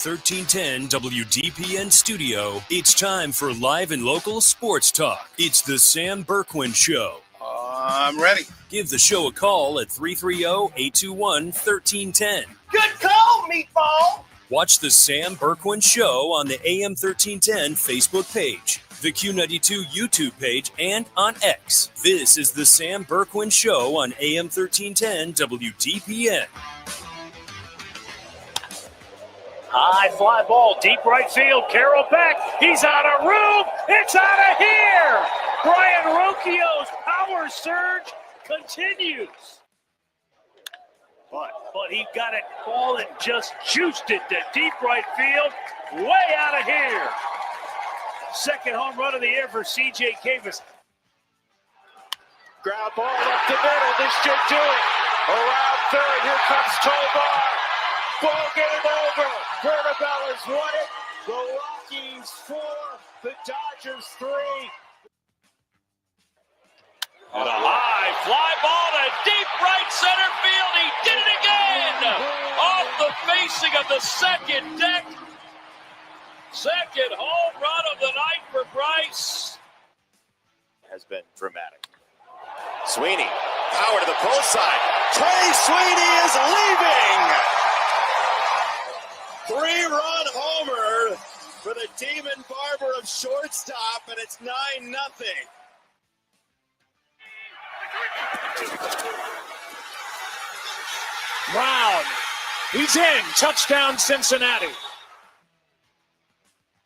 1310 WDPN studio, it's time for live and local sports talk. It's the Sam Bourquin Show. I'm ready. Give the show a call at 330-821-1310. Good call, meatball. Watch the Sam Bourquin Show on the AM 1310 Facebook page, the Q92 YouTube page, and on X. This is the Sam Bourquin Show on AM 1310 WDPN. High fly ball, deep right field. Carroll back. He's out of room. It's out of here. Brian Rocchio's power surge continues. But he got it ball and just juiced it to deep right field. Way out of here. Second home run of the year for C.J. Cavis. Ground ball up the middle. This should do it. Around third. Here comes Tovar. Ball game over. Vernabella's won it. The Rockies 4, the Dodgers 3. And a high fly ball to deep right center field. He did it again. Off the facing of the second deck. Second home run of the night for Bryce. Has been dramatic. Sweeney, power to the pull side. Trey Sweeney is leaving. 3-run homer for the Demon Barber of shortstop, and it's 9-0. Brown, he's in. Touchdown, Cincinnati.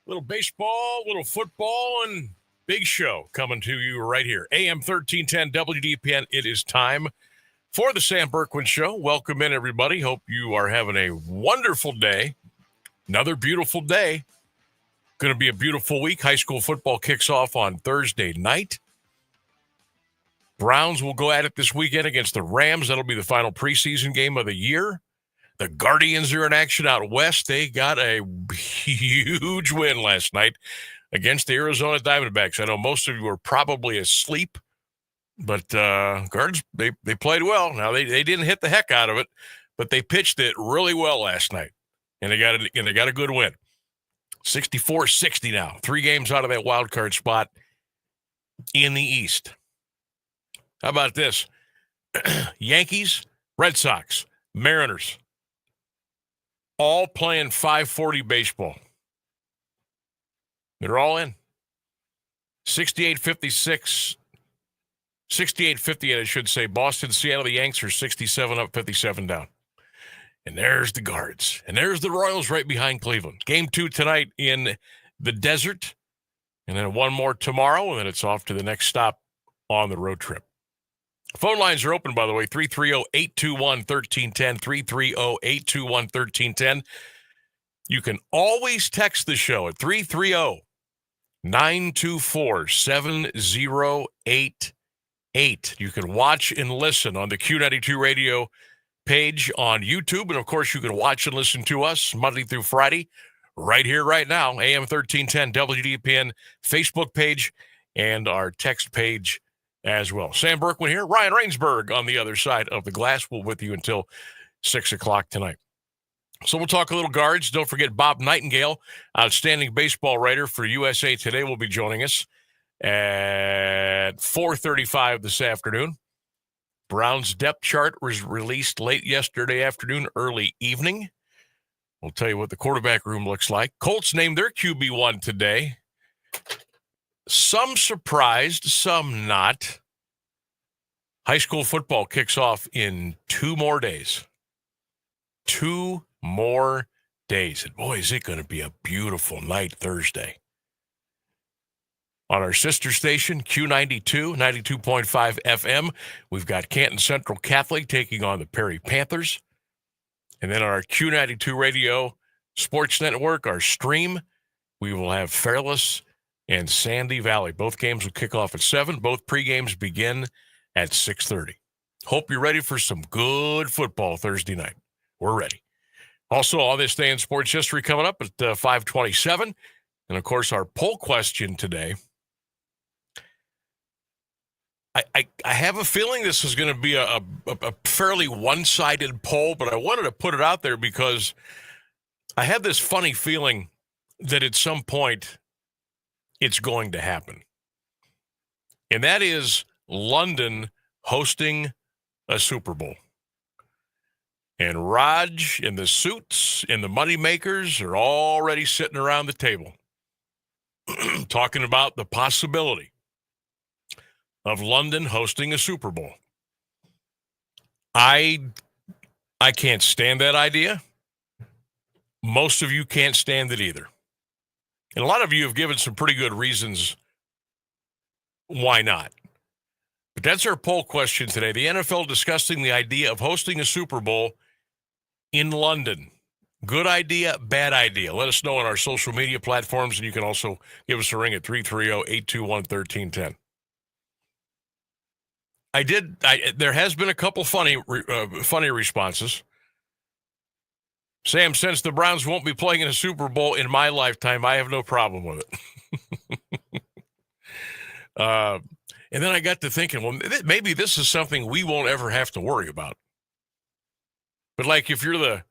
Little baseball, little football, and big show coming to you right here. AM 1310 WDPN. It is time for the Sam Bourquin Show. Welcome in, everybody. Hope you are having a wonderful day. Another beautiful day. Going to be a beautiful week. High school football kicks off on Thursday night. Browns will go at it this weekend against the Rams. That'll be the final preseason game of the year. The Guardians are in action out west. They got a huge win last night against the Arizona Diamondbacks. I know most of you were probably asleep, but Guards, they played well. Now, they didn't hit the heck out of it, but they pitched it really well last night, and they got a good win. 64-60 now. 3 games out of that wild card spot in the East. How about this? Yankees, Red Sox, Mariners, all playing 540 baseball. They're all in. 68-56, 68-58, I should say. Boston, Seattle, the Yanks are 67 up, 57 down. And there's the Guards. And there's the Royals right behind Cleveland. Game 2 tonight in the desert. And then one more tomorrow, and then it's off to the next stop on the road trip. Phone lines are open, by the way, 330-821-1310, 330-821-1310. You can always text the show at 330-924-7088. You can watch and listen on the Q92 radio page on YouTube. And, of course, you can watch and listen to us Monday through Friday right here, right now, AM 1310 WDPN Facebook page and our text page as well. Sam Bourquin here. Ryan Rainsberg on the other side of the glass. We'll with you until 6 o'clock tonight. So we'll talk a little Guards. Don't forget Bob Nightengale, outstanding baseball writer for USA Today, will be joining us at 4:35 this afternoon. Browns depth chart was released late yesterday afternoon, early evening. We'll tell you what the quarterback room looks like. Colts named their QB1 today. Some surprised, some not. High school football kicks off in 2 more days. 2 more days. And boy, is it going to be a beautiful night Thursday. On our sister station, Q92, 92.5 FM, we've got Canton Central Catholic taking on the Perry Panthers. And then on our Q92 Radio Sports Network, our stream, we will have Fairless and Sandy Valley. Both games will kick off at 7. Both pre-games begin at 6:30. Hope you're ready for some good football Thursday night. We're ready. Also, on this day in sports history coming up at 5:27. And, of course, our poll question today. I have a feeling this is going to be a fairly one-sided poll, but I wanted to put it out there because I have this funny feeling that at some point it's going to happen. And that is London hosting a Super Bowl. And Raj and the suits and the moneymakers are already sitting around the table talking about the possibility of London hosting a Super Bowl. I can't stand that idea. Most of you can't stand it either. And a lot of you have given some pretty good reasons why not. But that's our poll question today. The NFL discussing the idea of hosting a Super Bowl in London. Good idea, bad idea. Let us know on our social media platforms, and you can also give us a ring at 330-821-1310. There has been a couple funny responses. Sam, since the Browns won't be playing in a Super Bowl in my lifetime, I have no problem with it. And then I got to thinking, well, maybe this is something we won't ever have to worry about. But like if you're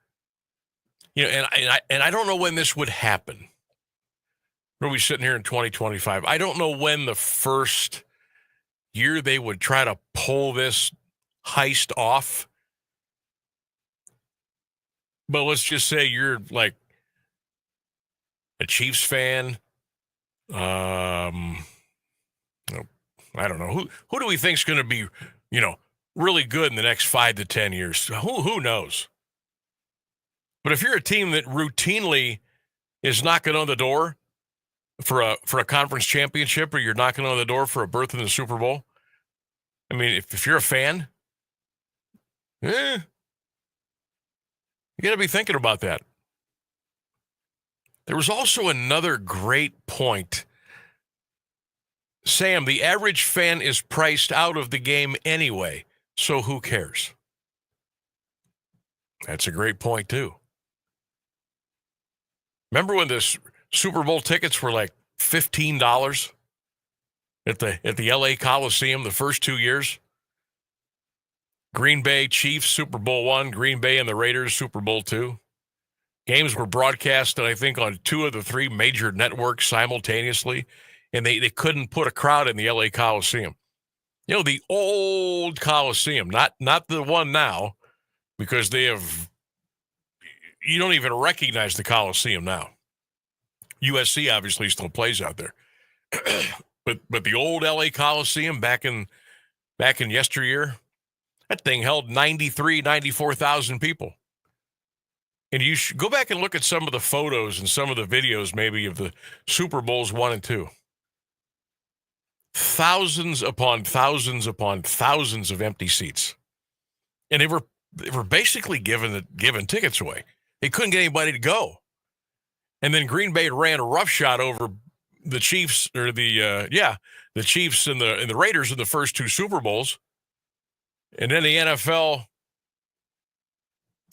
and I don't know when this would happen. We're we sitting here in 2025. I don't know when the first year they would try to pull this heist off. But let's just say you're like a Chiefs fan. I don't know. Who do we think is going to be, really good in the next 5 to 10 years? Who knows? But if you're a team that routinely is knocking on the door for a conference championship, or you're knocking on the door for a berth in the Super Bowl, I mean, if you're a fan, you got to be thinking about that. There was also another great point. Sam, the average fan is priced out of the game anyway, so who cares? That's a great point, too. Remember when the Super Bowl tickets were like $15 at the LA Coliseum the first 2 years? Green Bay Chiefs Super Bowl I, Green Bay and the Raiders Super Bowl II. Games were broadcast, I think, on 2 of the 3 major networks simultaneously, and they couldn't put a crowd in the LA Coliseum. The old Coliseum, not the one now, because you don't even recognize the Coliseum now. USC obviously still plays out there. but the old LA Coliseum back in yesteryear, that thing held 94,000 people. And you should go back and look at some of the photos and some of the videos maybe of the Super Bowls 1 and 2. Thousands upon thousands upon thousands of empty seats. And they were basically giving tickets away. They couldn't get anybody to go. And then Green Bay ran a roughshod over the Chiefs, or the Chiefs and the Raiders in the first 2 Super Bowls. And then the NFL,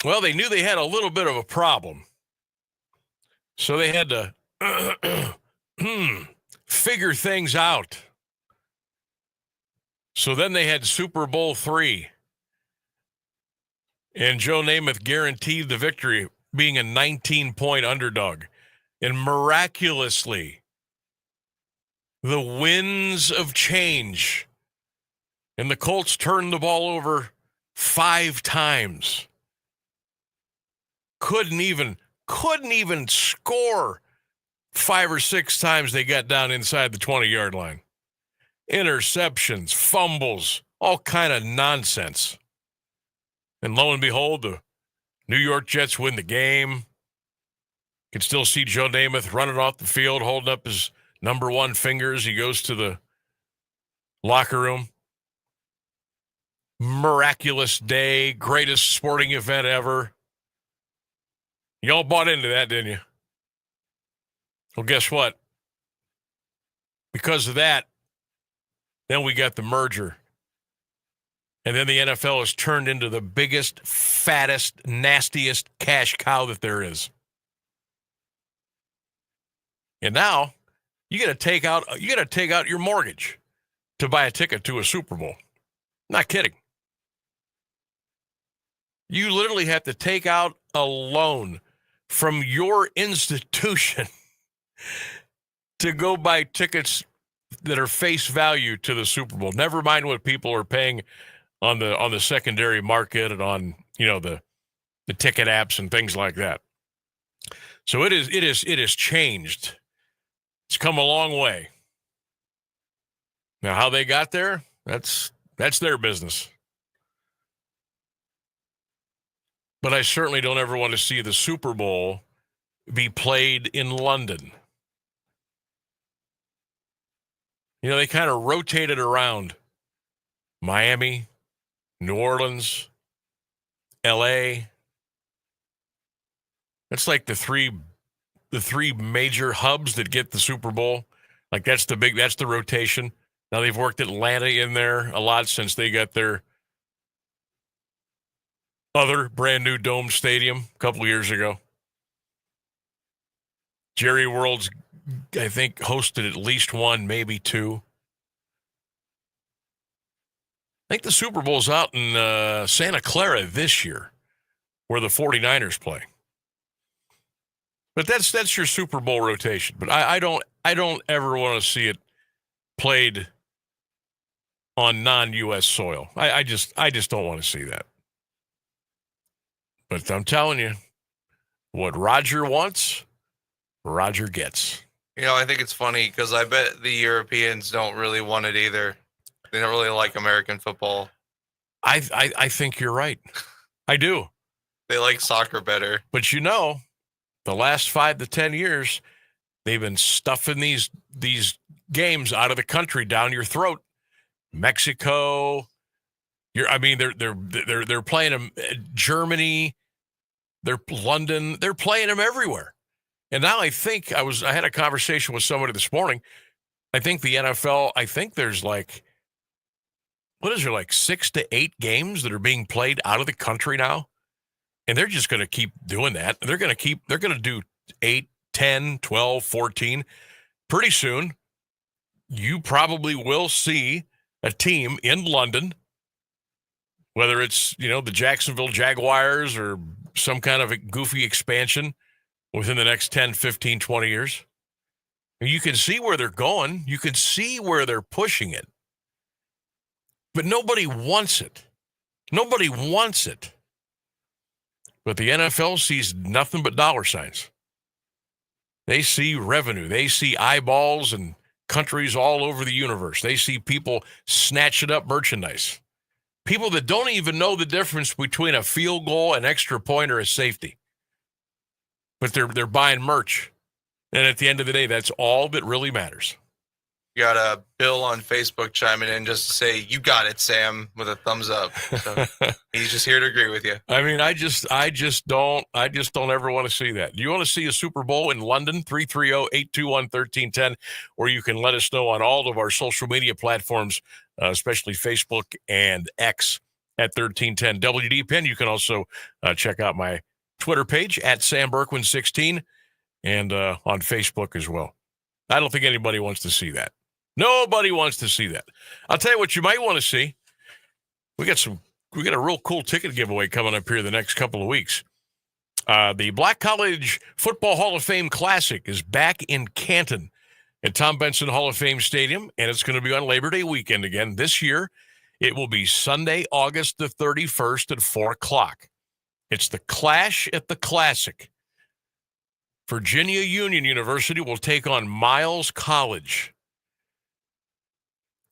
well, they knew they had a little bit of a problem. So they had to figure things out. So then they had Super Bowl III. And Joe Namath guaranteed the victory, being a 19-point underdog. And miraculously, the winds of change. And the Colts turned the ball over 5 times. Couldn't even score 5 or 6 times they got down inside the 20-yard line. Interceptions, fumbles, all kind of nonsense. And lo and behold, the New York Jets win the game. Can still see Joe Namath running off the field, holding up his number 1 finger as he goes to the locker room. Miraculous day, greatest sporting event ever. Y'all bought into that, didn't you? Well, guess what? Because of that, then we got the merger. And then the NFL is turned into the biggest, fattest, nastiest cash cow that there is. And now you got to take out your mortgage to buy a ticket to a Super Bowl. Not kidding. You literally have to take out a loan from your institution to go buy tickets that are face value to the Super Bowl. Never mind what people are paying on the secondary market and on, the ticket apps and things like that. So it is changed. It's come a long way. Now, how they got there, that's their business. But I certainly don't ever want to see the Super Bowl be played in London. They kind of rotated around Miami, New Orleans, LA. That's like the three major hubs that get the Super Bowl. Like that's the rotation. Now they've worked Atlanta in there a lot since they got their other brand new dome stadium a couple of years ago. Jerry World's, I think, hosted at least one, maybe two. I think the Super Bowl's out in Santa Clara this year, where the 49ers play. But that's your Super Bowl rotation. But I don't ever want to see it played on non-U.S. soil. I just don't want to see that. But I'm telling you, what Roger wants, Roger gets. I think it's funny because I bet the Europeans don't really want it either. They don't really like American football. I think you're right. I do. They like soccer better. But the last 5 to 10 years, they've been stuffing these games out of the country down your throat. Mexico, they're playing them. Germany, they're London. They're playing them everywhere. And now I think I had a conversation with somebody this morning. I think the NFL. I think there's like 6 to 8 games that are being played out of the country now. And they're just going to keep doing that. They're going to do 8, 10, 12, 14. Pretty soon, you probably will see a team in London, whether it's, the Jacksonville Jaguars or some kind of a goofy expansion within the next 10, 15, 20 years. You can see where they're going. You can see where they're pushing it. But nobody wants it. Nobody wants it. But the NFL sees nothing but dollar signs. They see revenue. They see eyeballs and countries all over the universe. They see people snatching up merchandise. People that don't even know the difference between a field goal, an extra point, or a safety. But they're buying merch. And at the end of the day, that's all that really matters. You got a Bill on Facebook chiming in just to say, "You got it, Sam," with a thumbs up. So he's just here to agree with you. I mean, I just don't ever want to see that. Do you want to see a Super Bowl in London? 330-821-1310, or you can let us know on all of our social media platforms, especially Facebook and X at 1310 WDPN. You can also check out my Twitter page at Sam Bourquin 16 and on Facebook as well. I don't think anybody wants to see that. Nobody wants to see that. I'll tell you what you might want to see. We got a real cool ticket giveaway coming up here the next couple of weeks. The Black College Football Hall of Fame Classic is back in Canton at Tom Benson Hall of Fame Stadium, and it's going to be on Labor Day weekend again. This year, it will be Sunday, August the 31st at 4 o'clock. It's the Clash at the Classic. Virginia Union University will take on Miles College.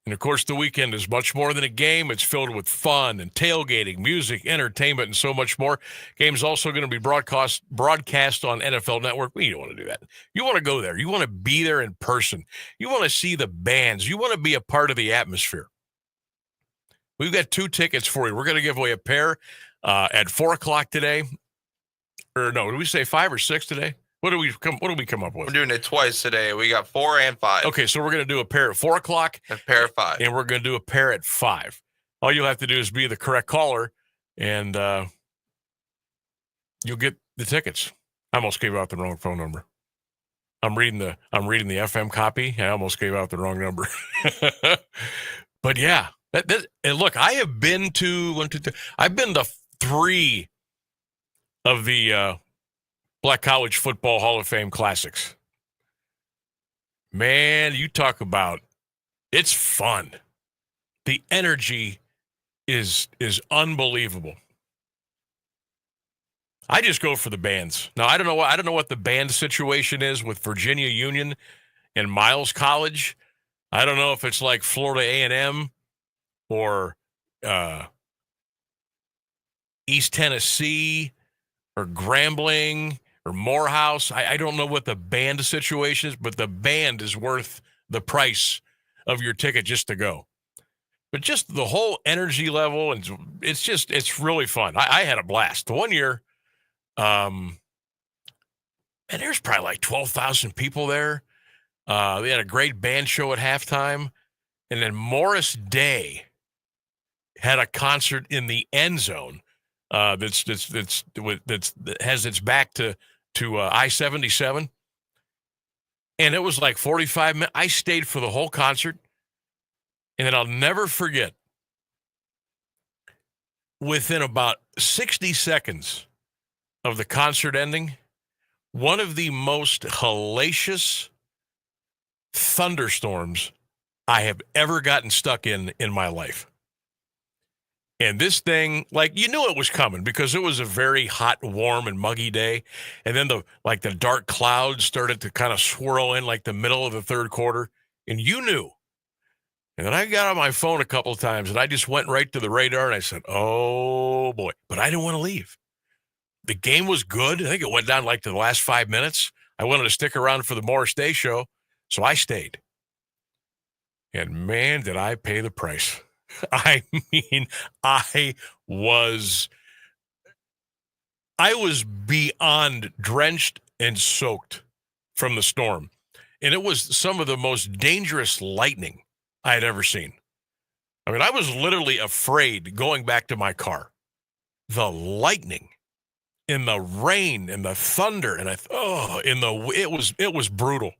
And, of course, the weekend is much more than a game. It's filled with fun and tailgating, music, entertainment, and so much more. Game's also going to be broadcast on NFL Network. Well, you don't want to do that. You want to go there. You want to be there in person. You want to see the bands. You want to be a part of the atmosphere. We've got 2 tickets for you. We're going to give away a pair at 4 o'clock today. Or no, did we say 5 or 6 today? What do we come up with? We're doing it twice today. We got 4 and 5. Okay, so we're going to do a pair at 4 o'clock. A pair at 5. And we're going to do a pair at 5. All you'll have to do is be the correct caller, and you'll get the tickets. I almost gave out the wrong phone number. I'm reading the FM copy. I almost gave out the wrong number. But yeah, and look, I have been to 3 of the Black College Football Hall of Fame Classics. Man, you talk about, it's fun. The energy is unbelievable. I just go for the bands. Now, I don't know what the band situation is with Virginia Union and Miles College. I don't know if it's like Florida A&M or East Tennessee or Grambling or Morehouse. I don't know what the band situation is, but the band is worth the price of your ticket just to go. But just the whole energy level, and it's really fun. I had a blast. The one year, and there's probably like 12,000 people there. They had a great band show at halftime. And then Morris Day had a concert in the end zone that has its back to I-77. And it was like 45 minutes. I stayed for the whole concert. And then I'll never forget, within about 60 seconds of the concert ending, one of the most hellacious thunderstorms I have ever gotten stuck in my life. And this thing, like, you knew it was coming because it was a very hot, warm, and muggy day. And then the dark clouds started to kind of swirl in like the middle of the third quarter. And you knew. And then I got on my phone a couple of times, and I just went right to the radar, and I said, oh, boy. But I didn't want to leave. The game was good. I think it went down like to the last 5 minutes. I wanted to stick around for the Morris Day show, so I stayed. And, man, did I pay the price. I mean, I was beyond drenched and soaked from the storm. And it was some of the most dangerous lightning I had ever seen. I mean, I was literally afraid going back to my car. The lightning, in the rain, and the thunder, and it was brutal.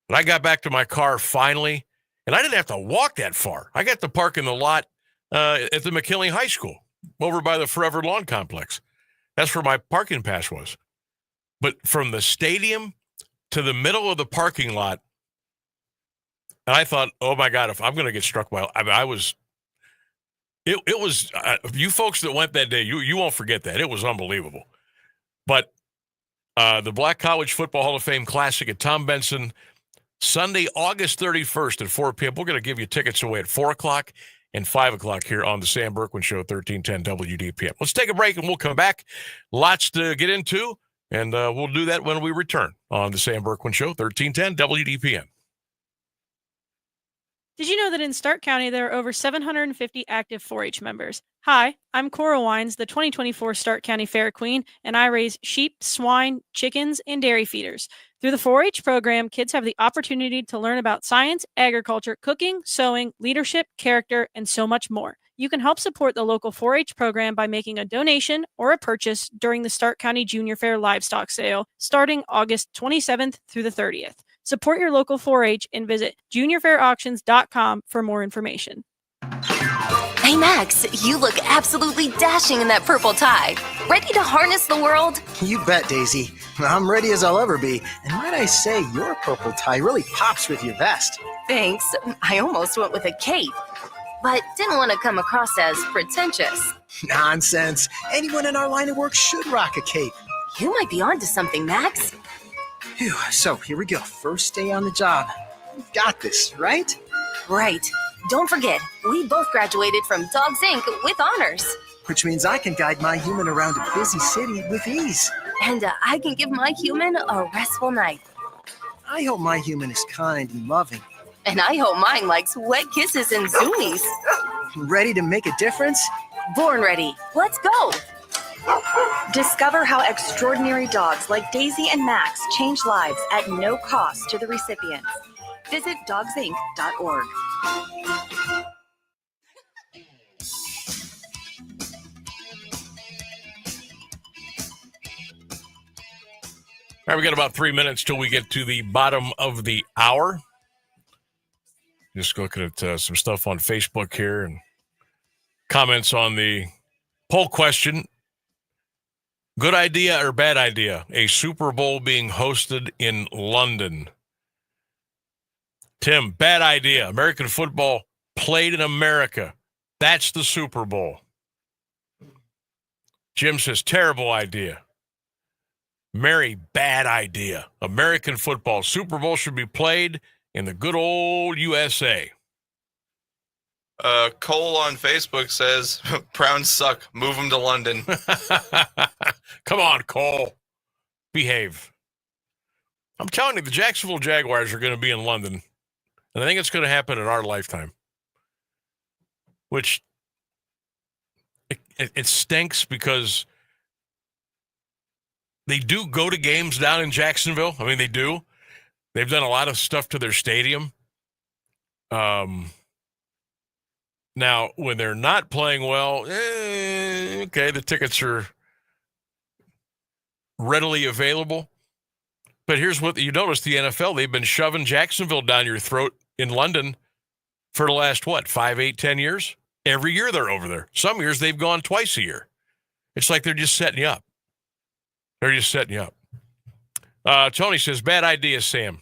But I got back to my car finally, and I didn't have to walk that far. I got to park in the lot at the McKinley High School over by the Forever Lawn Complex. That's where my parking pass was. But from the stadium to the middle of the parking lot, and I thought, oh, my God, if I'm going to get struck by, it was, you folks that went that day, you won't forget that. It was unbelievable. But the Black College Football Hall of Fame Classic at Tom Benson, Sunday, August 31st at 4 p.m. We're going to give you tickets away at 4 o'clock and 5 o'clock here on the Sam Bourquin Show, 1310 WDPM. Let's take a break, and we'll come back. Lots to get into, and we'll do that when we return on the Sam Bourquin Show, 1310 WDPM. Did you know that in Stark County, there are over 750 active 4-H members? Hi, I'm Cora Wines, the 2024 Stark County Fair Queen, and I raise sheep, swine, chickens, and dairy feeders. Through the 4-H program, kids have the opportunity to learn about science, agriculture, cooking, sewing, leadership, character, and so much more. You can help support the local 4-H program by making a donation or a purchase during the Stark County Junior Fair Livestock Sale, starting August 27th through the 30th. Support your local 4-H and visit juniorfairauctions.com for more information. Hey, Max, you look absolutely dashing in that purple tie. Ready to harness the world? You bet, Daisy. I'm ready as I'll ever be. And might I say, your purple tie really pops with your vest. Thanks. I almost went with a cape, but didn't want to come across as pretentious. Nonsense. Anyone in our line of work should rock a cape. You might be onto something, Max. Phew, so here we go. First day on the job. We've got this, right? Right. Don't forget, we both graduated from Dogs Inc. with honors. Which means I can guide my human around a busy city with ease. And I can give my human a restful night. I hope my human is kind and loving. And I hope mine likes wet kisses and zoomies. Ready to make a difference? Born ready. Let's go. Discover how extraordinary dogs like Daisy and Max change lives at no cost to the recipients. Visit dogsinc.org. All right, we got about 3 minutes till we get to the bottom of the hour. Just looking at some stuff on Facebook here and comments on the poll question. Good idea or bad idea? A Super Bowl being hosted in London. Tim, bad idea. American football played in America. That's the Super Bowl. Jim says, terrible idea. Mary, bad idea. American football. Super Bowl should be played in the good old USA. Cole on Facebook says, Browns suck. Move them to London. Come on, Cole. Behave. I'm telling you, the Jacksonville Jaguars are going to be in London. And I think it's going to happen in our lifetime. Which, it stinks because they do go to games down in Jacksonville. I mean, they do. They've done a lot of stuff to their stadium. Now, when they're not playing well, okay, the tickets are readily available. But here's what you notice, the NFL, they've been shoving Jacksonville down your throat in London for the last, 5, 8, 10 years? Every year they're over there. Some years they've gone twice a year. It's like they're just setting you up. They're just setting you up. Tony says, bad idea, Sam.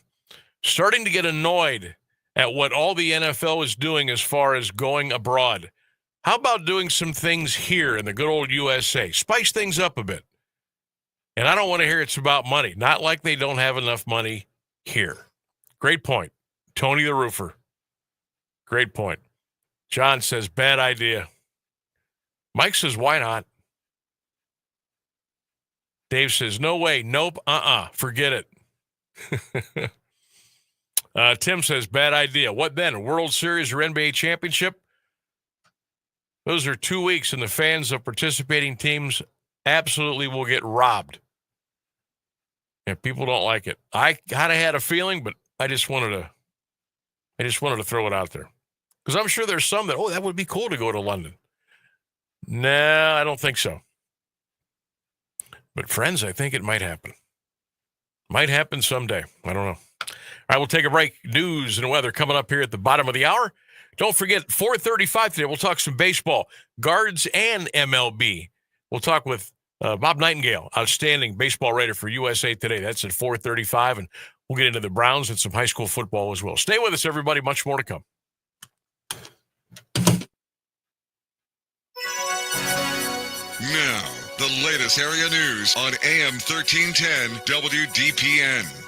Starting to get annoyed at what all the NFL is doing as far as going abroad. How about doing some things here in the good old USA? Spice things up a bit. And I don't want to hear it's about money. Not like they don't have enough money here. Great point. Tony the Roofer. Great point. John says, bad idea. Mike says, why not? Dave says, no way. Nope. Forget it. Tim says, bad idea. What then? A World Series or NBA championship? Those are 2 weeks, and the fans of participating teams absolutely will get robbed. And people don't like it. I kind of had a feeling, but I just wanted to throw it out there. Because I'm sure there's some that, that would be cool to go to London. No, I don't think so. But friends, I think it might happen. Might happen someday. I don't know. All right, we'll take a break. News and weather coming up here at the bottom of the hour. Don't forget, 4:35 today, we'll talk some baseball, guards and MLB. We'll talk with Bob Nightengale, outstanding baseball writer for USA Today. That's at 4:35, and we'll get into the Browns and some high school football as well. Stay with us, everybody. Much more to come. Now, the latest area news on AM 1310 WDPN.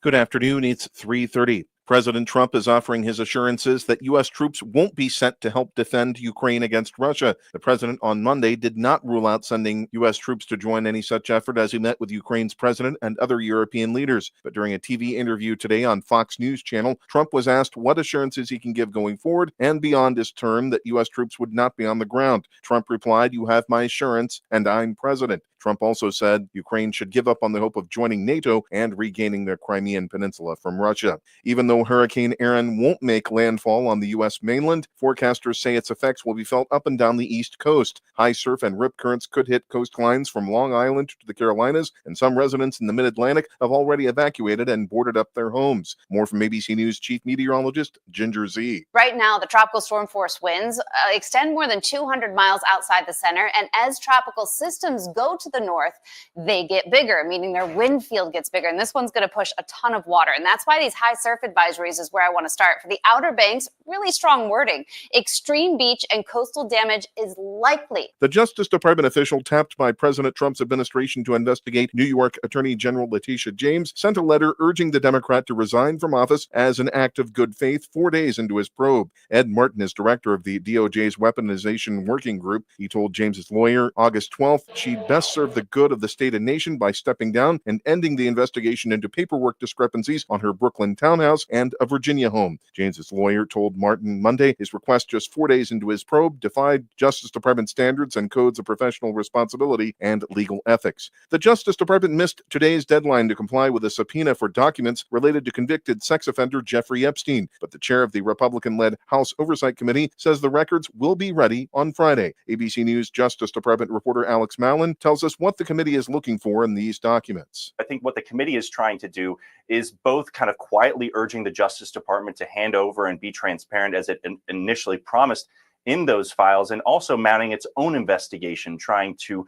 Good afternoon. It's 3:30. President Trump is offering his assurances that U.S. troops won't be sent to help defend Ukraine against Russia. The president on Monday did not rule out sending U.S. troops to join any such effort as he met with Ukraine's president and other European leaders. But during a TV interview today on Fox News Channel, Trump was asked what assurances he can give going forward and beyond his term that U.S. troops would not be on the ground. Trump replied, "You have my assurance, and I'm president." Trump also said Ukraine should give up on the hope of joining NATO and regaining their Crimean Peninsula from Russia. Even though Hurricane Erin won't make landfall on the U.S. mainland, forecasters say its effects will be felt up and down the East Coast. High surf and rip currents could hit coastlines from Long Island to the Carolinas, and some residents in the Mid-Atlantic have already evacuated and boarded up their homes. More from ABC News Chief Meteorologist Ginger Z. Right now, the tropical storm force winds extend more than 200 miles outside the center, and as tropical systems go to the north, they get bigger, meaning their wind field gets bigger, and this one's going to push a ton of water, and that's why these high surf advisories is where I want to start. For the Outer Banks, really strong wording. Extreme beach and coastal damage is likely. The Justice Department official tapped by President Trump's administration to investigate New York Attorney General Letitia James sent a letter urging the Democrat to resign from office as an act of good faith 4 days into his probe. Ed Martin is director of the DOJ's Weaponization Working Group. He told James's lawyer August 12th she'd best serve the good of the state and nation by stepping down and ending the investigation into paperwork discrepancies on her Brooklyn townhouse and a Virginia home. James's lawyer told Martin Monday his request just 4 days into his probe defied Justice Department standards and codes of professional responsibility and legal ethics. The Justice Department missed today's deadline to comply with a subpoena for documents related to convicted sex offender Jeffrey Epstein, but the chair of the Republican-led House Oversight Committee says the records will be ready on Friday. ABC News Justice Department reporter Alex Mallon tells us what the committee is looking for in these documents. I think what the committee is trying to do is both kind of quietly urging the Justice Department to hand over and be transparent as it initially promised in those files, and also mounting its own investigation, trying to,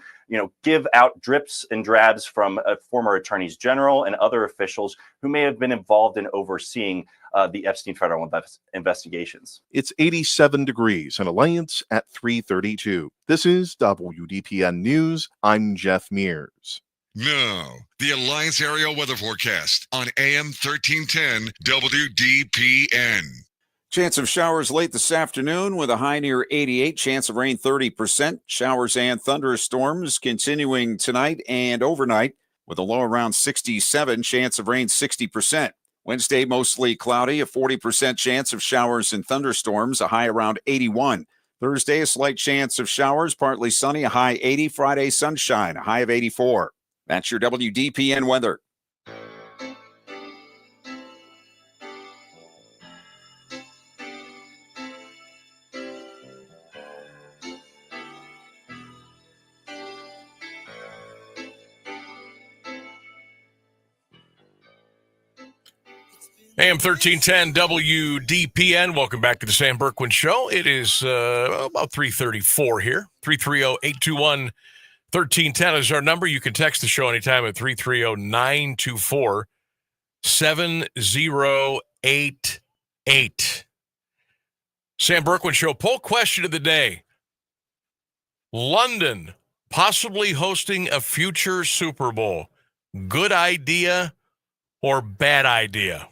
give out drips and drabs from former attorneys general and other officials who may have been involved in overseeing the Epstein federal investigations. It's 87 degrees in Alliance at 3:32. This is WDPN News. I'm Jeff Mears. Now, the Alliance Area Weather Forecast on AM 1310 WDPN. Chance of showers late this afternoon with a high near 88. Chance of rain 30%. Showers and thunderstorms continuing tonight and overnight with a low around 67. Chance of rain 60%. Wednesday, mostly cloudy, a 40% chance of showers and thunderstorms, a high around 81. Thursday, a slight chance of showers, partly sunny, a high 80. Friday, sunshine, a high of 84. That's your WDPN weather. AM 1310 WDPN. Welcome back to the Sam Bourquin Show. It is about 3:34 here. 330-821-1310 is our number. You can text the show anytime at 330-924-7088. Sam Bourquin Show. Poll question of the day. London possibly hosting a future Super Bowl. Good idea or bad idea?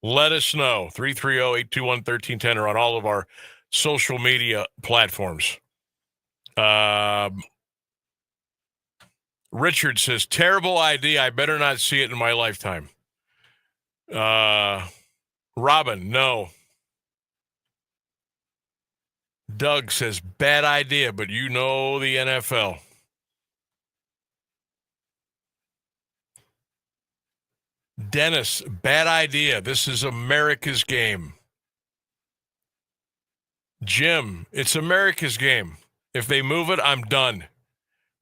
Let us know. 330-821-1310 or on all of our social media platforms. Richard says, terrible idea. I better not see it in my lifetime. Robin, no. Doug says, bad idea, but you know the NFL. Dennis, bad idea. This is America's game. Jim, it's America's game. If they move it, I'm done.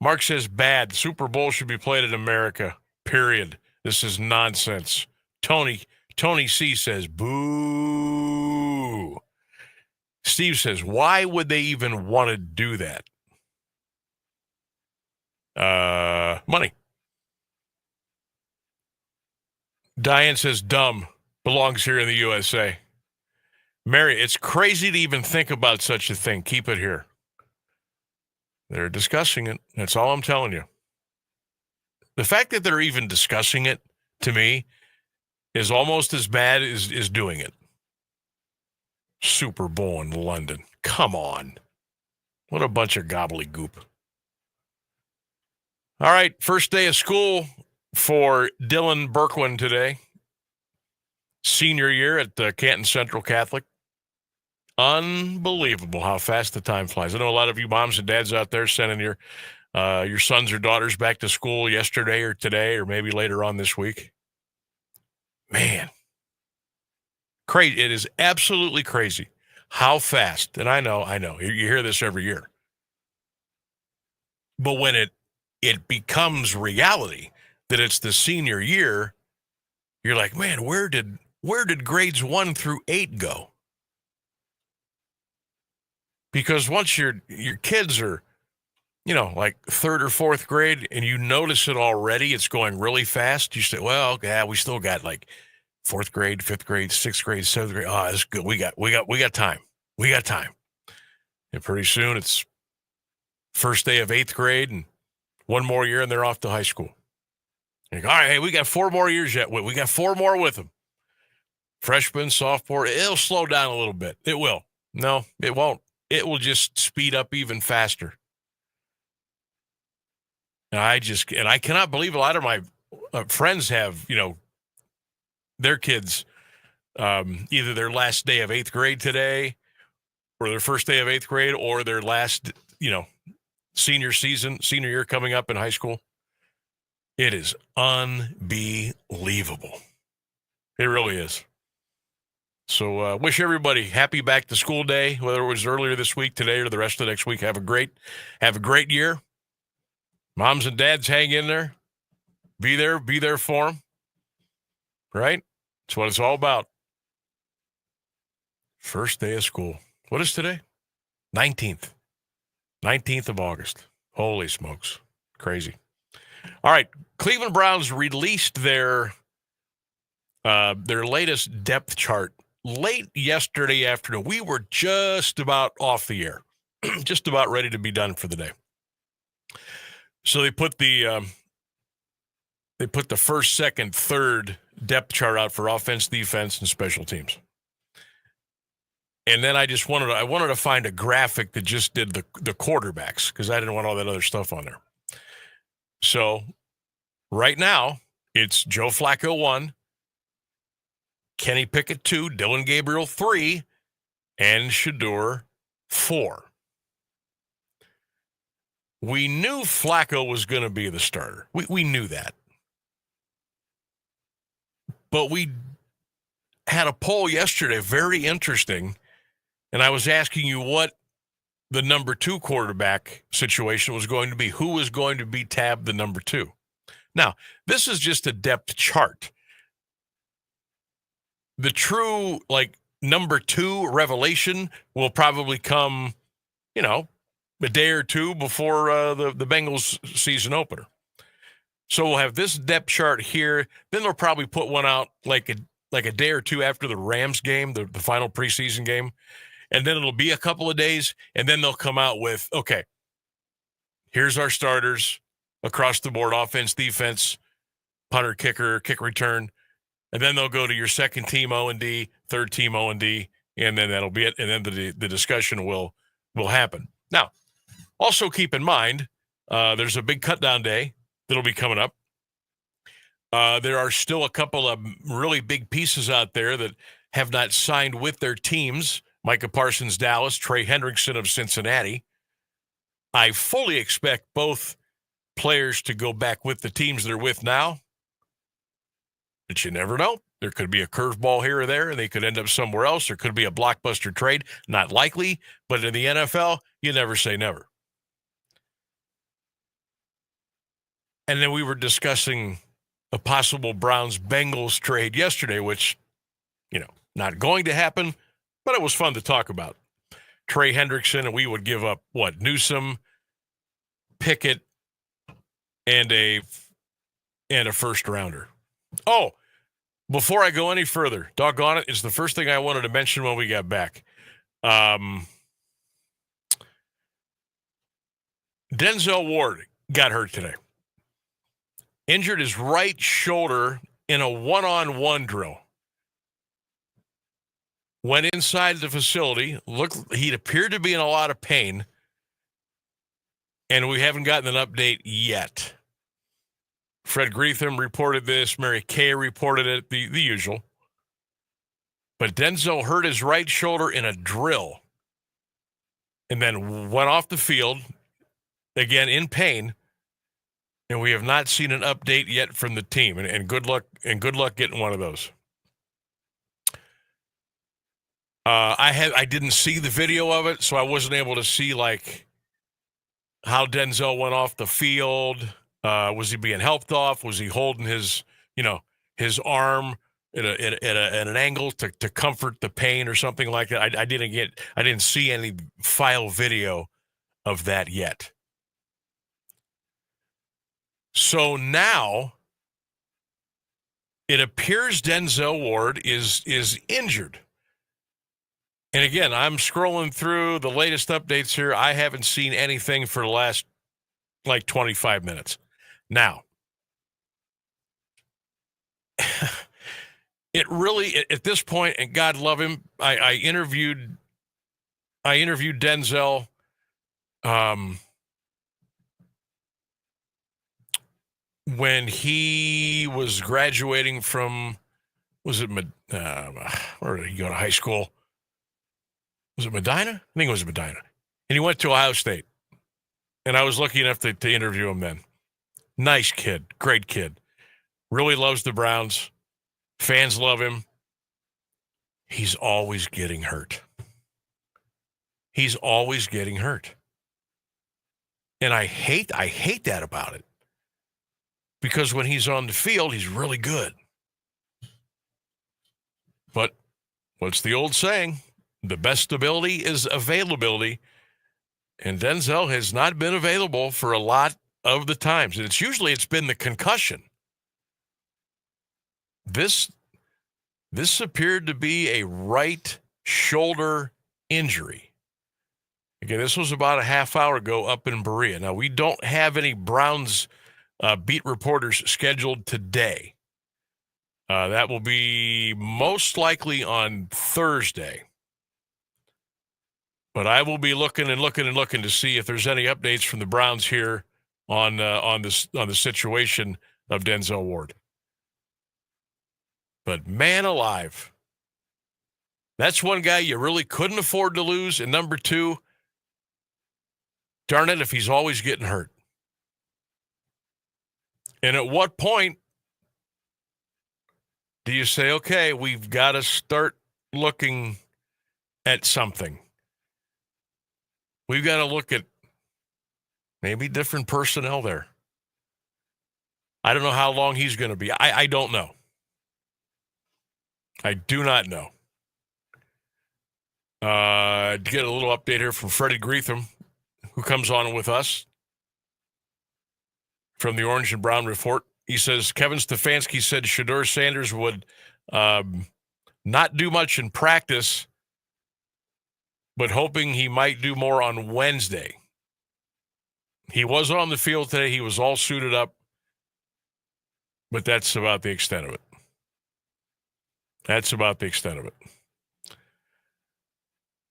Mark says bad. Super Bowl should be played in America, period. This is nonsense. Tony C says, boo. Steve says, why would they even want to do that? Money. Diane says, dumb. Belongs here in the USA. Mary, it's crazy to even think about such a thing. Keep it here. They're discussing it. That's all I'm telling you. The fact that they're even discussing it, to me, is almost as bad as doing it. Super Bowl in London. Come on. What a bunch of gobbledygook. All right, first day of school for Dylan Bourquin today. Senior year at Canton Central Catholic. Unbelievable how fast the time flies. I know a lot of you moms and dads out there sending your sons or daughters back to school yesterday or today or maybe later on this week. Man. Crazy. It is absolutely crazy how fast. And I know. You hear this every year. But when it becomes reality that it's the senior year, you're like, man, where did grades 1 through 8 go? Because once your kids are, like 3rd or 4th grade, and you notice it already, it's going really fast. You say, well, yeah, we still got like 4th grade, 5th grade, 6th grade, 7th grade. Oh, that's good. We got time. We got time. And pretty soon it's first day of 8th grade and one more year and they're off to high school. And you go, all right, hey, we got 4 more years yet. We got 4 more with them. Freshman, sophomore, it'll slow down a little bit. It will. No, it won't. It will just speed up even faster. And I cannot believe a lot of my friends have, their kids, either their last day of 8th grade today or their first day of 8th grade or their last, senior year coming up in high school. It is unbelievable. It really is. So wish everybody happy back to school day, whether it was earlier this week, today, or the rest of the next week. Have a great year. Moms and dads, hang in there. Be there for them. Right? That's what it's all about. First day of school. What is today? 19th of August. Holy smokes. Crazy. All right. Cleveland Browns released their latest depth chart late yesterday afternoon. We were just about off the air, just about ready to be done for the day. So they put the first, second, third depth chart out for offense, defense, and special teams. And then I wanted to find a graphic that just did the quarterbacks because I didn't want all that other stuff on there. So right now it's Joe Flacco 1, Kenny Pickett 2, Dylan Gabriel 3, and Shedeur 4. We knew Flacco was going to be the starter. We knew that. But we had a poll yesterday, very interesting, and I was asking you what the number 2 quarterback situation was going to be. Who was going to be tabbed the number 2? Now, this is just a depth chart. The true, number 2 revelation will probably come, a day or two before the Bengals season opener. So we'll have this depth chart here. Then they'll probably put one out like a day or two after the Rams game, the final preseason game. And then it'll be a couple of days, and then they'll come out with, okay, here's our starters across the board, offense, defense, punter, kicker, kick return. And then they'll go to your second team O&D, third team O&D, and then that'll be it. And then the discussion will happen. Now, also keep in mind, there's a big cutdown day that'll be coming up. There are still a couple of really big pieces out there that have not signed with their teams. Micah Parsons, Dallas, Trey Hendrickson of Cincinnati. I fully expect both players to go back with the teams they're with now. But you never know. There could be a curveball here or there, and they could end up somewhere else. There could be a blockbuster trade. Not likely, but in the NFL, you never say never. And then we were discussing a possible Browns-Bengals trade yesterday, which, not going to happen, but it was fun to talk about. Trey Hendrickson, and we would give up, Newsome, Pickett, and a first-rounder. Oh, before I go any further, doggone it, it's the first thing I wanted to mention when we got back. Denzel Ward got hurt today. Injured his right shoulder in a one-on-one drill. Went inside the facility. He appeared to be in a lot of pain. And we haven't gotten an update yet. Fred Greetham reported this. Mary Kay reported it, the usual. But Denzel hurt his right shoulder in a drill. And then went off the field, again in pain. And we have not seen an update yet from the team. And good luck getting one of those. I didn't see the video of it, so I wasn't able to see how Denzel went off the field. Was he being helped off? Was he holding his arm at an angle to comfort the pain or something like that? I didn't see any file video of that yet. So now it appears Denzel Ward is injured. And again, I'm scrolling through the latest updates here. I haven't seen anything for the last 25 minutes. Now, it really, at this point, and God love him, I interviewed Denzel when he was graduating from, where did he go to high school? Was it Medina? I think it was Medina. And he went to Ohio State. And I was lucky enough to interview him then. Nice kid. Great kid. Really loves the Browns. Fans love him. He's always getting hurt. He's always getting hurt. And I hate that about it. Because when he's on the field, he's really good. But what's the old saying? The best ability is availability. And Denzel has not been available for a lot of the times. And it's been the concussion. This appeared to be a right shoulder injury. Again, this was about a half hour ago up in Berea. Now, we don't have any Browns beat reporters scheduled today. That will be most likely on Thursday. But I will be looking to see if there's any updates from the Browns here on the situation of Denzel Ward. But man alive, that's one guy you really couldn't afford to lose. And number two, darn it, if he's always getting hurt. And at what point do you say, okay, we've got to start looking at something? We've got to look at maybe different personnel there. I don't know how long he's going to be. I don't know. I do not know. To get a little update here from Freddie Greetham, who comes on with us from the Orange and Brown Report. He says Kevin Stefanski said Shedeur Sanders would not do much in practice, but hoping he might do more on Wednesday. He was on the field today. He was all suited up, but that's about the extent of it. That's about the extent of it.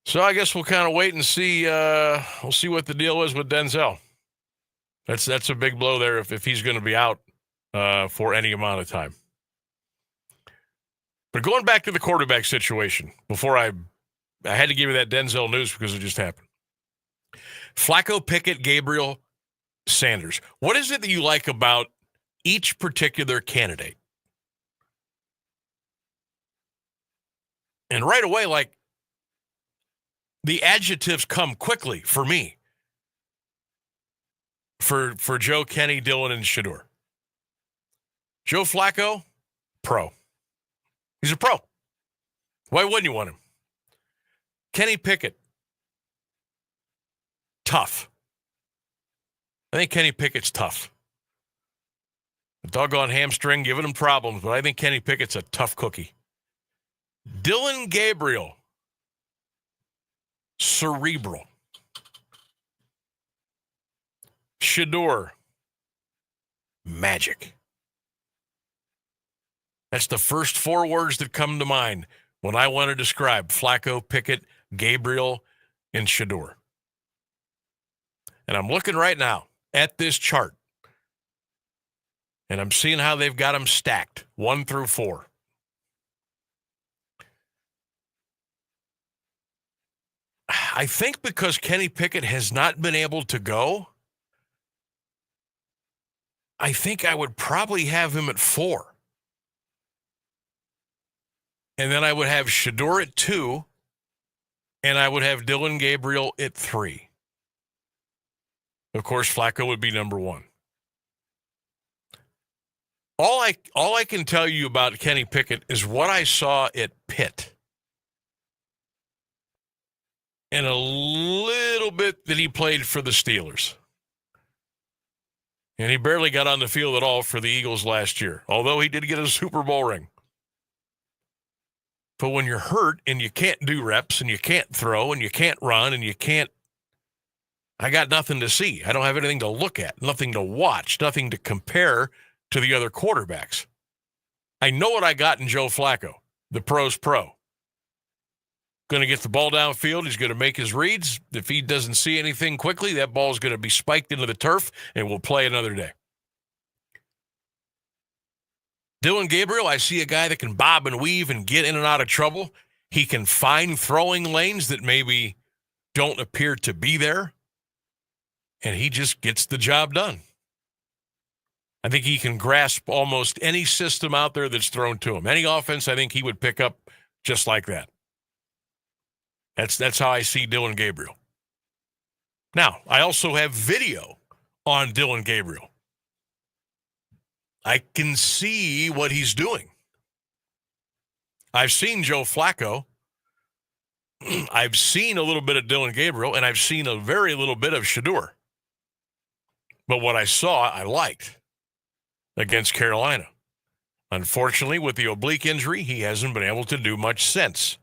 So I guess we'll kind of wait and see. We'll see what the deal is with Denzel. That's a big blow there if he's going to be out for any amount of time. But going back to the quarterback situation, before I had to give you that Denzel news because it just happened. Flacco, Pickett, Gabriel, Sanders. What is it that you like about each particular candidate? And right away, like, the adjectives come quickly for me. For Joe, Kenny, Dylan, and Shedeur. Joe Flacco, pro. He's a pro. Why wouldn't you want him? Kenny Pickett, tough. I think Kenny Pickett's tough. A doggone hamstring giving him problems, but I think Kenny Pickett's a tough cookie. Dylan Gabriel, cerebral. Shedeur, magic. That's the first four words that come to mind when I want to describe Flacco, Pickett, Gabriel, and Shedeur. And I'm looking right now at this chart, and I'm seeing how they've got them stacked, 1 through 4. I think because Kenny Pickett has not been able to go, I think I would probably have him at 4. And then I would have Shedeur at 2, and I would have Dylan Gabriel at 3. Of course, Flacco would be number 1. All I can tell you about Kenny Pickett is what I saw at Pitt. And a little bit that he played for the Steelers. And he barely got on the field at all for the Eagles last year, although he did get a Super Bowl ring. But when you're hurt and you can't do reps and you can't throw and you can't run and you can't, I got nothing to see. I don't have anything to look at, nothing to watch, nothing to compare to the other quarterbacks. I know what I got in Joe Flacco, the pro's pro. Going to get the ball downfield. He's going to make his reads. If he doesn't see anything quickly, that ball is going to be spiked into the turf and we'll play another day. Dylan Gabriel, I see a guy that can bob and weave and get in and out of trouble. He can find throwing lanes that maybe don't appear to be there. And he just gets the job done. I think he can grasp almost any system out there that's thrown to him. Any offense, I think he would pick up just like that. That's how I see Dylan Gabriel. Now, I also have video on Dylan Gabriel. I can see what he's doing. I've seen Joe Flacco. I've seen a little bit of Dylan Gabriel, and I've seen a very little bit of Shedeur. But what I saw, I liked against Carolina. Unfortunately, with the oblique injury, he hasn't been able to do much since.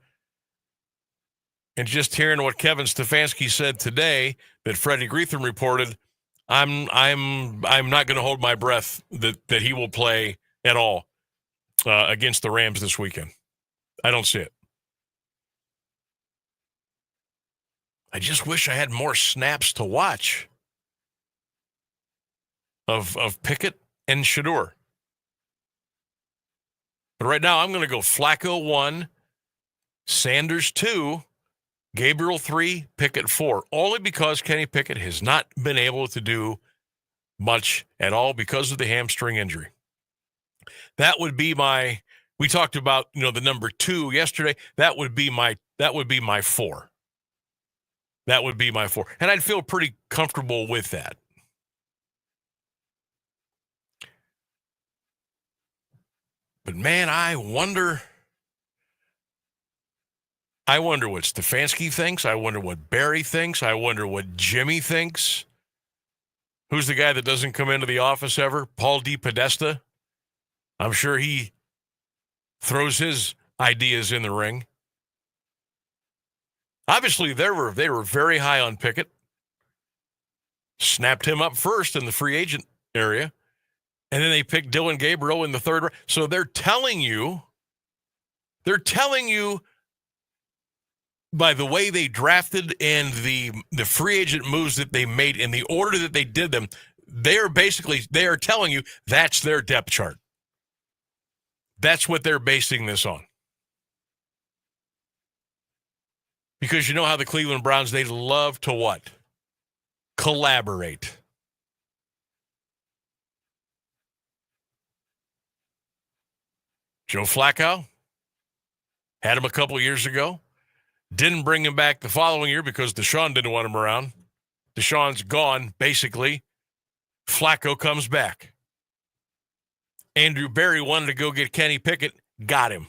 And just hearing what Kevin Stefanski said today, that Freddie Greetham reported, I'm not going to hold my breath that he will play at all against the Rams this weekend. I don't see it. I just wish I had more snaps to watch of Pickett and Shedeur. But right now, I'm going to go Flacco 1, Sanders 2, Gabriel 3, Pickett 4, only because Kenny Pickett has not been able to do much at all because of the hamstring injury. That would be my, we talked about, the number 2 yesterday. That would be my 4. That would be my 4. And I'd feel pretty comfortable with that. But man, I wonder what Stefanski thinks. I wonder what Barry thinks. I wonder what Jimmy thinks. Who's the guy that doesn't come into the office ever? Paul DePodesta. I'm sure he throws his ideas in the ring. Obviously, they were very high on Pickett. Snapped him up first in the free agent area. And then they picked Dylan Gabriel in the 3rd round. So they're telling you by the way they drafted and the free agent moves that they made in the order that they did them, they are telling you that's their depth chart. That's what they're basing this on. Because you know how the Cleveland Browns, they love to what? Collaborate. Joe Flacco had him a couple of years ago. Didn't bring him back the following year because Deshaun didn't want him around. Deshaun's gone, basically. Flacco comes back. Andrew Berry wanted to go get Kenny Pickett, got him.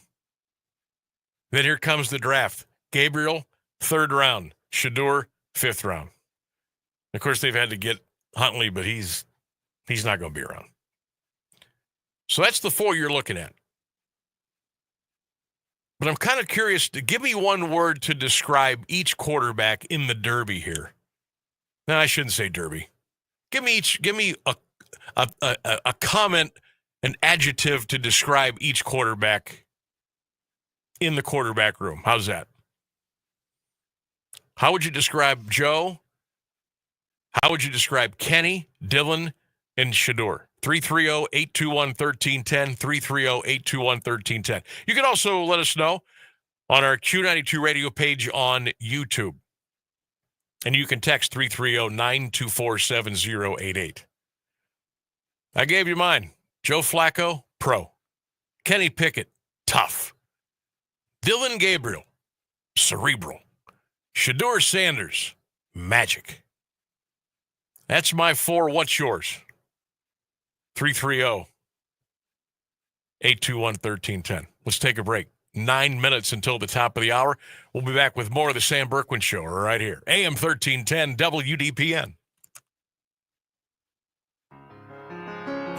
Then here comes the draft. Gabriel, 3rd round. Shedeur, 5th round. Of course, they've had to get Huntley, but he's not going to be around. So that's the 4 you're looking at. But I'm kind of curious, to give me one word to describe each quarterback in the Derby here. No, I shouldn't say Derby. Give me a comment, an adjective to describe each quarterback in the quarterback room. How's that? How would you describe Joe? How would you describe Kenny, Dylan, and Shedeur? 330-821-1310, 330-821-1310. You can also let us know on our Q92 radio page on YouTube. And you can text 330-924-7088. I gave you mine. Joe Flacco, pro. Kenny Pickett, tough. Dylan Gabriel, cerebral. Shedeur Sanders, magic. That's my 4. What's yours? 330-821-1310. Let's take a break. 9 minutes until the top of the hour. We'll be back with more of the Sam Bourquin Show right here. AM 1310 WDPN.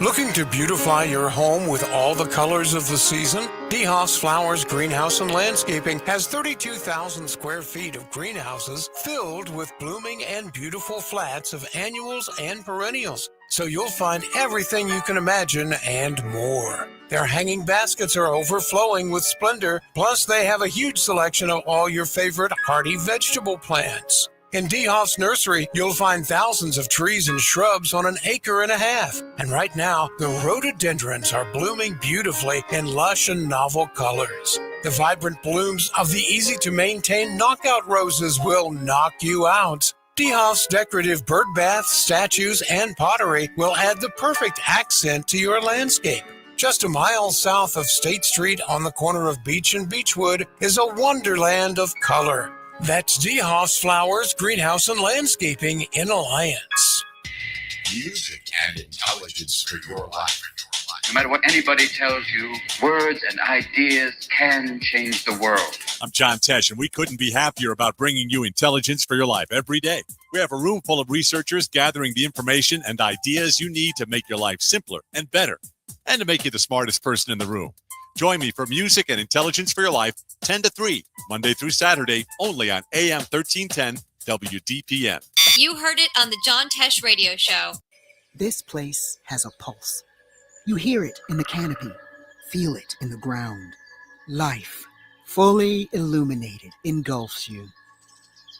Looking to beautify your home with all the colors of the season? DeHaas Flowers Greenhouse and Landscaping has 32,000 square feet of greenhouses filled with blooming and beautiful flats of annuals and perennials. So you'll find everything you can imagine and more. Their hanging baskets are overflowing with splendor, plus they have a huge selection of all your favorite hardy vegetable plants. In DeHaas Nursery, you'll find thousands of trees and shrubs on 1.5 acres. And right now, the rhododendrons are blooming beautifully in lush and novel colors. The vibrant blooms of the easy-to-maintain knockout roses will knock you out. DeHaas decorative bird baths, statues, and pottery will add the perfect accent to your landscape. Just a mile south of State Street on the corner of Beach and Beechwood is a wonderland of color. That's DeHaas Flowers, Greenhouse, and Landscaping in Alliance. Music and intelligence for your life. No matter what anybody tells you, words and ideas can change the world. I'm John Tesh, and we couldn't be happier about bringing you intelligence for your life every day. We have a room full of researchers gathering the information and ideas you need to make your life simpler and better, and to make you the smartest person in the room. Join me for Music and Intelligence for Your Life, 10 to 3, Monday through Saturday, only on AM 1310 WDPN. You heard it on the John Tesh Radio Show. This place has a pulse. You hear it in the canopy, feel it in the ground. Life, fully illuminated, engulfs you.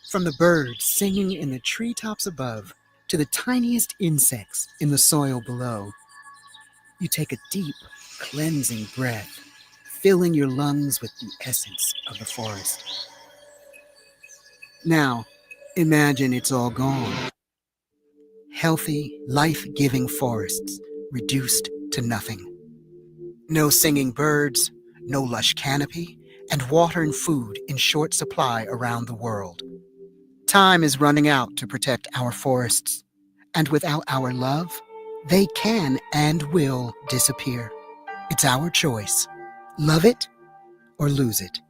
From the birds singing in the treetops above to the tiniest insects in the soil below, you take a deep, cleansing breath, filling your lungs with the essence of the forest. Now, imagine it's all gone. Healthy, life-giving forests reduced to nothing. No singing birds, no lush canopy, and water and food in short supply around the world. Time is running out to protect our forests, and without our love, they can and will disappear. It's our choice. Love it or lose it.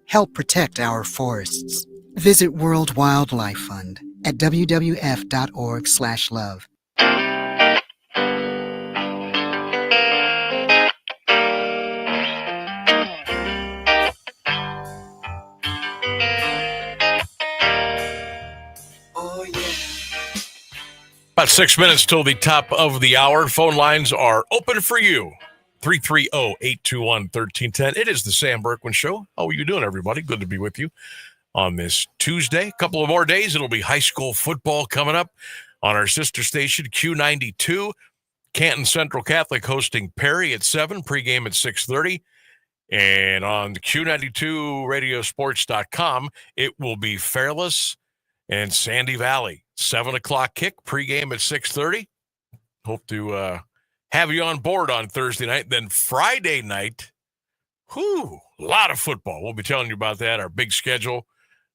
Help protect our forests. Visit World Wildlife Fund at wwf.org/love. About 6 minutes till the top of the hour. Phone lines are open for you. 330-821-1310. It is the Sam Bourquin Show. How are you doing, everybody? Good to be with you on this Tuesday. A couple of more days. It'll be high school football coming up on our sister station, Q92. Canton Central Catholic hosting Perry at 7, pregame at 6:30. And on the Q92 Radiosports.com, it will be Fairless and Sandy Valley. 7 o'clock kick, pregame at 6:30. Hope to have you on board on Thursday night. Then Friday night, a lot of football. We'll be telling you about that, our big schedule,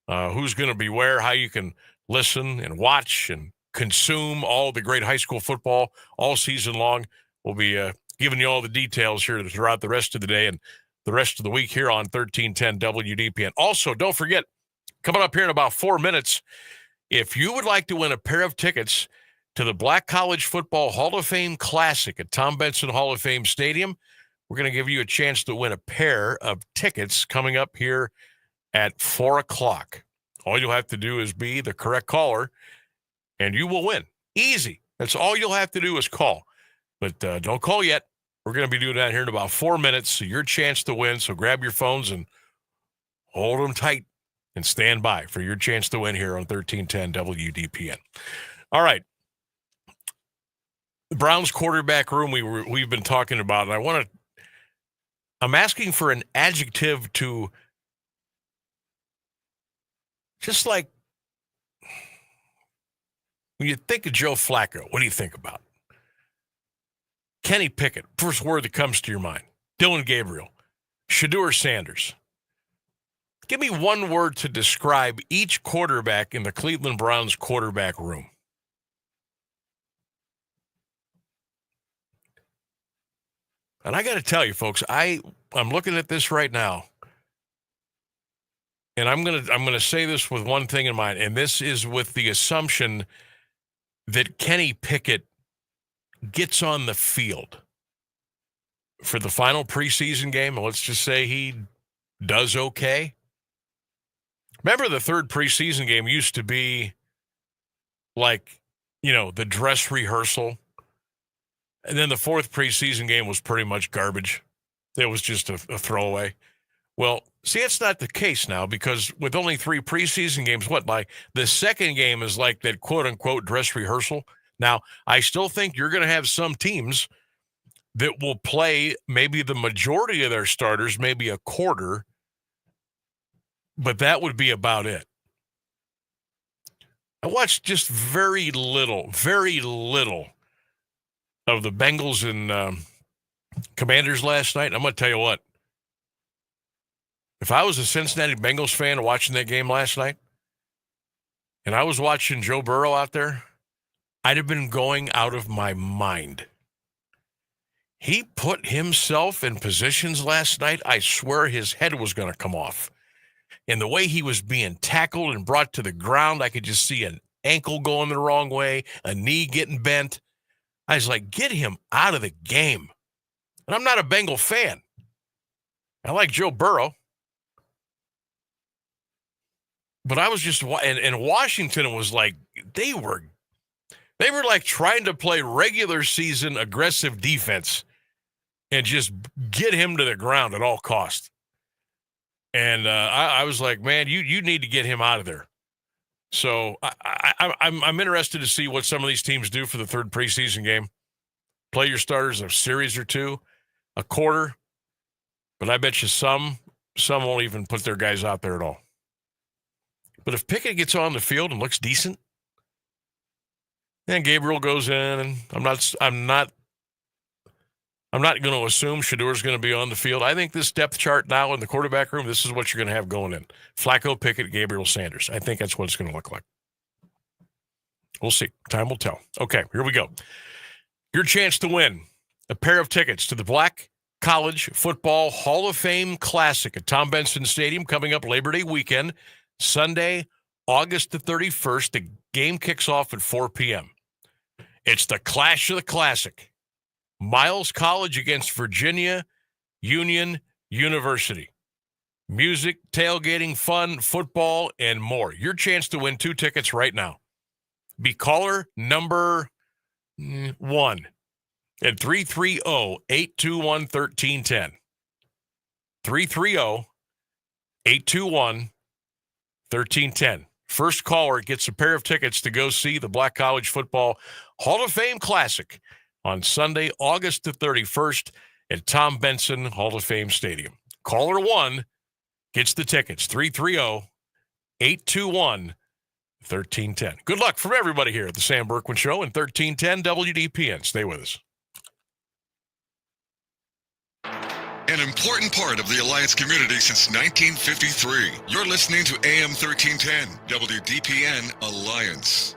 who's going to be where, how you can listen and watch and consume all the great high school football all season long. We'll be giving you all the details here throughout the rest of the day and the rest of the week here on 1310 WDPN. Also, don't forget, coming up here in about 4 minutes, if you would like to win a pair of tickets to the Black College Football Hall of Fame Classic at Tom Benson Hall of Fame Stadium, we're going to give you a chance to win a pair of tickets coming up here at 4 o'clock. All you'll have to do is be the correct caller, and you will win. Easy. That's all you'll have to do is call. But don't call yet. We're going to be doing that here in about 4 minutes. So your chance to win. So grab your phones and hold them tight and stand by for your chance to win here on 1310 WDPN. All right. The Browns quarterback room we've been talking about, and I'm asking for an adjective to just like when you think of Joe Flacco, what do you think about? Kenny Pickett, first word that comes to your mind. Dylan Gabriel, Shedeur Sanders. Give me one word to describe each quarterback in the Cleveland Browns quarterback room. And I got to tell you, folks, I'm looking at this right now, and I'm gonna say this with one thing in mind, and this is with the assumption that Kenny Pickett gets on the field for the final preseason game, and let's just say he does okay. Remember, the third preseason game used to be like, the dress rehearsal. And then the fourth preseason game was pretty much garbage. It was just a throwaway. Well, see, it's not the case now because with only 3 preseason games, the second game is like that quote-unquote dress rehearsal. Now, I still think you're going to have some teams that will play maybe the majority of their starters, maybe a quarter, but that would be about it. I watched just very little of the Bengals and Commanders last night. I'm going to tell you what. If I was a Cincinnati Bengals fan watching that game last night, and I was watching Joe Burrow out there, I'd have been going out of my mind. He put himself in positions last night. I swear his head was going to come off. And the way he was being tackled and brought to the ground, I could just see an ankle going the wrong way, a knee getting bent. I was like, get him out of the game. And I'm not a Bengal fan. I like Joe Burrow. But I was just, and Washington was like, they were like trying to play regular season aggressive defense and just get him to the ground at all costs. And I was like, man, you need to get him out of there. So I'm interested to see what some of these teams do for the third preseason game. Play your starters a series or two, a quarter. But I bet you some won't even put their guys out there at all. But if Pickett gets on the field and looks decent, then Gabriel goes in, and I'm not going to assume Shadour's going to be on the field. I think this depth chart now in the quarterback room, this is what you're going to have going in. Flacco, Pickett, Gabriel, Sanders. I think that's what it's going to look like. We'll see. Time will tell. Okay, here we go. Your chance to win a pair of tickets to the Black College Football Hall of Fame Classic at Tom Benson Stadium coming up Labor Day weekend, Sunday, August the 31st. The game kicks off at 4 p.m. It's the Clash of the Classic. Miles College against Virginia Union University. Music, tailgating, fun, football, and more. Your chance to win 2 tickets right now. Be caller number 1 at 330-821-1310. 330-821-1310. First caller gets a pair of tickets to go see the Black College Football Hall of Fame Classic on Sunday, August the 31st at Tom Benson Hall of Fame Stadium. Caller 1 gets the tickets. 330-821-1310. Good luck from everybody here at the Sam Bourquin Show and 1310 WDPN. Stay with us. An important part of the Alliance community since 1953. You're listening to AM 1310, WDPN Alliance.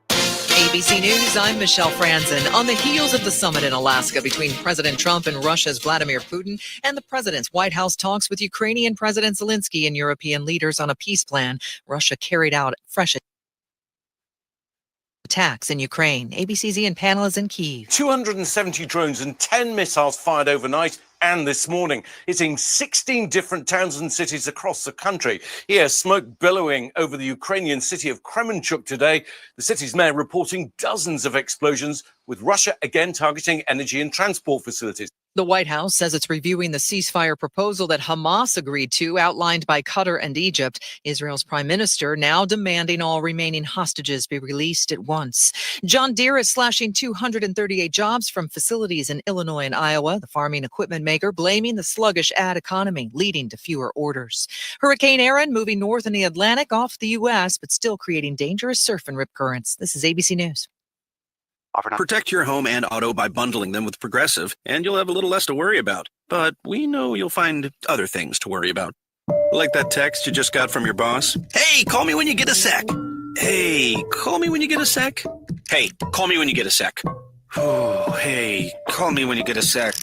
ABC News, I'm Michelle Franzen. On the heels of the summit in Alaska between President Trump and Russia's Vladimir Putin and the president's White House talks with Ukrainian President Zelensky and European leaders on a peace plan, Russia carried out fresh attacks in Ukraine. ABC's Ian Panel is in Kyiv. 270 drones and 10 missiles fired overnight and this morning, hitting 16 different towns and cities across the country. Here, smoke billowing over the Ukrainian city of Kremenchuk today. The city's mayor reporting dozens of explosions, with Russia again targeting energy and transport facilities. The White House says it's reviewing the ceasefire proposal that Hamas agreed to, outlined by Qatar and Egypt. Israel's prime minister now demanding all remaining hostages be released at once. John Deere is slashing 238 jobs from facilities in Illinois and Iowa. The farming equipment maker blaming the sluggish ad economy, leading to fewer orders. Hurricane Erin moving north in the Atlantic off the U.S., but still creating dangerous surf and rip currents. This is ABC News. Protect your home and auto by bundling them with Progressive, and you'll have a little less to worry about. But we know you'll find other things to worry about. Like that text you just got from your boss. Hey, call me when you get a sec. Hey, call me when you get a sec. Hey, call me when you get a sec. Oh, hey, call me when you get a sec.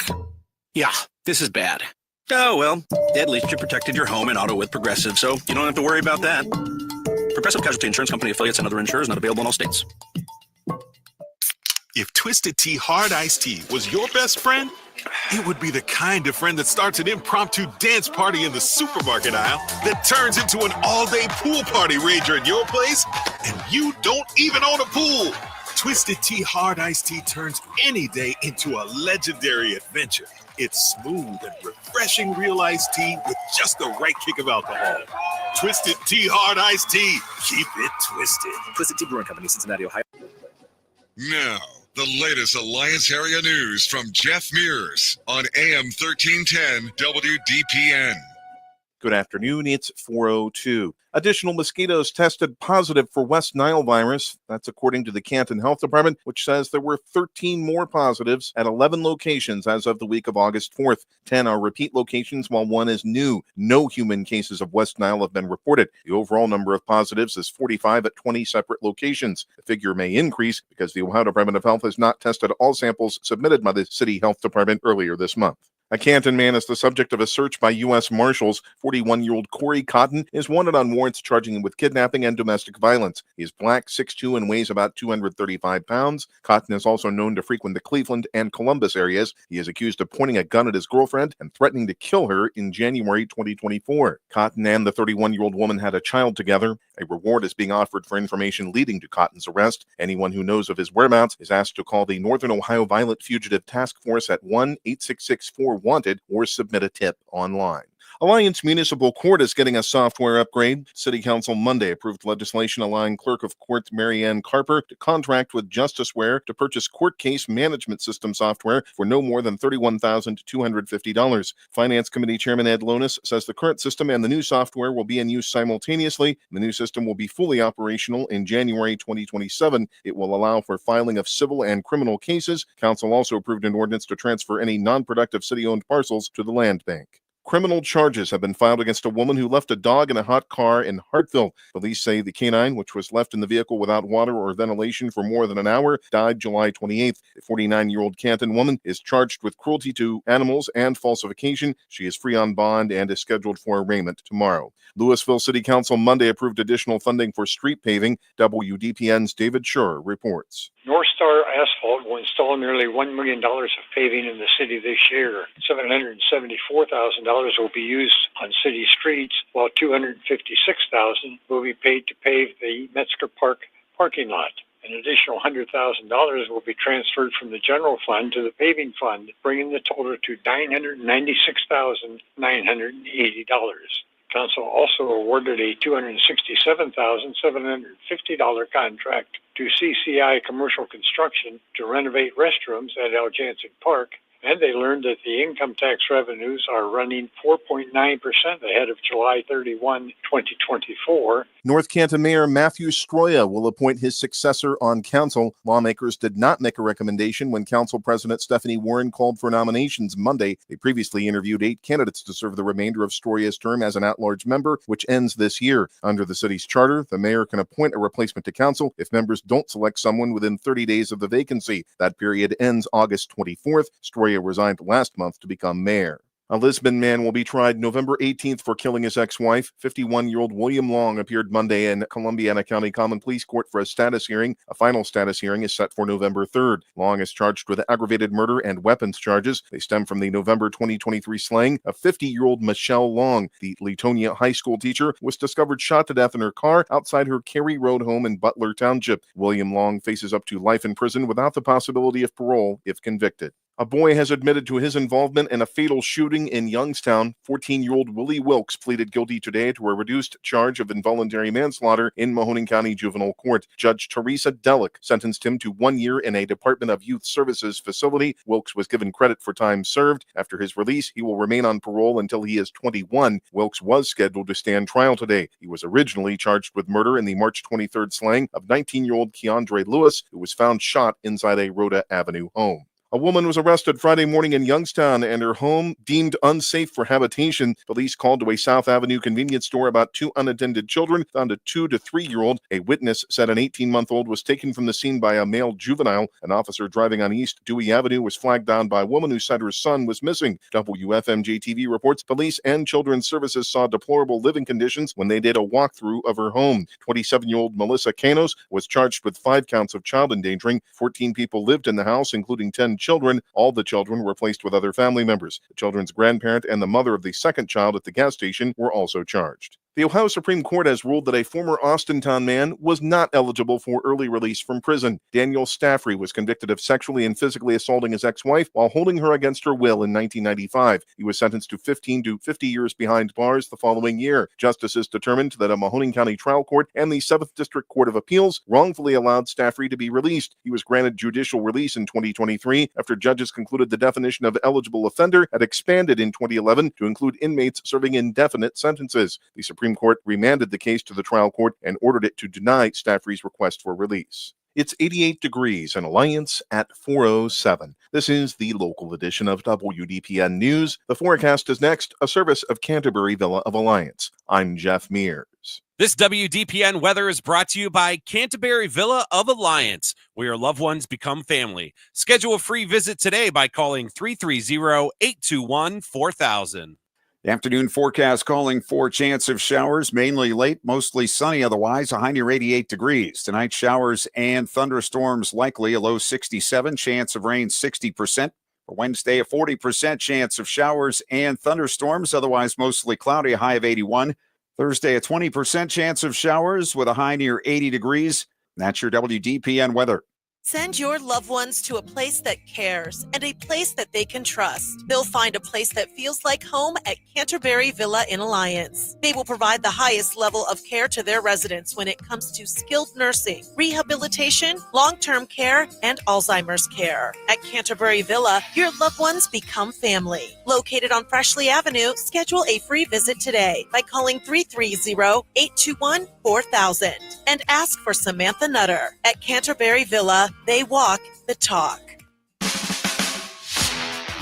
Yeah, this is bad. Oh, well, at least you protected your home and auto with Progressive, so you don't have to worry about that. Progressive Casualty Insurance Company affiliates and other insurers not available in all states. If Twisted Tea Hard Iced Tea was your best friend, it would be the kind of friend that starts an impromptu dance party in the supermarket aisle that turns into an all-day pool party rager at your place, and you don't even own a pool. Twisted Tea Hard Iced Tea turns any day into a legendary adventure. It's smooth and refreshing real iced tea with just the right kick of alcohol. Twisted Tea Hard Iced Tea. Keep it twisted. Twisted Tea Brewing Company, Cincinnati, Ohio. Now, the latest Alliance area news from Jeff Mears on AM 1310 WDPN. Good afternoon. It's 4:02. Additional mosquitoes tested positive for West Nile virus. That's according to the Canton Health Department, which says there were 13 more positives at 11 locations as of the week of August 4th. 10 are repeat locations, while one is new. No human cases of West Nile have been reported. The overall number of positives is 45 at 20 separate locations. The figure may increase because the Ohio Department of Health has not tested all samples submitted by the City Health Department earlier this month. A Canton man is the subject of a search by U.S. Marshals. 41-year-old Corey Cotton is wanted on warrants charging him with kidnapping and domestic violence. He is black, 6'2", and weighs about 235 pounds. Cotton is also known to frequent the Cleveland and Columbus areas. He is accused of pointing a gun at his girlfriend and threatening to kill her in January 2024. Cotton and the 31-year-old woman had a child together. A reward is being offered for information leading to Cotton's arrest. Anyone who knows of his whereabouts is asked to call the Northern Ohio Violent Fugitive Task Force at 1-866-4-WANTED or submit a tip online. Alliance Municipal Court is getting a software upgrade. City Council Monday approved legislation allowing Clerk of Court Mary Ann Carper to contract with JusticeWare to purchase court case management system software for no more than $31,250. Finance Committee Chairman Ed Lonis says the current system and the new software will be in use simultaneously. The new system will be fully operational in January 2027. It will allow for filing of civil and criminal cases. Council also approved an ordinance to transfer any non-productive city-owned parcels to the land bank. Criminal charges have been filed against a woman who left a dog in a hot car in Hartville. Police say the canine, which was left in the vehicle without water or ventilation for more than an hour, died July 28th. The 49-year-old Canton woman is charged with cruelty to animals and falsification. She is free on bond and is scheduled for arraignment tomorrow. Louisville City Council Monday approved additional funding for street paving. WDPN's David Schur reports. North Star Asphalt will install nearly $1 million of paving in the city this year. $774,000 will be used on city streets, while $256,000 will be paid to pave the Metzger Park parking lot. An additional $100,000 will be transferred from the general fund to the paving fund, bringing the total to $996,980. Council also awarded a $267,750 contract to CCI Commercial Construction to renovate restrooms at Aljancic Park, and they learned that the income tax revenues are running 4.9% ahead of July 31, 2024. North Canton Mayor Matthew Stroya will appoint his successor on council. Lawmakers did not make a recommendation when Council President Stephanie Warren called for nominations Monday. They previously interviewed 8 candidates to serve the remainder of Stroya's term as an at-large member, which ends this year. Under the city's charter, the mayor can appoint a replacement to council if members don't select someone within 30 days of the vacancy. That period ends August 24th. Stroya resigned last month to become mayor. A Lisbon man will be tried November 18th for killing his ex-wife. 51-year-old William Long appeared Monday in Columbiana County Common Pleas Court for a status hearing. A final status hearing is set for November 3rd. Long is charged with aggravated murder and weapons charges. They stem from the November 2023 slaying of 50-year-old Michelle Long. The Latonia High School teacher was discovered shot to death in her car outside her Cary Road home in Butler Township. William Long faces up to life in prison without the possibility of parole if convicted. A boy has admitted to his involvement in a fatal shooting in Youngstown. 14-year-old Willie Wilkes pleaded guilty today to a reduced charge of involuntary manslaughter in Mahoning County Juvenile Court. Judge Teresa Delick sentenced him to 1 year in a Department of Youth Services facility. Wilkes was given credit for time served. After his release, he will remain on parole until he is 21. Wilkes was scheduled to stand trial today. He was originally charged with murder in the March 23rd slaying of 19-year-old Keandre Lewis, who was found shot inside a Rhoda Avenue home. A woman was arrested Friday morning in Youngstown and her home deemed unsafe for habitation. Police called to a South Avenue convenience store about 2 unattended children, found a 2 to 3-year-old. A witness said an 18-month-old was taken from the scene by a male juvenile. An officer driving on East Dewey Avenue was flagged down by a woman who said her son was missing. WFMJ-TV reports police and children's services saw deplorable living conditions when they did a walkthrough of her home. 27-year-old Melissa Canos was charged with 5 counts of child endangering. 14 people lived in the house, including 10 children. All the children were placed with other family members. The children's grandparent and the mother of the second child at the gas station were also charged. The Ohio Supreme Court has ruled that a former Austintown man was not eligible for early release from prison. Daniel Staffrey was convicted of sexually and physically assaulting his ex-wife while holding her against her will in 1995. He was sentenced to 15 to 50 years behind bars the following year. Justices determined that a Mahoning County trial court and the 7th District Court of Appeals wrongfully allowed Staffrey to be released. He was granted judicial release in 2023 after judges concluded the definition of eligible offender had expanded in 2011 to include inmates serving indefinite sentences. The Supreme Court remanded the case to the trial court and ordered it to deny Staffrey's request for release. It's 88 degrees in Alliance at 4:07. This is the local edition of WDPN News. The forecast is next, a service of Canterbury Villa of Alliance. I'm Jeff Mears. This WDPN weather is brought to you by Canterbury Villa of Alliance, where your loved ones become family. Schedule a free visit today by calling 330-821-4000. Afternoon forecast calling for chance of showers, mainly late, mostly sunny otherwise, a high near 88 degrees. Tonight, showers and thunderstorms likely, a low 67, chance of rain 60%. For Wednesday, a 40% chance of showers and thunderstorms, otherwise mostly cloudy, a high of 81. Thursday, a 20% chance of showers with a high near 80 degrees. That's your WDPN weather. Send your loved ones to a place that cares and a place that they can trust. They'll find a place that feels like home at Canterbury Villa in Alliance. They will provide the highest level of care to their residents when it comes to skilled nursing, rehabilitation, long-term care, and Alzheimer's care. At Canterbury Villa, your loved ones become family. Located on Freshley Avenue, schedule a free visit today by calling 330-821-4000 and ask for Samantha Nutter. At Canterbury Villa, they walk the talk.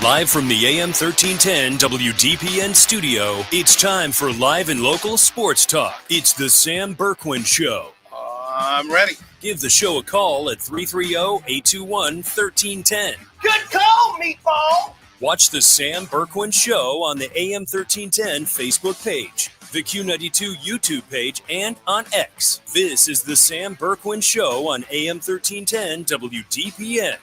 Live from the AM 1310 WDPN studio, it's time for live and local sports talk. It's the Sam Bourquin Show. I'm ready. Give the show a call at 330-821-1310. Good call, meatball. Watch the Sam Bourquin Show on the AM 1310 Facebook page, the Q92 YouTube page, and on X. This is the Sam Bourquin Show on AM 1310 WDPN.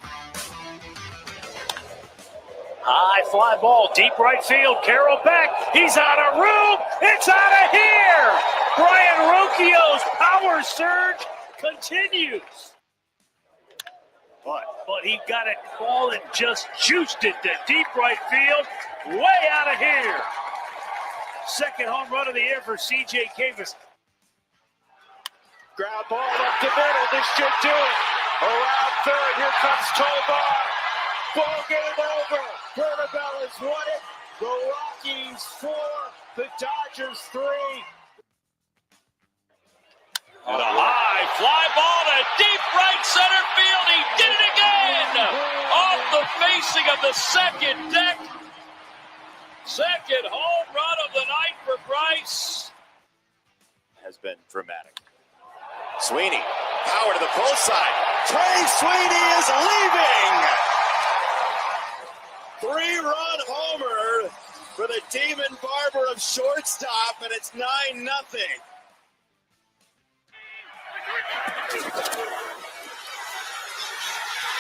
High fly ball, deep right field. Carroll back. He's out of room. It's out of here. Brian Rocchio's power surge continues. But he got it ball and just juiced it to deep right field. Way out of here. Second home run of the year for C.J. Cavis. Ground ball up the middle. This should do it. Around third. Here comes Tobar. Ball game over. Bernabell has won it. The Rockies 4, the Dodgers 3. And a high fly ball to deep right center field. He did it again. Off the facing of the second deck. Second home run of the night for Bryce. Has been dramatic. Sweeney, power to the pull side. Trey Sweeney is leaving. 3-run homer for the Demon Barber of shortstop, and it's 9-0.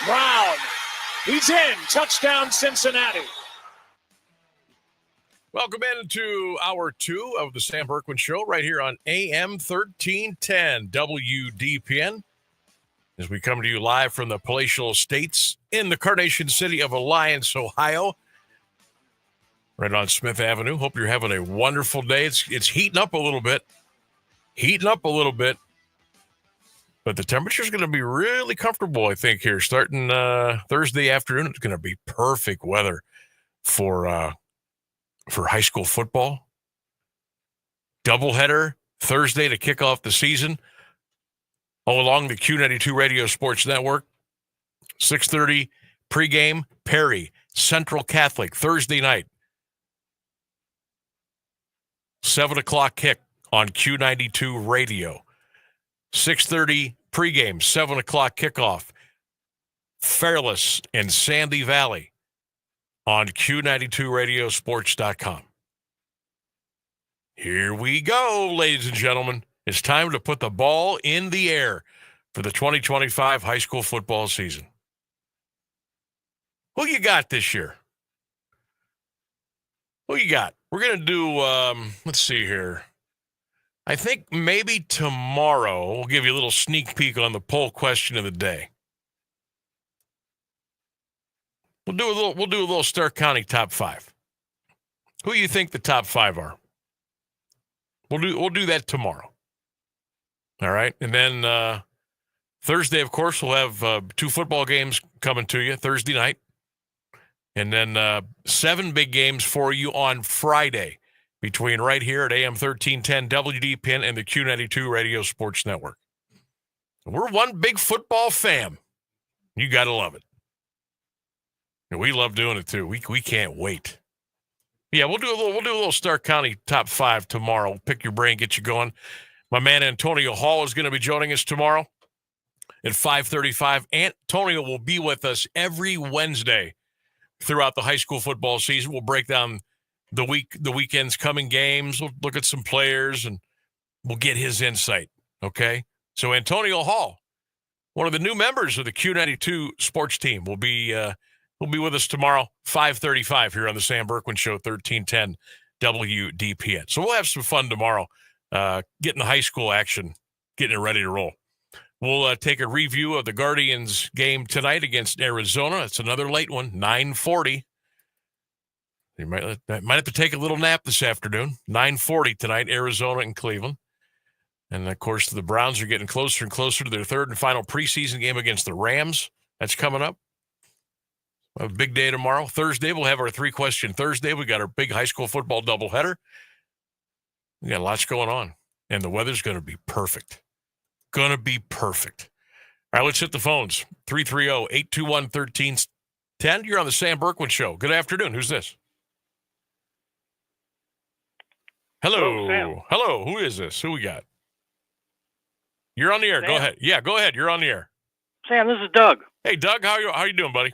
Brown, he's in. Touchdown, Cincinnati. Welcome into hour 2 of the Sam Bourquin Show right here on AM 1310 WDPN. As we come to you live from the palatial estates in the Carnation City of Alliance, Ohio, right on Smith Avenue. Hope you're having a wonderful day. It's heating up a little bit. But the temperature's going to be really comfortable, I think, here. Starting Thursday afternoon, it's going to be perfect weather for high school football. Doubleheader Thursday to kick off the season. All along the Q92 Radio Sports Network. 6:30 pregame, Perry, Central Catholic, Thursday night. 7 o'clock kick on Q92 Radio. 6:30 pregame, 7 o'clock kickoff. Fairless and Sandy Valley on Q92radiosports.com. Here we go, ladies and gentlemen. It's time to put the ball in the air for the 2025 high school football season. Who you got this year? Who you got? We're going to do, let's see here. I think maybe tomorrow we'll give you a little sneak peek on the poll question of the day. We'll do a little Stark County top 5. Who do you think the top 5 are? We'll do that tomorrow. All right, and then Thursday, of course, we'll have 2 football games coming to you Thursday night, and then 7 big games for you on Friday between right here at AM 1310 WDPN and the Q92 Radio Sports Network. We're one big football fam. You got to love it. And we love doing it too. We can't wait. Yeah, we'll do a little Stark County top 5 tomorrow. We'll pick your brain, get you going. My man Antonio Hall is going to be joining us tomorrow at 5:35. Antonio will be with us every Wednesday throughout the high school football season. We'll break down the weekend's coming games. We'll look at some players, and we'll get his insight, okay? So Antonio Hall, one of the new members of the Q92 sports team, will be with us tomorrow, 5:35 here on the Sam Bourquin Show, 1310 WDPN. So we'll have some fun tomorrow, getting the high school action, getting it ready to roll. We'll take a review of the Guardians game tonight against Arizona. It's another late one, 9:40. You might have to take a little nap this afternoon. 9:40 tonight, Arizona and Cleveland. And, of course, the Browns are getting closer and closer to their third and final preseason game against the Rams. That's coming up. We'll have a big day tomorrow. Thursday, we'll have our 3-question Thursday. We got our big high school football doubleheader. We got lots going on. And the weather's going to be perfect. Going to be perfect. All right, let's hit the phones. 330-821-1310. You're on the Sam Bourquin Show. Good afternoon. Who's this? Hello. Sam. Hello. Who is this? Who we got? You're on the air. Sam. Go ahead. Yeah, go ahead. You're on the air. Sam, this is Doug. Hey, Doug. How you doing, buddy?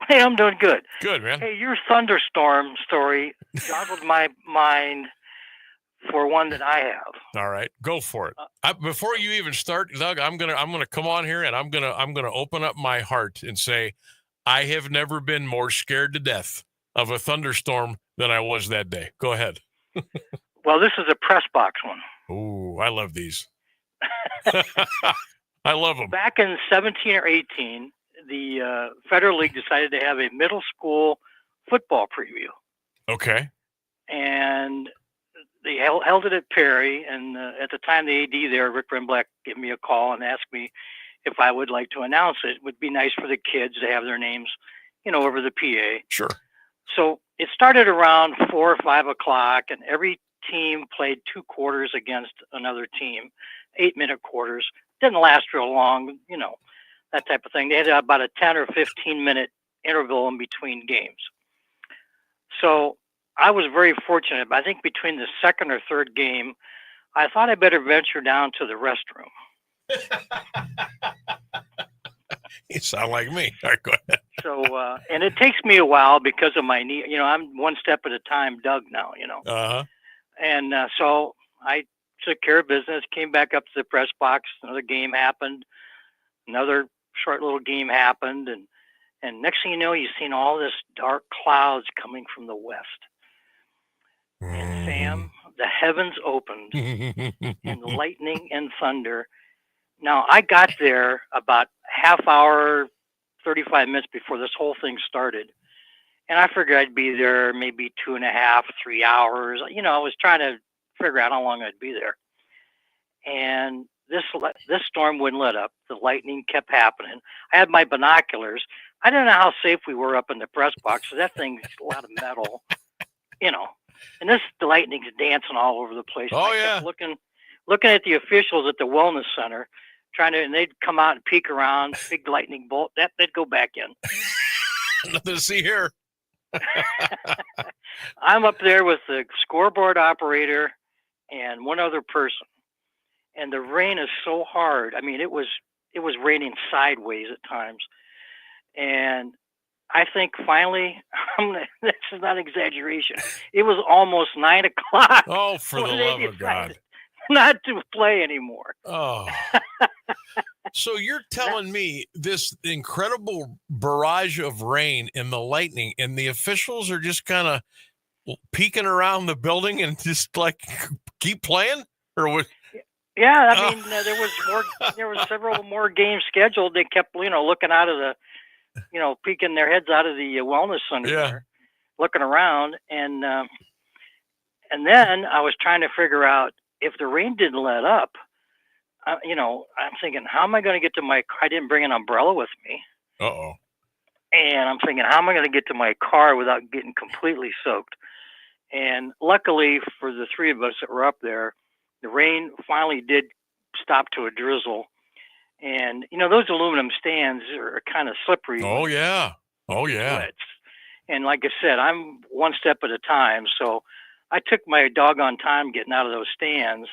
Hey, I'm doing good. Good, man. Hey, your thunderstorm story joggled my mind for one that I have. All right, go for it. Before you even start, Doug, I'm gonna come on here and I'm gonna open up my heart and say, I have never been more scared to death of a thunderstorm than I was that day. Go ahead. Well, this is a press box one. Ooh, I love these. I love them. Back in 17 or 18, the Federal League decided to have a middle school football preview. Okay. And they held it at Perry, and at the time the AD there, Rick Renblack, gave me a call and asked me if I would like to announce it. It would be nice for the kids to have their names, over the PA. Sure. So it started around 4 or 5 o'clock, and every team played 2 quarters against another team, 8-minute quarters. Didn't last real long, that type of thing. They had about a 10 or 15-minute interval in between games. So I was very fortunate. I think between the second or third game, I thought I better venture down to the restroom. You sound like me. All right, go ahead. So, and it takes me a while because of my knee. I'm one step at a time, Doug, now, Uh-huh. And so I took care of business, came back up to the press box. Another game happened. Another short little game happened. And next thing you know, you've seen all this dark clouds coming from the west. And Sam, the heavens opened and lightning and thunder. Now, I got there about half hour, 35 minutes before this whole thing started. And I figured I'd be there maybe 2.5, 3 hours. I was trying to figure out how long I'd be there. And this storm wouldn't let up. The lightning kept happening. I had my binoculars. I didn't know how safe we were up in the press box. So that thing's a lot of metal, And the lightning's dancing all over the place. Oh, I kept looking at the officials at the wellness center, and they'd come out and peek around, big lightning bolt. They'd go back in. Nothing to see here. I'm up there with the scoreboard operator and one other person, and the rain is so hard. I mean, it was raining sideways at times, and I think finally, this is not exaggeration. It was almost 9 o'clock. Oh, for the love of God! Not to play anymore. Oh. So you're telling me this incredible barrage of rain and the lightning, and the officials are just kind of peeking around the building and just like keep playing? Or what? Yeah, I mean, there was several more games scheduled. They kept, looking out of the, peeking their heads out of the wellness center there, looking around, and then I was trying to figure out if the rain didn't let up. I'm thinking, how am I going to get to my car? I didn't bring an umbrella with me. Uh-oh. And I'm thinking, how am I going to get to my car without getting completely soaked? And luckily for the three of us that were up there, the rain finally did stop to a drizzle. And, those aluminum stands are kind of slippery. Oh, yeah. Oh, yeah. Wet. And like I said, I'm one step at a time. So I took my doggone time getting out of those stands.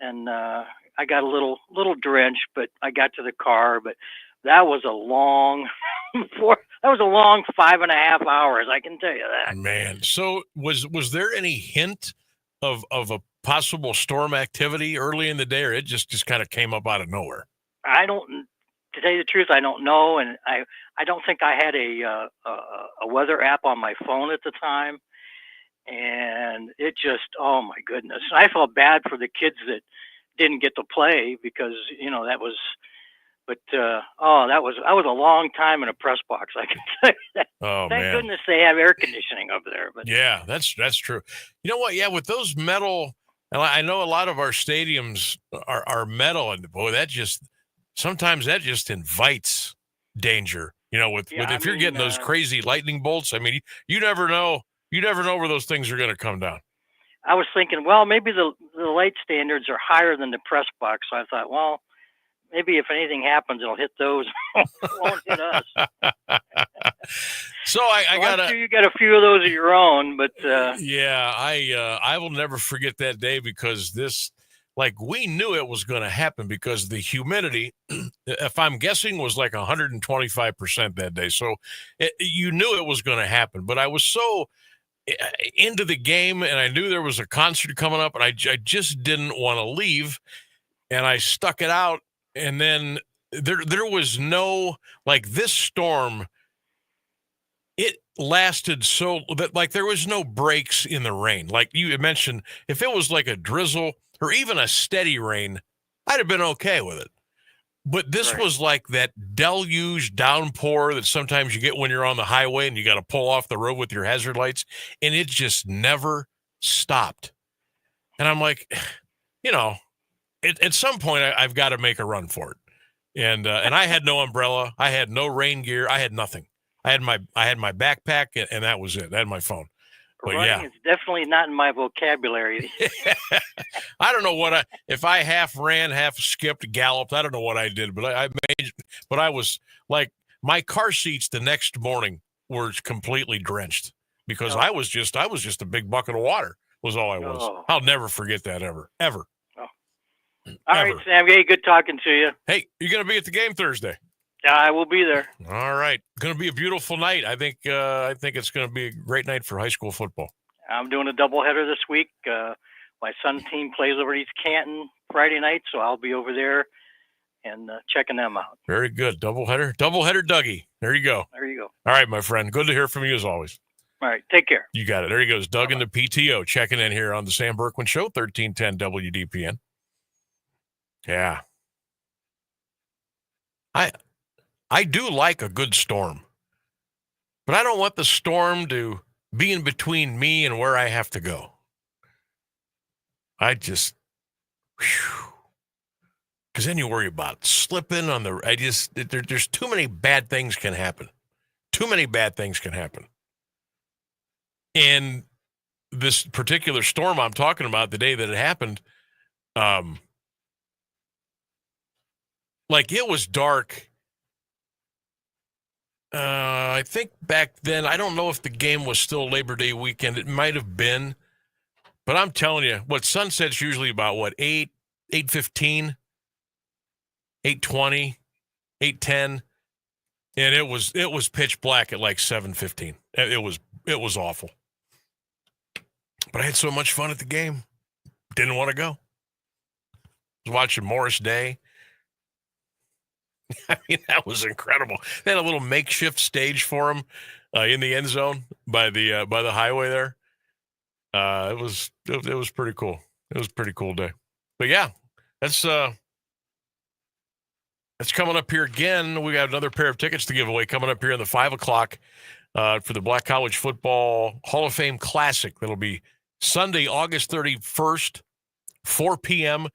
And I got a little drenched, but I got to the car. But that was a long 5.5 hours. I can tell you that. Man, so was there any hint of a possible storm activity early in the day, or it just kind of came up out of nowhere? To tell you the truth, I don't know, and I don't think I had a weather app on my phone at the time, and it just, oh my goodness, I felt bad for the kids that didn't get to play because that was. But that was a long time in a press box. I can tell you that. Oh, Thank man. goodness they have air conditioning up there. But yeah, that's true. You know what? Yeah, with those metal, and I know a lot of our stadiums are metal, and boy, sometimes that just invites danger. If you're getting those crazy lightning bolts, I mean, you never know. You never know where those things are going to come down. I was thinking, well, maybe the light standards are higher than the press box. So I thought, well, maybe if anything happens, it'll hit those. It won't hit us. So I'm sure you got a few of those of your own, but yeah, I will never forget that day because we knew it was going to happen because the humidity, if I'm guessing, was like 125% that day. So you knew it was going to happen, but I was so into the game and I knew there was a concert coming up and I just didn't want to leave, and I stuck it out. And then there was no, this storm, it lasted so that there was no breaks in the rain. Like you mentioned, if it was like a drizzle or even a steady rain, I'd have been okay with it. But this was like that deluge downpour that sometimes you get when you're on the highway and you got to pull off the road with your hazard lights, and it just never stopped. And I'm like, at some point, I've got to make a run for it, and I had no umbrella, I had no rain gear, I had nothing. I had my backpack, and that was it. I had my phone. But running is definitely not in my vocabulary. I don't know if I half ran, half skipped, galloped. I don't know what I did, but I was like, my car seats the next morning were completely drenched because I was just a big bucket of water was all I was. Oh. I'll never forget that ever. All right, Sam. Hey, good talking to you. Hey, you're going to be at the game Thursday? I will be there. All right. Going to be a beautiful night. I think it's going to be a great night for high school football. I'm doing a doubleheader this week. My son's team plays over at East Canton Friday night, so I'll be over there and checking them out. Very good. Doubleheader, Dougie. There you go. There you go. All right, my friend. Good to hear from you as always. All right. Take care. You got it. There he goes. Doug in the PTO checking in here on the Sam Bourquin Show, 1310 WDPN. Yeah. I do like a good storm, but I don't want the storm to be in between me and where I have to go. Because then you worry about slipping on there's too many bad things can happen. Too many bad things can happen. And this particular storm I'm talking about, the day that it happened, it was dark. I think back then, I don't know if the game was still Labor Day weekend. It might have been. But I'm telling you, sunset's usually about, 8:15, 8:20, 8:10. And it was pitch black at 7:15. It was awful. But I had so much fun at the game. Didn't want to go. I was watching Morris Day. I mean, that was incredible. They had a little makeshift stage for him in the end zone by the highway there. It was pretty cool. It was a pretty cool day. But yeah, that's coming up here again. We got another pair of tickets to give away coming up here in the 5 o'clock for the Black College Football Hall of Fame Classic. That'll be Sunday, August 31st, 4 p.m.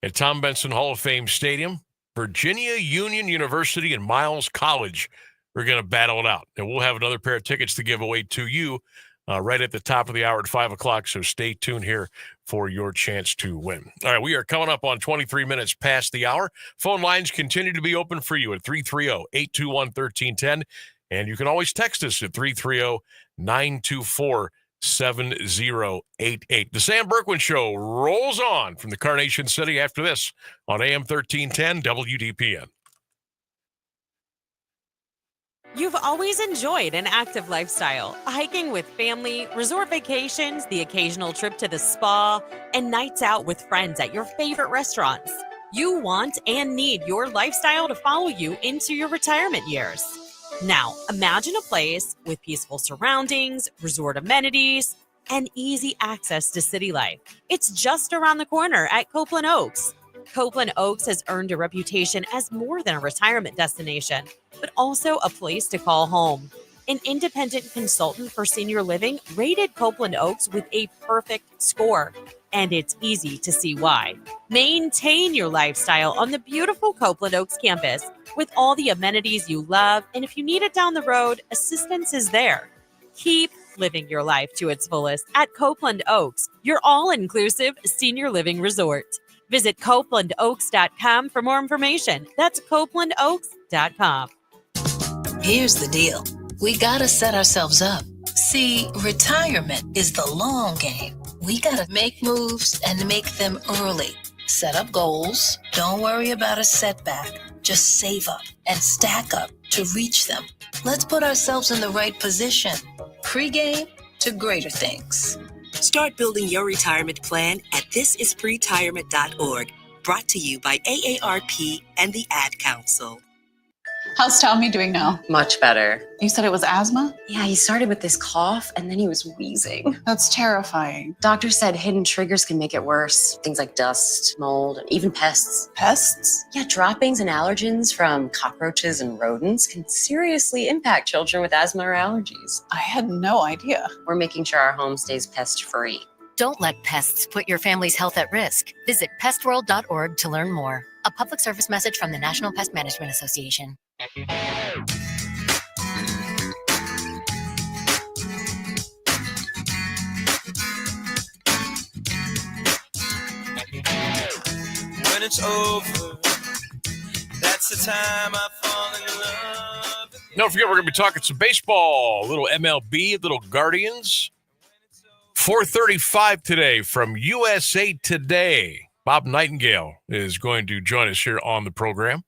at Tom Benson Hall of Fame Stadium. Virginia Union University and Miles College are going to battle it out. And we'll have another pair of tickets to give away to you right at the top of the hour at 5 o'clock. So stay tuned here for your chance to win. All right, we are coming up on 23 minutes past the hour. Phone lines continue to be open for you at 330-821-1310. And you can always text us at 330-924-7088. The Sam Bourquin Show rolls on from the Carnation City after this on AM 1310 WDPN. You've always enjoyed an active lifestyle, hiking with family, resort vacations, the occasional trip to the spa, and nights out with friends at your favorite restaurants. You want and need your lifestyle to follow you into your retirement years. Now, imagine a place with peaceful surroundings, resort amenities, and easy access to city life. It's just around the corner at Copeland Oaks. Copeland Oaks has earned a reputation as more than a retirement destination, but also a place to call home. An independent consultant for senior living rated Copeland Oaks with a perfect score, and it's easy to see why. Maintain your lifestyle on the beautiful Copeland Oaks campus with all the amenities you love, and if you need it down the road, assistance is there. Keep living your life to its fullest at Copeland Oaks, your all-inclusive senior living resort. Visit CopelandOaks.com for more information. That's CopelandOaks.com. Here's the deal. We gotta set ourselves up. See, retirement is the long game. We gotta make moves and make them early. Set up goals. Don't worry about a setback. Just save up and stack up to reach them. Let's put ourselves in the right position. Pre-game to greater things. Start building your retirement plan at thisispretirement.org. Brought to you by AARP and the Ad Council. How's Tommy doing now? Much better. You said it was asthma? Yeah, he started with this cough and then he was wheezing. That's terrifying. Doctor said hidden triggers can make it worse. Things like dust, mold, and even pests. Pests? Yeah, droppings and allergens from cockroaches and rodents can seriously impact children with asthma or allergies. I had no idea. We're making sure our home stays pest-free. Don't let pests put your family's health at risk. Visit pestworld.org to learn more. A public service message from the National Pest Management Association. When it's over, that's the time I fall in love. Don't forget, we're going to be talking some baseball, a little MLB, a little Guardians. 4:35 today from USA Today. Bob Nightengale is going to join us here on the program.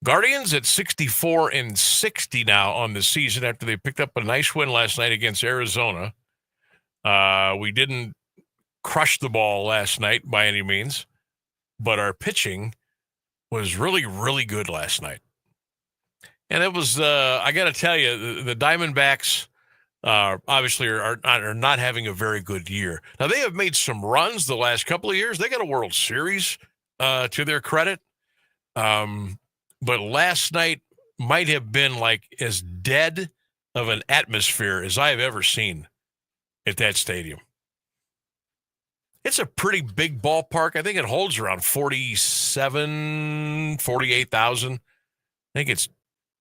Guardians at 64-60 now on the season after they picked up a nice win last night against Arizona. We didn't crush the ball last night by any means, but our pitching was really, really good last night. And it was, I got to tell you, the Diamondbacks obviously are not having a very good year. Now, they have made some runs the last couple of years. They got a World Series to their credit. But last night might have been like as dead of an atmosphere as I have ever seen at that stadium. It's a pretty big ballpark. I think it holds around 48,000. I think it's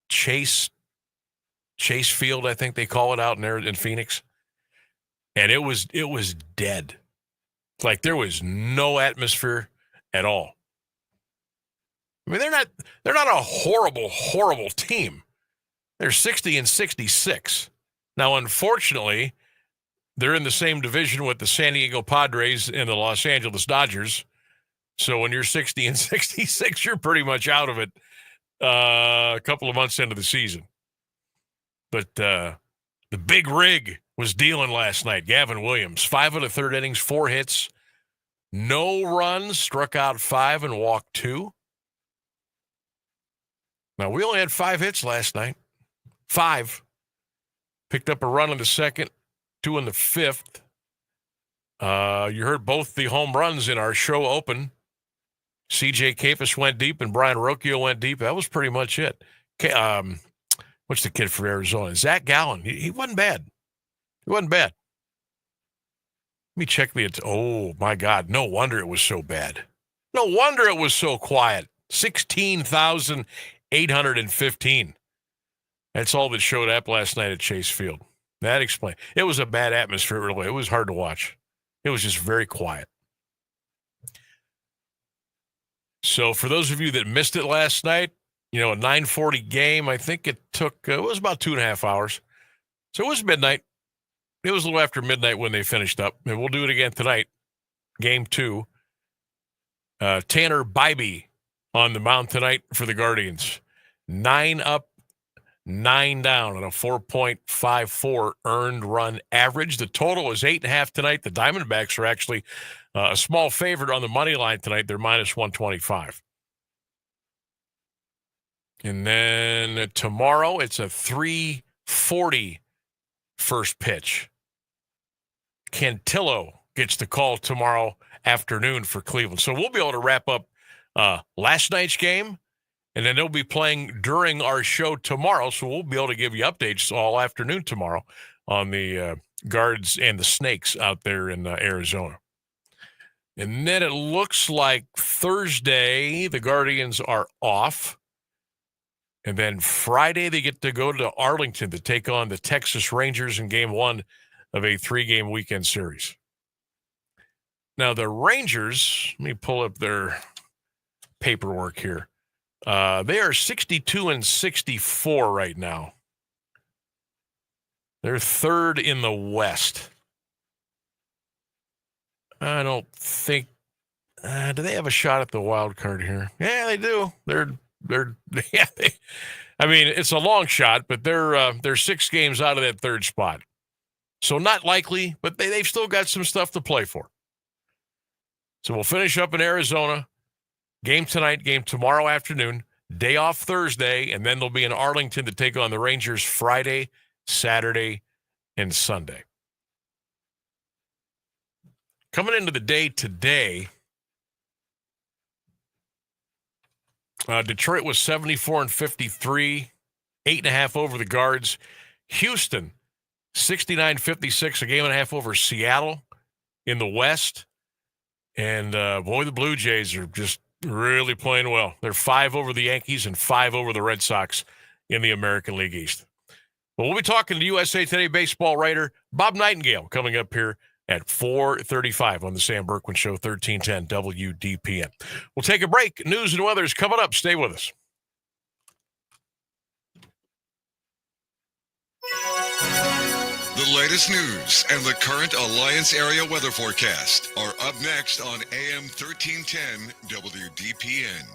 Chase Field, I think they call it out in there in Phoenix. And it was dead. Like there was no atmosphere at all. I mean, they're not a horrible team. They're 60-66. Now, unfortunately, they're in the same division with the San Diego Padres and the Los Angeles Dodgers. So when you're 60-66, you're pretty much out of it a couple of months into the season. But the big rig was dealing last night. Gavin Williams, 5 of the third innings, 4 hits, no runs, struck out 5 and walked 2. Now, we only had 5 hits last night. 5. Picked up a run in the second, 2 in the fifth. You heard both the home runs in our show open. C.J. Kapis went deep and Brian Rocchio went deep. That was pretty much it. What's the kid from Arizona? Zach Gallen. He wasn't bad. He wasn't bad. Let me check oh, my God. No wonder it was so bad. No wonder it was so quiet. 16,815. That's all that showed up last night at Chase Field. That explains. It was a bad atmosphere, really. It was hard to watch. It was just very quiet. So for those of you that missed it last night, a 9:40 game, I think it was about 2.5 hours. So it was midnight. It was a little after midnight when they finished up. And we'll do it again tonight. Game 2. Tanner Bybee on the mound tonight for the Guardians. 9 up, 9 down on a 4.54 earned run average. The total is 8.5 tonight. The Diamondbacks are actually a small favorite on the money line tonight. They're minus 125. And then tomorrow, it's a 3:40 first pitch. Cantillo gets the call tomorrow afternoon for Cleveland. So we'll be able to wrap up last night's game, and then they'll be playing during our show tomorrow. So we'll be able to give you updates all afternoon tomorrow on the Guards and the Snakes out there in Arizona. And then it looks like Thursday, the Guardians are off. And then Friday, they get to go to Arlington to take on the Texas Rangers in Game 1 of a 3-game weekend series. Now, the Rangers, let me pull up their paperwork here. They are 62-64 right now. They're third in the West. I don't think. Do they have a shot at the wild card here? Yeah, they do. I mean, it's a long shot, but they're 6 games out of that third spot. So not likely, but they've still got some stuff to play for. So we'll finish up in Arizona. Game tonight, game tomorrow afternoon, day off Thursday, and then they'll be in Arlington to take on the Rangers Friday, Saturday, and Sunday. Coming into the day today, Detroit was 74-53, 8.5 over the Guards. Houston, 69-56, a game and a half over Seattle in the West. And, boy, the Blue Jays are just really playing well. They're 5 over the Yankees and 5 over the Red Sox in the American League East. Well, we'll be talking to USA Today baseball writer Bob Nightengale coming up here at 4:35 on the Sam Bourquin Show, 1310 WDPN. We'll take a break. News and weather is coming up. Stay with us. The latest news and the current Alliance area weather forecast are up next on AM 1310 WDPN.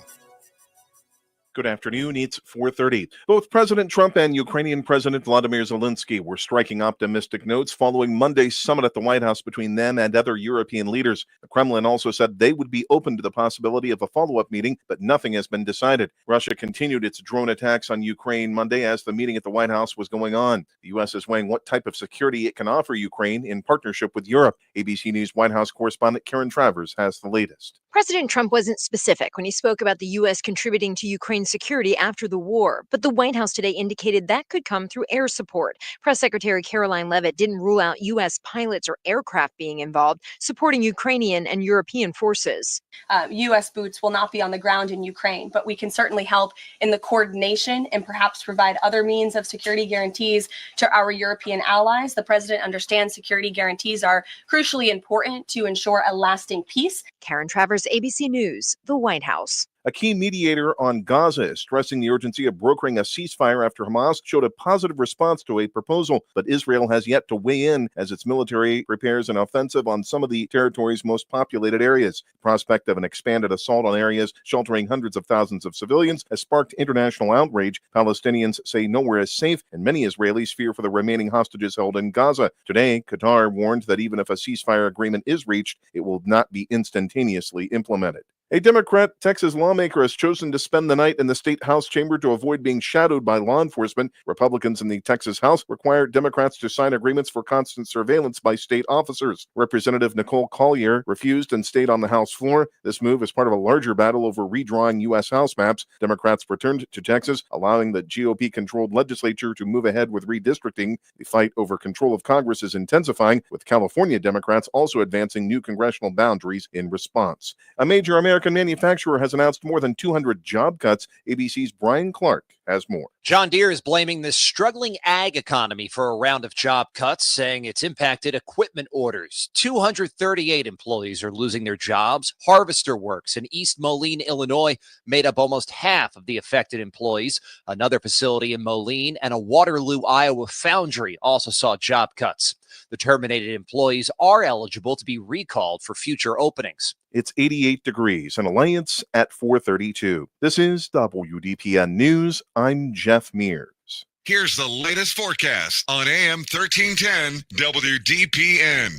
Good afternoon. It's 4:30. Both President Trump and Ukrainian President Vladimir Zelensky were striking optimistic notes following Monday's summit at the White House between them and other European leaders. The Kremlin also said they would be open to the possibility of a follow-up meeting, but nothing has been decided. Russia continued its drone attacks on Ukraine Monday as the meeting at the White House was going on. The U.S. is weighing what type of security it can offer Ukraine in partnership with Europe. ABC News White House correspondent Karen Travers has the latest. President Trump wasn't specific when he spoke about the U.S. contributing to Ukraine's security after the war, but the White House today indicated that could come through air support. Press Secretary Caroline Leavitt didn't rule out U.S. pilots or aircraft being involved, supporting Ukrainian and European forces. U.S. boots will not be on the ground in Ukraine, but we can certainly help in the coordination and perhaps provide other means of security guarantees to our European allies. The president understands security guarantees are crucially important to ensure a lasting peace. Karen Travers, ABC News, the White House. A key mediator on Gaza is stressing the urgency of brokering a ceasefire after Hamas showed a positive response to a proposal, but Israel has yet to weigh in as its military prepares an offensive on some of the territory's most populated areas. The prospect of an expanded assault on areas sheltering hundreds of thousands of civilians has sparked international outrage. Palestinians say nowhere is safe, and many Israelis fear for the remaining hostages held in Gaza. Today, Qatar warned that even if a ceasefire agreement is reached, it will not be instantaneously implemented. A Democrat Texas lawmaker has chosen to spend the night in the state House chamber to avoid being shadowed by law enforcement. Republicans in the Texas House required Democrats to sign agreements for constant surveillance by state officers. Representative Nicole Collier refused and stayed on the House floor. This move is part of a larger battle over redrawing U.S. House maps. Democrats returned to Texas, allowing the GOP-controlled legislature to move ahead with redistricting. The fight over control of Congress is intensifying, with California Democrats also advancing new congressional boundaries in response. A major American manufacturer has announced more than 200 job cuts. ABC's Brian Clark has more. John Deere is blaming the struggling ag economy for a round of job cuts, saying it's impacted equipment orders. 238 employees are losing their jobs. Harvester Works in East Moline, Illinois, made up almost half of the affected employees. Another facility in Moline and a Waterloo, Iowa foundry also saw job cuts. The terminated employees are eligible to be recalled for future openings. It's 88 degrees and Alliance at 432. This is WDPN News. I'm Jeff Mears. Here's the latest forecast on AM 1310 WDPN.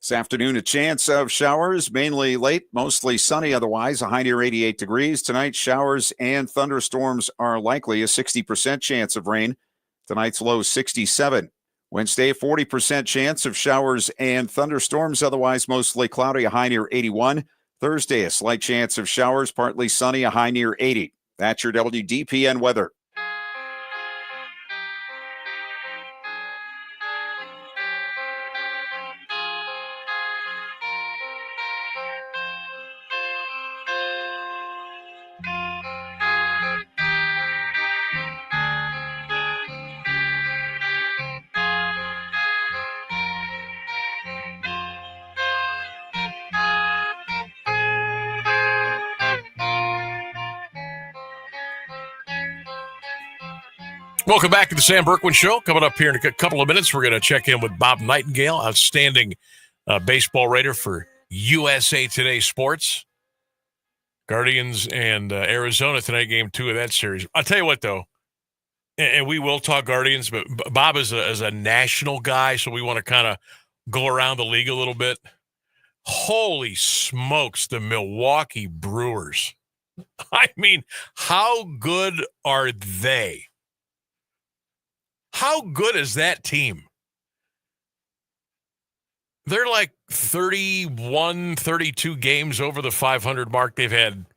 This afternoon, a chance of showers, mainly late, mostly sunny otherwise, a high near 88 degrees. Tonight, showers and thunderstorms are likely, a 60% chance of rain. Tonight's low 67. Wednesday, 40% chance of showers and thunderstorms, otherwise mostly cloudy, a high near 81. Thursday, a slight chance of showers, partly sunny, a high near 80. That's your WDPN weather. Welcome back to the Sam Bourquin Show. Coming up here in a couple of minutes, we're going to check in with Bob Nightengale, outstanding baseball writer for USA Today Sports. Guardians and Arizona tonight, game 2 of that series. I'll tell you what, though, and we will talk Guardians, but Bob is a national guy, so we want to kind of go around the league a little bit. Holy smokes, the Milwaukee Brewers. I mean, how good are they? How good is that team? They're like 31, 32 games over the 500 mark. They've had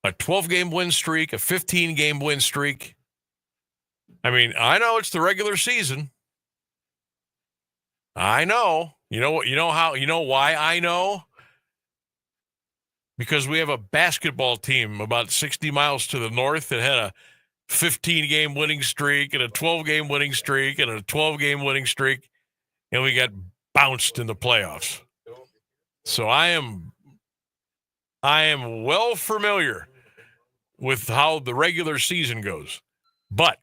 a 12-game win streak, a 15-game win streak. I mean, I know it's the regular season. I know. You know why I know? Because we have a basketball team about 60 miles to the north that had a 15-game winning streak and a 12-game winning streak and a 12-game winning streak, and we got bounced in the playoffs. So I am well familiar with how the regular season goes. But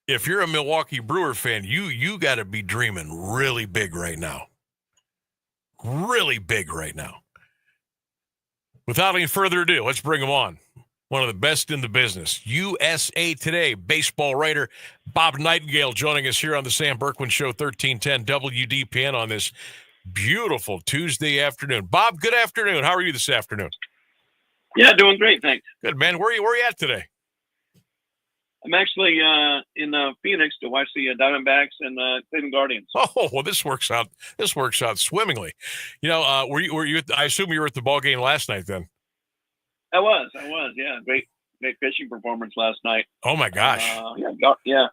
if you're a Milwaukee Brewer fan, you got to be dreaming really big right now. Really big right now. Without any further ado, let's bring them on. One of the best in the business, USA Today baseball writer Bob Nightengale joining us here on the Sam Bourquin Show, 1310 WDPN on this beautiful Tuesday afternoon. Bob, good afternoon. How are you this afternoon? Yeah, doing great, thanks. Good, man. Where are you at today? I'm actually in Phoenix to watch the Diamondbacks and Cleveland Guardians. Oh, well, this works out swimmingly. You know, were you? I assume you were at the ball game last night then. I was. Yeah, great fishing performance last night. Oh my gosh. Yeah.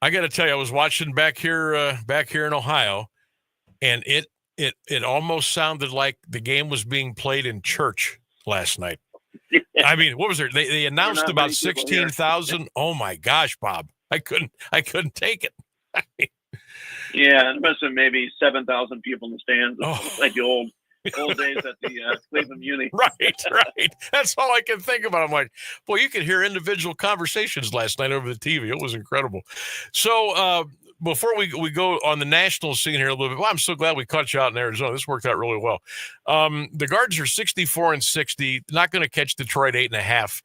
I got to tell you, I was watching back here in Ohio, and it almost sounded like the game was being played in church last night. I mean, what was there? They announced about 16,000. Oh my gosh, Bob, I couldn't take it. Yeah, there must have maybe 7,000 people in the stands, like the old days at the Cleveland Muni. Right. That's all I can think about. I'm like, boy, you could hear individual conversations last night over the TV. It was incredible. So before we go on the national scene here a little bit, well, I'm so glad we caught you out in Arizona. This worked out really well. The Guards are 64-60, not going to catch Detroit 8.5.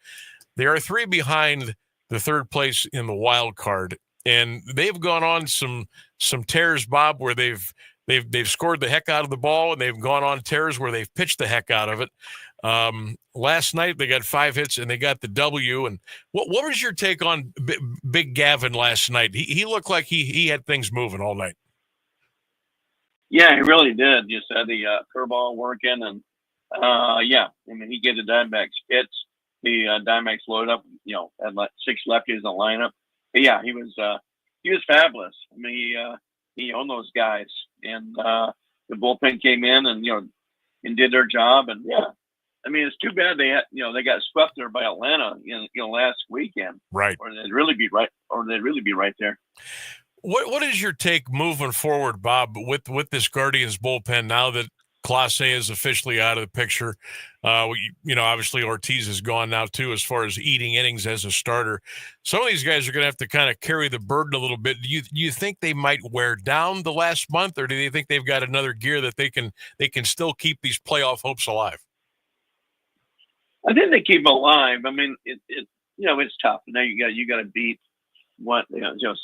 They are 3 behind the third place in the wild card, and they've gone on some tears, Bob, where they've they've scored the heck out of the ball, and they've gone on tears where they've pitched the heck out of it. Last night they got 5 hits and they got the W. And what was your take on Big Gavin last night? He looked like he had things moving all night. Yeah, he really did. Just had the curveball working, and yeah, I mean, he gave the Diamondbacks hits. The Diamondbacks loaded up, had like 6 lefties in the lineup. But yeah, he was fabulous. I mean, he owned those guys, and the bullpen came in and and did their job. And yeah, I mean, it's too bad they got swept there by Atlanta last weekend. Right. Or they'd really be right there. What is your take moving forward, Bob, with this Guardians bullpen now that Clase is officially out of the picture? Obviously Ortiz is gone now too, as far as eating innings as a starter. Some of these guys are going to have to kind of carry the burden a little bit. Do you think they might wear down the last month, or do you think they've got another gear that they can still keep these playoff hopes alive? I think they keep them alive. I mean, it's tough. Now you got to beat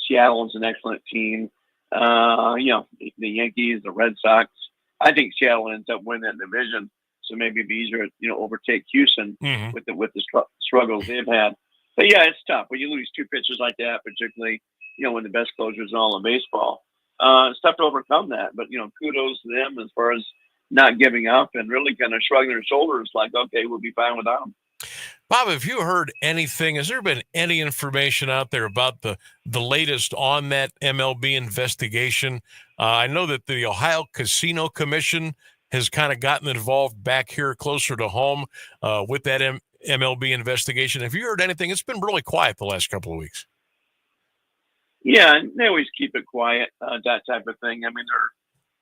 Seattle is an excellent team. The Yankees, the Red Sox. I think Seattle ends up winning that division, so maybe it'd be easier to overtake Houston with the struggles they've had. But yeah, it's tough when you lose 2 pitchers like that, particularly when the best closers in all of baseball. It's tough to overcome that. But kudos to them as far as not giving up and really kind of shrugging their shoulders, like, okay, we'll be fine without them. Bob, have you heard anything? Has there been any information out there about the latest on that MLB investigation? I know that the Ohio Casino Commission has kind of gotten involved back here closer to home with that MLB investigation. Have you heard anything? It's been really quiet the last couple of weeks. Yeah, they always keep it quiet, that type of thing. I mean, their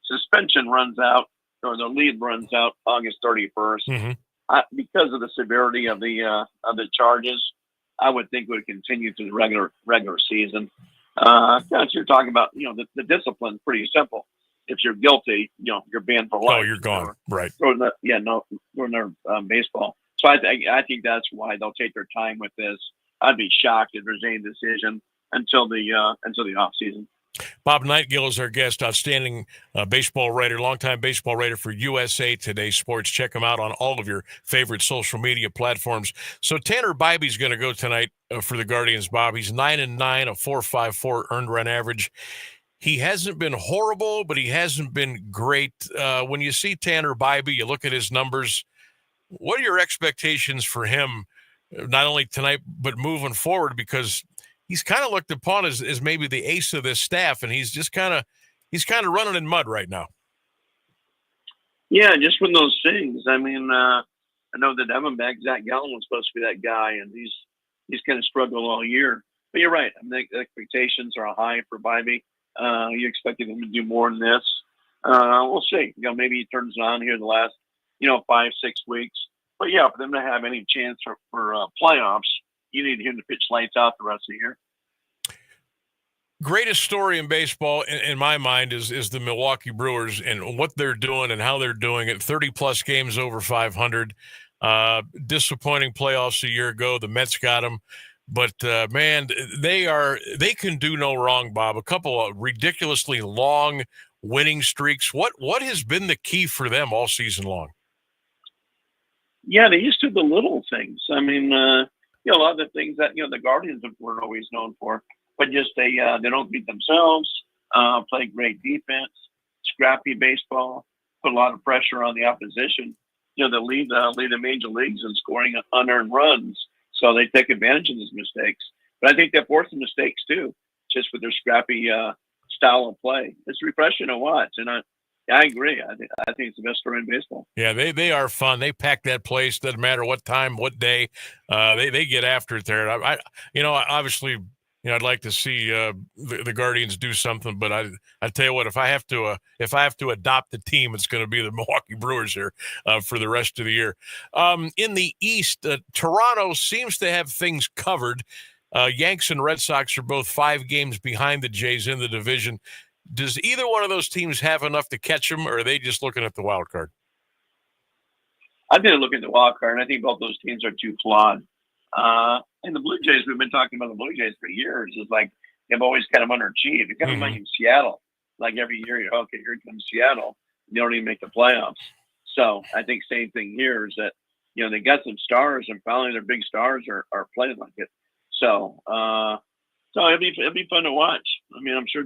suspension runs out, or their lead runs out August 31st. Because of the severity of the charges, I would think it would continue through the regular season. You're talking about, the discipline's pretty simple. If you're guilty, you're banned for life. Oh, you're gone. Right. Or their baseball. So I think that's why they'll take their time with this. I'd be shocked if there's any decision until the off season. Bob Nightengale is our guest, outstanding baseball writer, longtime baseball writer for USA Today Sports. Check him out on all of your favorite social media platforms. So Tanner Bybee's going to go tonight for the Guardians, Bob. He's 9-9, a 4.54 earned run average. He hasn't been horrible, but he hasn't been great. When you see Tanner Bybee, you look at his numbers. What are your expectations for him, not only tonight, but moving forward? Because he's kind of looked upon as maybe the ace of this staff, and he's kind of running in mud right now. Yeah, just with those things. I mean, I know the Diamondback, Zach Gallen was supposed to be that guy, and he's kind of struggled all year. But you're right. I mean, the expectations are high for Bybee. You expected him to do more than this. We'll see. Maybe he turns it on here the last, 5-6 weeks. But yeah, for them to have any chance for playoffs, you need him to pitch lights out the rest of the year. Greatest story in baseball, in my mind, is the Milwaukee Brewers and what they're doing and how they're doing it. 30-plus games over 500. Disappointing playoffs a year ago. The Mets got them. But, man, they can do no wrong, Bob. A couple of ridiculously long winning streaks. What has been the key for them all season long? Yeah, they used to do the little things. I mean, a lot of the things that, the Guardians weren't always known for. But just they don't beat themselves, play great defense, scrappy baseball, put a lot of pressure on the opposition. They lead the major leagues in scoring unearned runs. So they take advantage of those mistakes. But I think they force the mistakes too, just with their scrappy style of play. It's refreshing to watch. And I agree. I think it's the best story in baseball. Yeah, they are fun. They pack that place. Doesn't matter what time, what day. They get after it there. Obviously, I'd like to see the Guardians do something, but I tell you what, if I have to adopt the team, it's going to be the Milwaukee Brewers here for the rest of the year. In the East, Toronto seems to have things covered. Yanks and Red Sox are both 5 games behind the Jays in the division. Does either one of those teams have enough to catch them, or are they just looking at the wild card? I think they're looking at the wild card, and I think both those teams are too flawed. And the Blue Jays, we've been talking about the Blue Jays for years. It's like they've always kind of underachieved. They're kind of like in Seattle. like every year, okay, here comes Seattle. They don't even make the playoffs. So I think same thing here is that, they got some stars, and finally their big stars are playing like it. So, it'll be fun to watch. I mean, I'm sure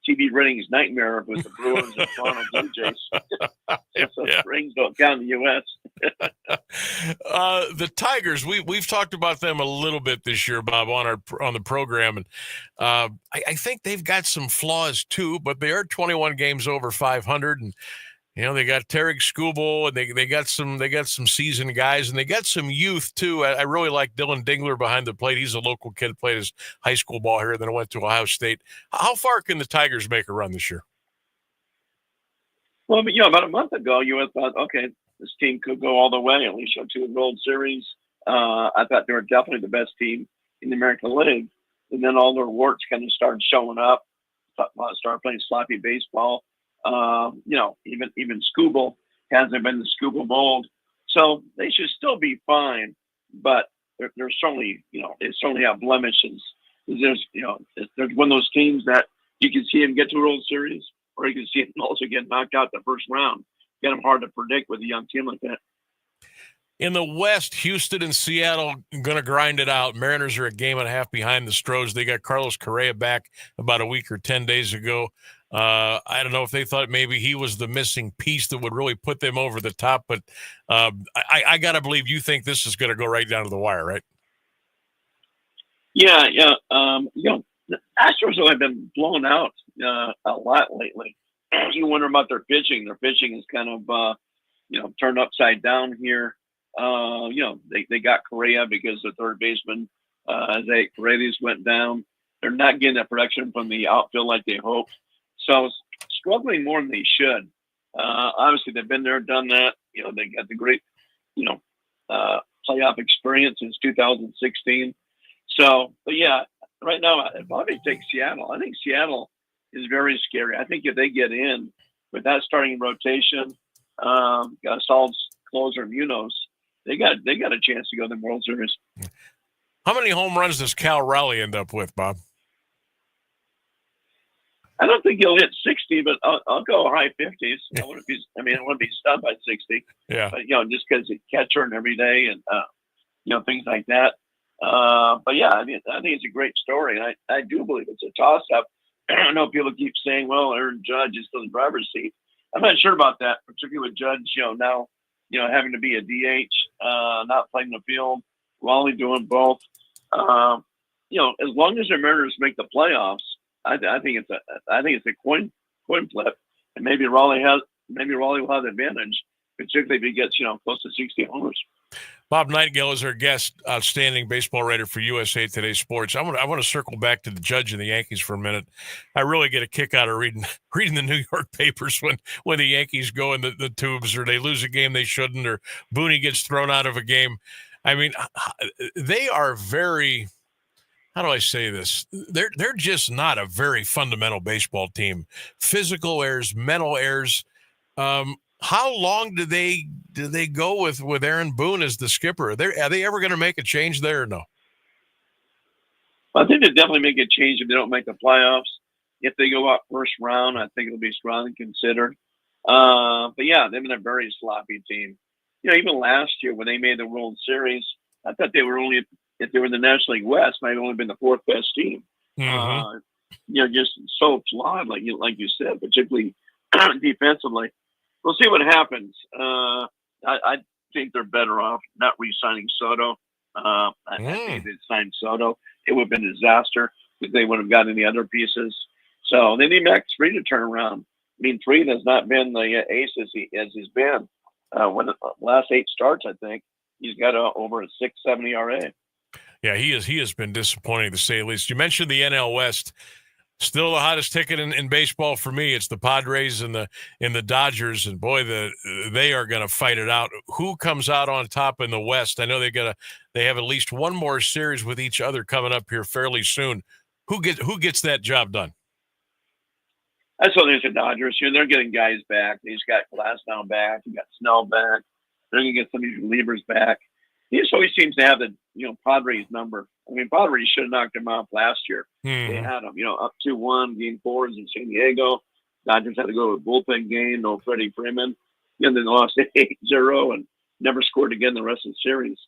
TV ratings nightmare with the Brewers and Toronto Blue Jays. So rings don't count in the U.S. The Tigers, we've talked about them a little bit this year, Bob, on the program, and I think they've got some flaws too, but they are 21 games over 500, and they got Tarek Skubal, and they got some seasoned guys, and they got some youth too. I really like Dylan Dingler behind the plate. He's a local kid, played his high school ball here, then went to Ohio State. How far can the Tigers make a run this year? Well, about a month ago, you would have thought, okay, this team could go all the way, at least to the World Series. I thought they were definitely the best team in the American League, and then all their warts kind of started showing up. Started playing sloppy baseball. Even Skubal hasn't been the Skubal mold, so they should still be fine. But they're certainly, they certainly have blemishes. There's one of those teams that you can see them get to a World Series, or you can see them also get knocked out the first round. Get them hard to predict with a young team like that. In the West, Houston and Seattle going to grind it out. Mariners are a game and a half behind the Stros. They got Carlos Correa back about a week or 10 days ago. I don't know if they thought maybe he was the missing piece that would really put them over the top, but I got to believe you think this is going to go right down to the wire, right? Yeah. The Astros have been blown out a lot lately. You wonder about their pitching. Their pitching is kind of, turned upside down here. They got Correa because the third baseman, Paredes went down. They're not getting that production from the outfield like they hoped. So struggling more than they should. Obviously, they've been there, done that. They got the great, playoff experience since 2016. So, but yeah, right now, I'd probably take Seattle. I think Seattle is very scary. I think if they get in with that starting rotation, got a solid closer, Munoz, they got a chance to go to the World Series. How many home runs does Cal Raleigh end up with, Bob? I don't think he'll hit 60, but I'll go high 50s. I want to be stunned by 60. Yeah. But, just because he's catcher every day and, things like that. But yeah, I think it's a great story. And I do believe it's a toss up. I know people keep saying, well, Aaron Judge is still in the driver's seat. I'm not sure about that, particularly with Judge, now, having to be a DH, not playing the field, Raleigh doing both. As long as the Mariners make the playoffs, I think it's a coin flip, and maybe Raleigh will have the advantage, particularly if he gets close to 60 homers. Bob Nightengale is our guest, outstanding baseball writer for USA Today Sports. I want to circle back to the Judge and the Yankees for a minute. I really get a kick out of reading the New York papers when the Yankees go in the tubes, or they lose a game they shouldn't, or Booney gets thrown out of a game. I mean, they are very. How do I say this? They're just not a very fundamental baseball team. Physical errors, mental errors. How long do they go with Aaron Boone as the skipper? Are they ever going to make a change there or no? I think they definitely make a change if they don't make the playoffs. If they go out first round, I think it'll be strongly considered. But yeah, they've been a very sloppy team. Even last year when they made the World Series, I thought they were only, if they were in the National League West, might have only been the fourth best team. Mm-hmm. Just so flawed, like you said, particularly defensively. We'll see what happens. I think they're better off not re-signing Soto. I think if they signed Soto, it would have been a disaster because they would have gotten the other pieces. So they need Max Fried to turn around. I mean, Fried has not been the ace as he's been. When the last 8 starts, I think he's got over a 6.7 ERA. Yeah, he has been disappointing to say the least. You mentioned the NL West. Still the hottest ticket in baseball for me. It's the Padres and the Dodgers, and boy, they are going to fight it out. Who comes out on top in the West? I know they have at least one more series with each other coming up here fairly soon. Who gets that job done? That's what there's the Dodgers. They're getting guys back. He's got Glasnow back. He got Snell back. They're going to get some of these relievers back. He just always seems to have the Padres number. I mean, Padres should have knocked them off last year. They had them, up 2-1, game 4 in San Diego. Dodgers had to go to a bullpen game, no Freddie Freeman. And then they lost 8-0 and never scored again the rest of the series.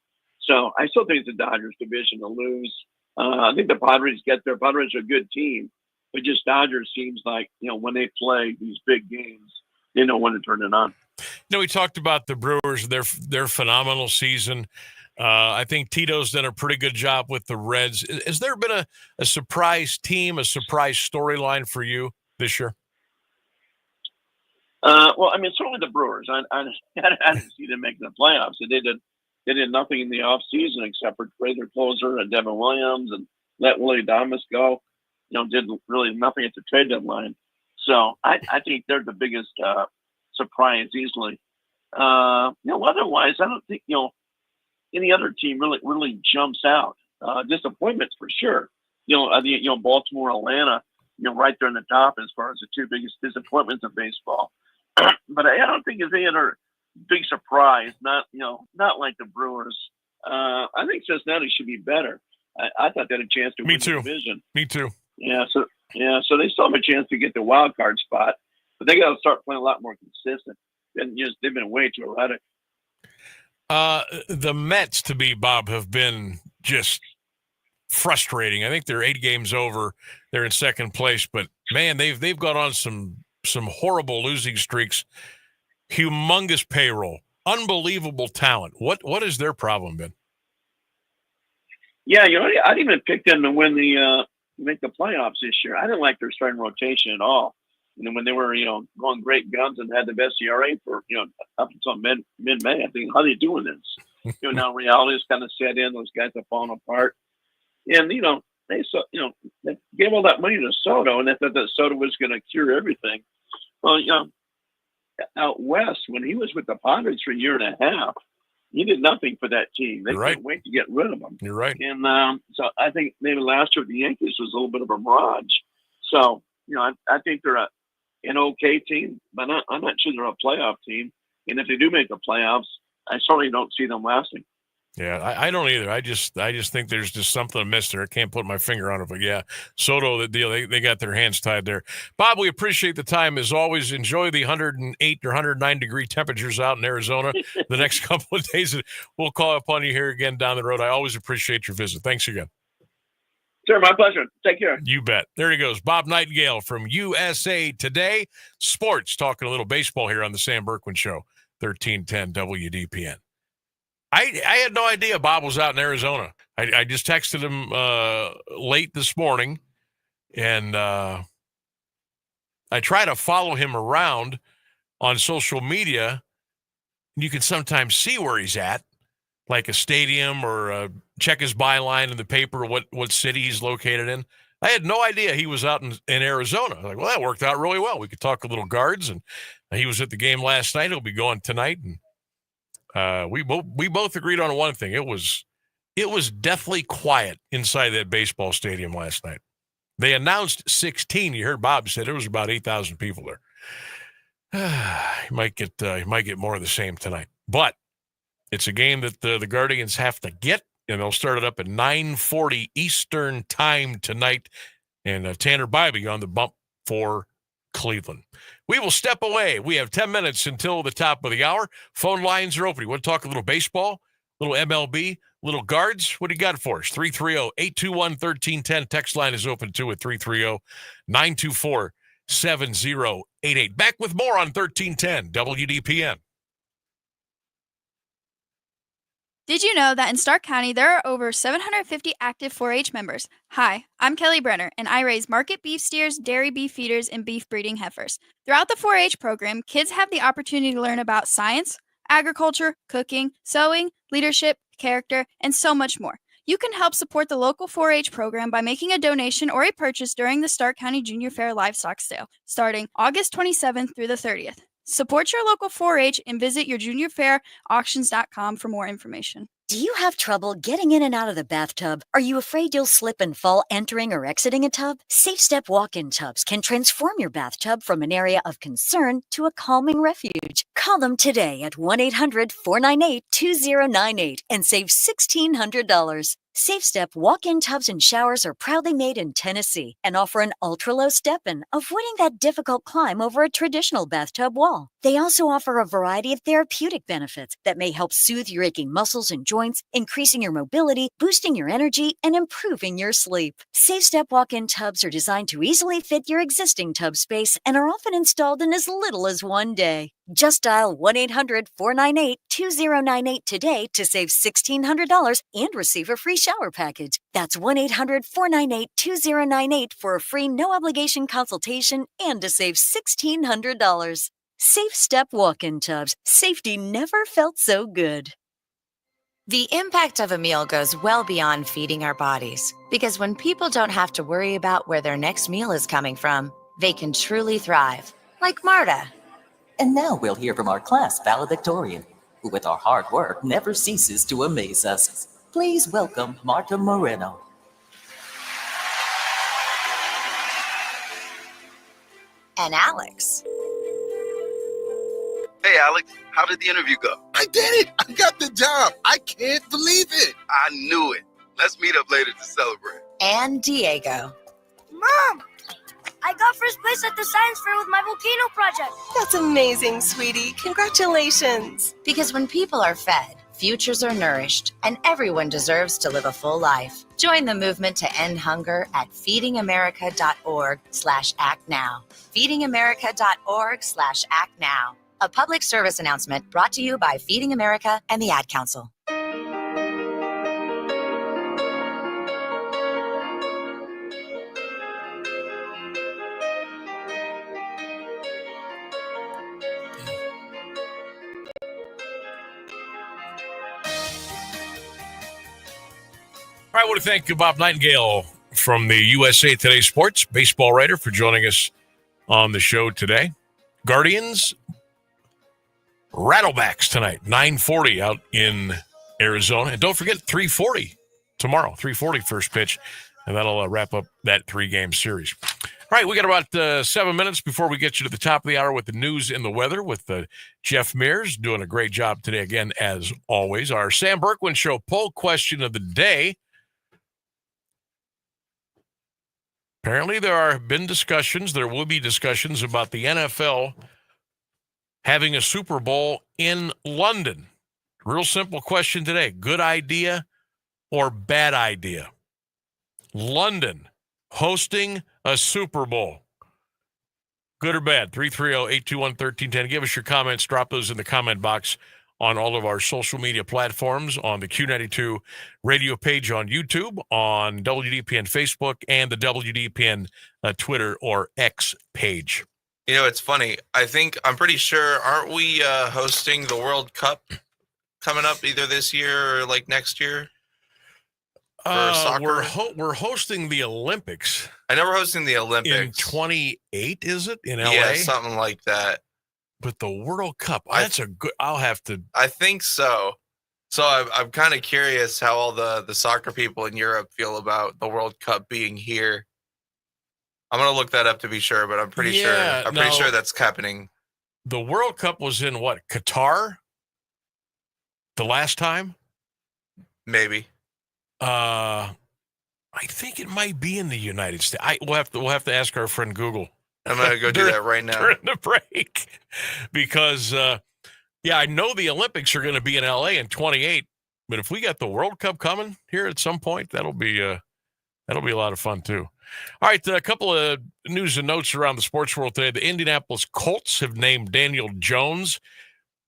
So I still think it's the Dodgers division to lose. I think the Padres get there. Padres are a good team, but just Dodgers seems like, when they play these big games, they know when to turn it on. We talked about the Brewers, their phenomenal season. I think Tito's done a pretty good job with the Reds. Has there been a surprise team, a surprise storyline for you this year? Well, I mean, certainly the Brewers. I didn't see them making the playoffs. They did nothing in the offseason except for trade their closer and Devin Williams and let Willie Adames go. Did really nothing at the trade deadline. So I think they're the biggest surprise easily. Otherwise, I don't think any other team really jumps out. Disappointments for sure. I think Baltimore, Atlanta, right there in the top as far as the two biggest disappointments of baseball. But I don't think there's any other big surprise. Not like the Brewers. I think Cincinnati should be better. I thought they had a chance to win the division. Me too. So they still have a chance to get the wild card spot, but they got to start playing a lot more consistent. And they've been way too erratic. The Mets, to me, Bob, have been just frustrating. I think they're 8 games over. They're in second place, but man, they've got on some horrible losing streaks. Humongous payroll, unbelievable talent. What has their problem been? Yeah, I didn't even pick them to win make the playoffs this year. I didn't like their starting rotation at all. When they were, going great guns and had the best ERA for, up until mid-May, I think, how are they doing this? Now reality's kind of set in. Those guys have fallen apart. And, they gave all that money to Soto, and they thought that Soto was going to cure everything. Well, out west, when he was with the Padres for a year and a half, he did nothing for that team. They couldn't wait to get rid of him. You're right. And so I think maybe last year with the Yankees was a little bit of a mirage. So, I think they're an okay team, but I'm not sure they're a playoff team. And if they do make the playoffs, I certainly don't see them lasting. Yeah, I don't either. I just think there's just something amiss there. I can't put my finger on it, but yeah, Soto, the deal, they got their hands tied there. Bob, we appreciate the time as always. Enjoy the 108 or 109 degree temperatures out in Arizona the next couple of days. We'll call upon you here again down the road. I always appreciate your visit. Thanks again. Sure, my pleasure. Take care. You bet. There he goes, Bob Nightengale from USA Today Sports, talking a little baseball here on the Sam Bourquin Show, 1310 WDPN. I had no idea Bob was out in Arizona. I just texted him late this morning, and I try to follow him around on social media. You can sometimes see where he's at, like a stadium or check his byline in the paper, what city he's located in. I had no idea he was out in Arizona. Like, well, that worked out really well. We could talk a little Guards, and he was at the game last night. He'll be going tonight, and we both agreed on one thing. It was deathly quiet inside that baseball stadium last night. They announced 16. You heard Bob said there was about 8,000 people there. You might get more of the same tonight, but it's a game that the Guardians have to get, and they'll start it up at 9:40 Eastern time tonight. And Tanner Bybee on the bump for Cleveland. We will step away. We have 10 minutes until the top of the hour. Phone lines are open. You want to talk a little baseball, a little MLB, little Guards? What do you got for us? 330-821-1310. Text line is open too at 330-924-7088. Back with more on 1310 WDPN. Did you know that in Stark County, there are over 750 active 4-H members? Hi, I'm Kelly Brenner, and I raise market beef steers, dairy beef feeders, and beef breeding heifers. Throughout the 4-H program, kids have the opportunity to learn about science, agriculture, cooking, sewing, leadership, character, and so much more. You can help support the local 4-H program by making a donation or a purchase during the Stark County Junior Fair Livestock Sale, starting August 27th through the 30th. Support your local 4-H and visit yourjuniorfairauctions.com for more information. Do you have trouble getting in and out of the bathtub? Are you afraid you'll slip and fall entering or exiting a tub? Safe Step walk-in tubs can transform your bathtub from an area of concern to a calming refuge. Call them today at 1-800-498-2098 and save $1,600. Safe Step walk-in tubs and showers are proudly made in Tennessee and offer an ultra-low step-in, avoiding that difficult climb over a traditional bathtub wall. They also offer a variety of therapeutic benefits that may help soothe your aching muscles and joints, increasing your mobility, boosting your energy, and improving your sleep. Safe Step walk-in tubs are designed to easily fit your existing tub space and are often installed in as little as one day. Just dial 1-800-498-2098 today to save $1,600 and receive a free shower package. That's 1-800-498-2098 for a free no-obligation consultation and to save $1,600. Safe Step walk-in tubs. Safety never felt so good. The impact of a meal goes well beyond feeding our bodies, because when people don't have to worry about where their next meal is coming from, they can truly thrive, like Marta. And now we'll hear from our class valedictorian, who with our hard work never ceases to amaze us. Please welcome Marta Moreno. And Alex. Hey, Alex, how did the interview go? I did it! I got the job! I can't believe it! I knew it. Let's meet up later to celebrate. And Diego. Mom! I got first place at the science fair with my volcano project. That's amazing, sweetie. Congratulations. Because when people are fed, futures are nourished, and everyone deserves to live a full life. Join the movement to end hunger at feedingamerica.org/actnow. feedingamerica.org/actnow. A public service announcement brought to you by Feeding America and the Ad Council. I want to thank Bob Nightengale from the USA Today Sports baseball writer for joining us on the show today. Guardians, Rattlebacks tonight, 9:40 out in Arizona. And don't forget 3:40 tomorrow, 3:40 first pitch, and that'll wrap up that three-game series. All right, we got about 7 minutes before we get you to the top of the hour with the news and the weather with Jeff Mears doing a great job today again, as always. Our Sam Bourquin Show poll question of the day. Apparently, there will be discussions about the NFL having a Super Bowl in London. Real simple question today. Good idea or bad idea? London hosting a Super Bowl. Good or bad? 330-821-1310. Give us your comments. Drop those in the comment box on all of our social media platforms, on the Q92 radio page on YouTube, on WDPN Facebook, and the WDPN Twitter or X page. You know, it's funny. I'm pretty sure, aren't we hosting the World Cup coming up either this year or like next year? For soccer? We're hosting the Olympics. I know we're hosting the Olympics. In 28, is it? In LA? Yeah, something like that. But the World Cup, that's a good, I think so. So I'm kind of curious how all the soccer people in Europe feel about the World Cup being here. I'm going to look that up to be sure, but I'm pretty sure that's happening. The World Cup was in what, Qatar? The last time? Maybe. I think it might be in the United States. We'll have to ask our friend Google. I'm going to go do that right now. During the break. Because, I know the Olympics are going to be in LA in 28, but if we got the World Cup coming here at some point, that'll be a lot of fun too. All right, a couple of news and notes around the sports world today. The Indianapolis Colts have named Daniel Jones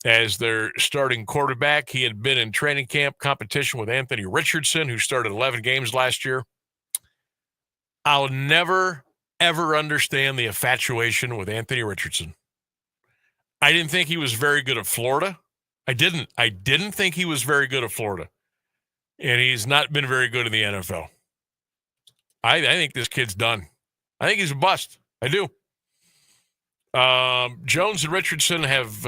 as their starting quarterback. He had been in training camp competition with Anthony Richardson, who started 11 games last year. I'll never, ever understand the infatuation with Anthony Richardson. I didn't think he was very good at Florida. I didn't think he was very good at Florida. And he's not been very good in the NFL. I think this kid's done. I think he's a bust. I do. Jones and Richardson have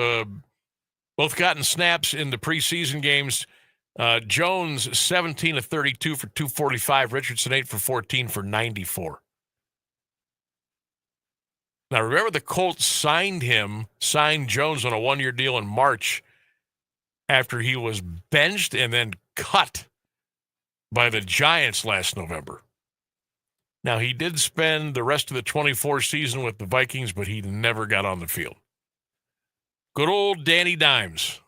both gotten snaps in the preseason games. Jones, 17 of 32 for 245. Richardson, 8 for 14 for 94. Now, remember the Colts signed Jones on a one-year deal in March after he was benched and then cut by the Giants last November. Now, he did spend the rest of the 24 season with the Vikings, but he never got on the field. Good old Danny Dimes.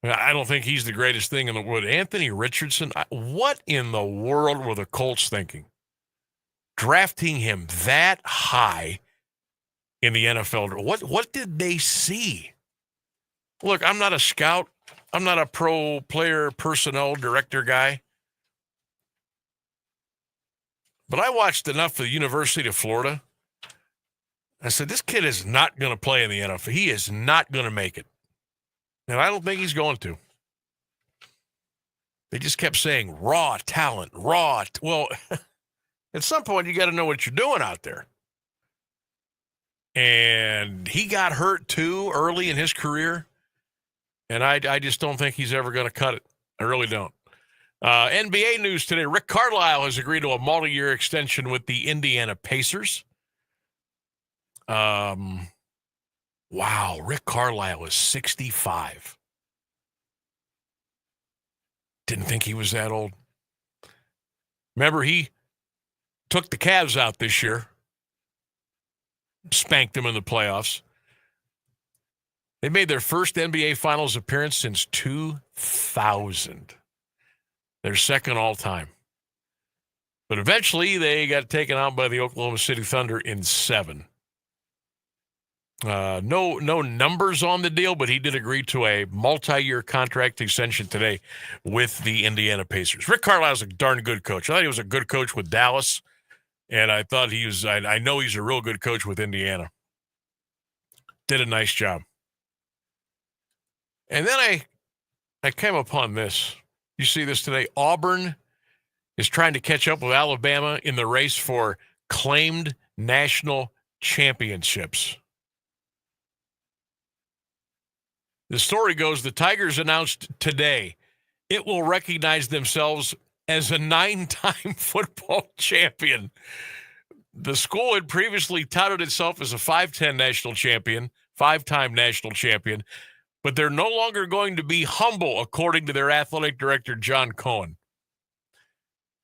I don't think he's the greatest thing in the world. Anthony Richardson, what in the world were the Colts thinking? Drafting him that high in the NFL. What did they see? Look, I'm not a scout. I'm not a pro player personnel director guy. But I watched enough of the University of Florida. I said, this kid is not going to play in the NFL. He is not going to make it. And I don't think he's going to. They just kept saying raw talent, well, at some point you got to know what you're doing out there. And he got hurt too early in his career. And I just don't think he's ever going to cut it. I really don't. NBA news today. Rick Carlisle has agreed to a multi-year extension with the Indiana Pacers. Wow, Rick Carlisle is 65. Didn't think he was that old. Remember, he took the Cavs out this year. Spanked them in the playoffs. They made their first NBA Finals appearance since 2000. Their second all-time. But eventually, they got taken out by the Oklahoma City Thunder in 7. No numbers on the deal, but he did agree to a multi-year contract extension today with the Indiana Pacers. Rick Carlisle's a darn good coach. I thought he was a good coach with Dallas, and I thought I know he's a real good coach with Indiana. Did a nice job. And then I came upon this. You see this today? Auburn is trying to catch up with Alabama in the race for claimed national championships. The story goes, the Tigers announced today it will recognize themselves as a 9-time football champion. The school had previously touted itself as a 5-time national champion, but they're no longer going to be humble, according to their athletic director, John Cohen.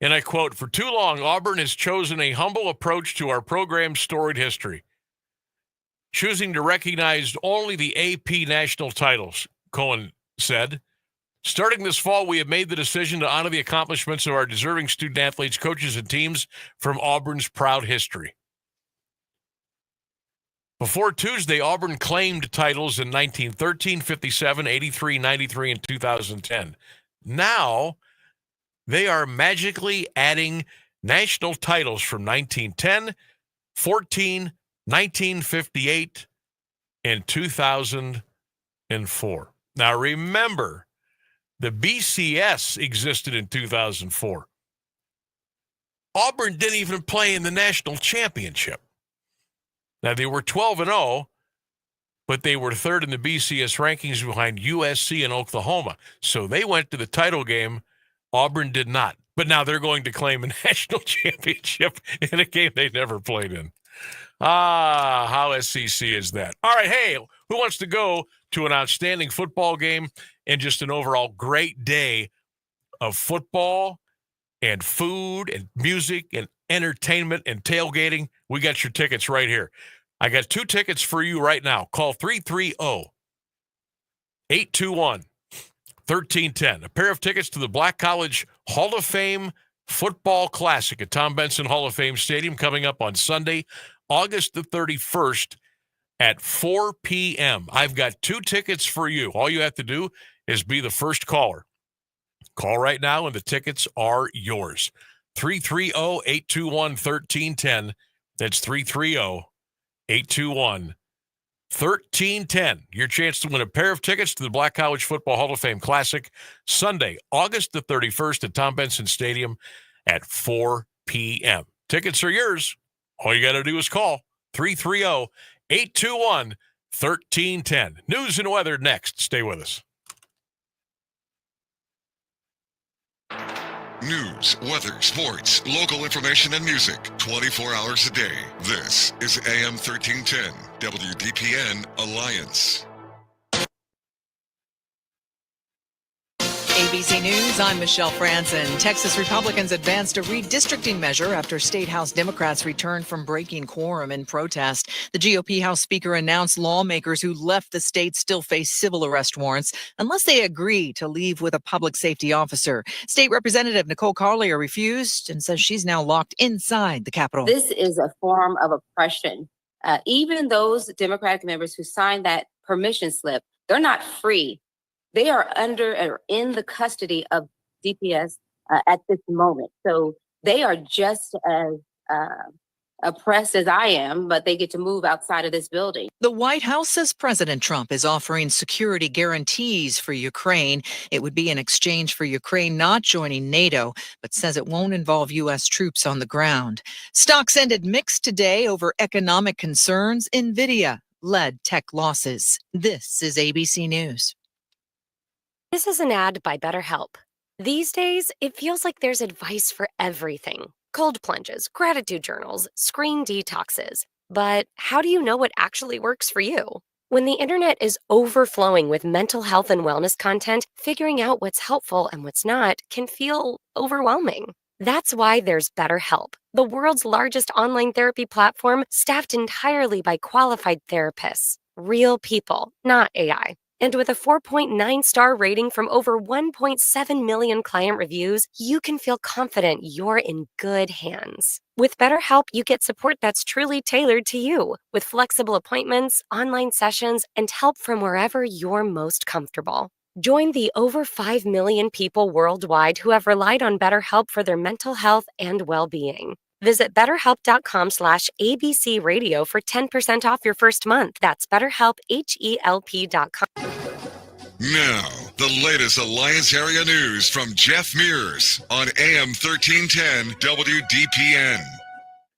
And I quote, "For too long, Auburn has chosen a humble approach to our program's storied history, choosing to recognize only the AP national titles," Cohen said. "Starting this fall, we have made the decision to honor the accomplishments of our deserving student athletes, coaches, and teams from Auburn's proud history." Before Tuesday, Auburn claimed titles in 1913, 57, 83, 93, and 2010. Now, they are magically adding national titles from 1910, 14, 1958, and 2004. Now, remember, the BCS existed in 2004. Auburn didn't even play in the national championship. Now, they were 12-0, but they were third in the BCS rankings behind USC and Oklahoma. So they went to the title game. Auburn did not. But now they're going to claim a national championship in a game they never played in. How SEC is that? All right, hey, who wants to go to an outstanding football game and just an overall great day of football and food and music and entertainment and tailgating? We got your tickets right here. I got 2 tickets for you right now. Call 330-821-1310. A pair of tickets to the Black College Hall of Fame Football Classic at Tom Benson Hall of Fame Stadium coming up on Sunday, August the 31st at 4 p.m. I've got 2 tickets for you. All you have to do is be the first caller. Call right now and the tickets are yours. 330-821-1310. That's 330-821-1310. Your chance to win a pair of tickets to the Black College Football Hall of Fame Classic Sunday, August the 31st at Tom Benson Stadium at 4 p.m. Tickets are yours. All you got to do is call 330-821-1310. News and weather next. Stay with us. News, weather, sports, local information, and music 24 hours a day. This is AM 1310, WDPN Alliance. A ABC News, I'm Michelle Franzen. Texas Republicans advanced a redistricting measure after State House Democrats returned from breaking quorum in protest. The GOP House Speaker announced lawmakers who left the state still face civil arrest warrants unless they agree to leave with a public safety officer. State Representative Nicole Carlier refused and says she's now locked inside the Capitol. This is a form of oppression. Even those Democratic members who signed that permission slip, they're not free. They are under or in the custody of DPS at this moment. So they are just as oppressed as I am, but they get to move outside of this building. The White House says President Trump is offering security guarantees for Ukraine. It would be in exchange for Ukraine not joining NATO, but says it won't involve U.S. troops on the ground. Stocks ended mixed today over economic concerns. Nvidia led tech losses. This is ABC News. This is an ad by BetterHelp. These days, it feels like there's advice for everything. Cold plunges, gratitude journals, screen detoxes. But how do you know what actually works for you? When the internet is overflowing with mental health and wellness content, figuring out what's helpful and what's not can feel overwhelming. That's why there's BetterHelp, the world's largest online therapy platform staffed entirely by qualified therapists. Real people, not AI. And with a 4.9-star rating from over 1.7 million client reviews, you can feel confident you're in good hands. With BetterHelp, you get support that's truly tailored to you, with flexible appointments, online sessions, and help from wherever you're most comfortable. Join the over 5 million people worldwide who have relied on BetterHelp for their mental health and well-being. Visit BetterHelp.com/ABC Radio for 10% off your first month. That's BetterHelp, HELP.com. Now, the latest Alliance area news from Jeff Mears on AM 1310 WDPN.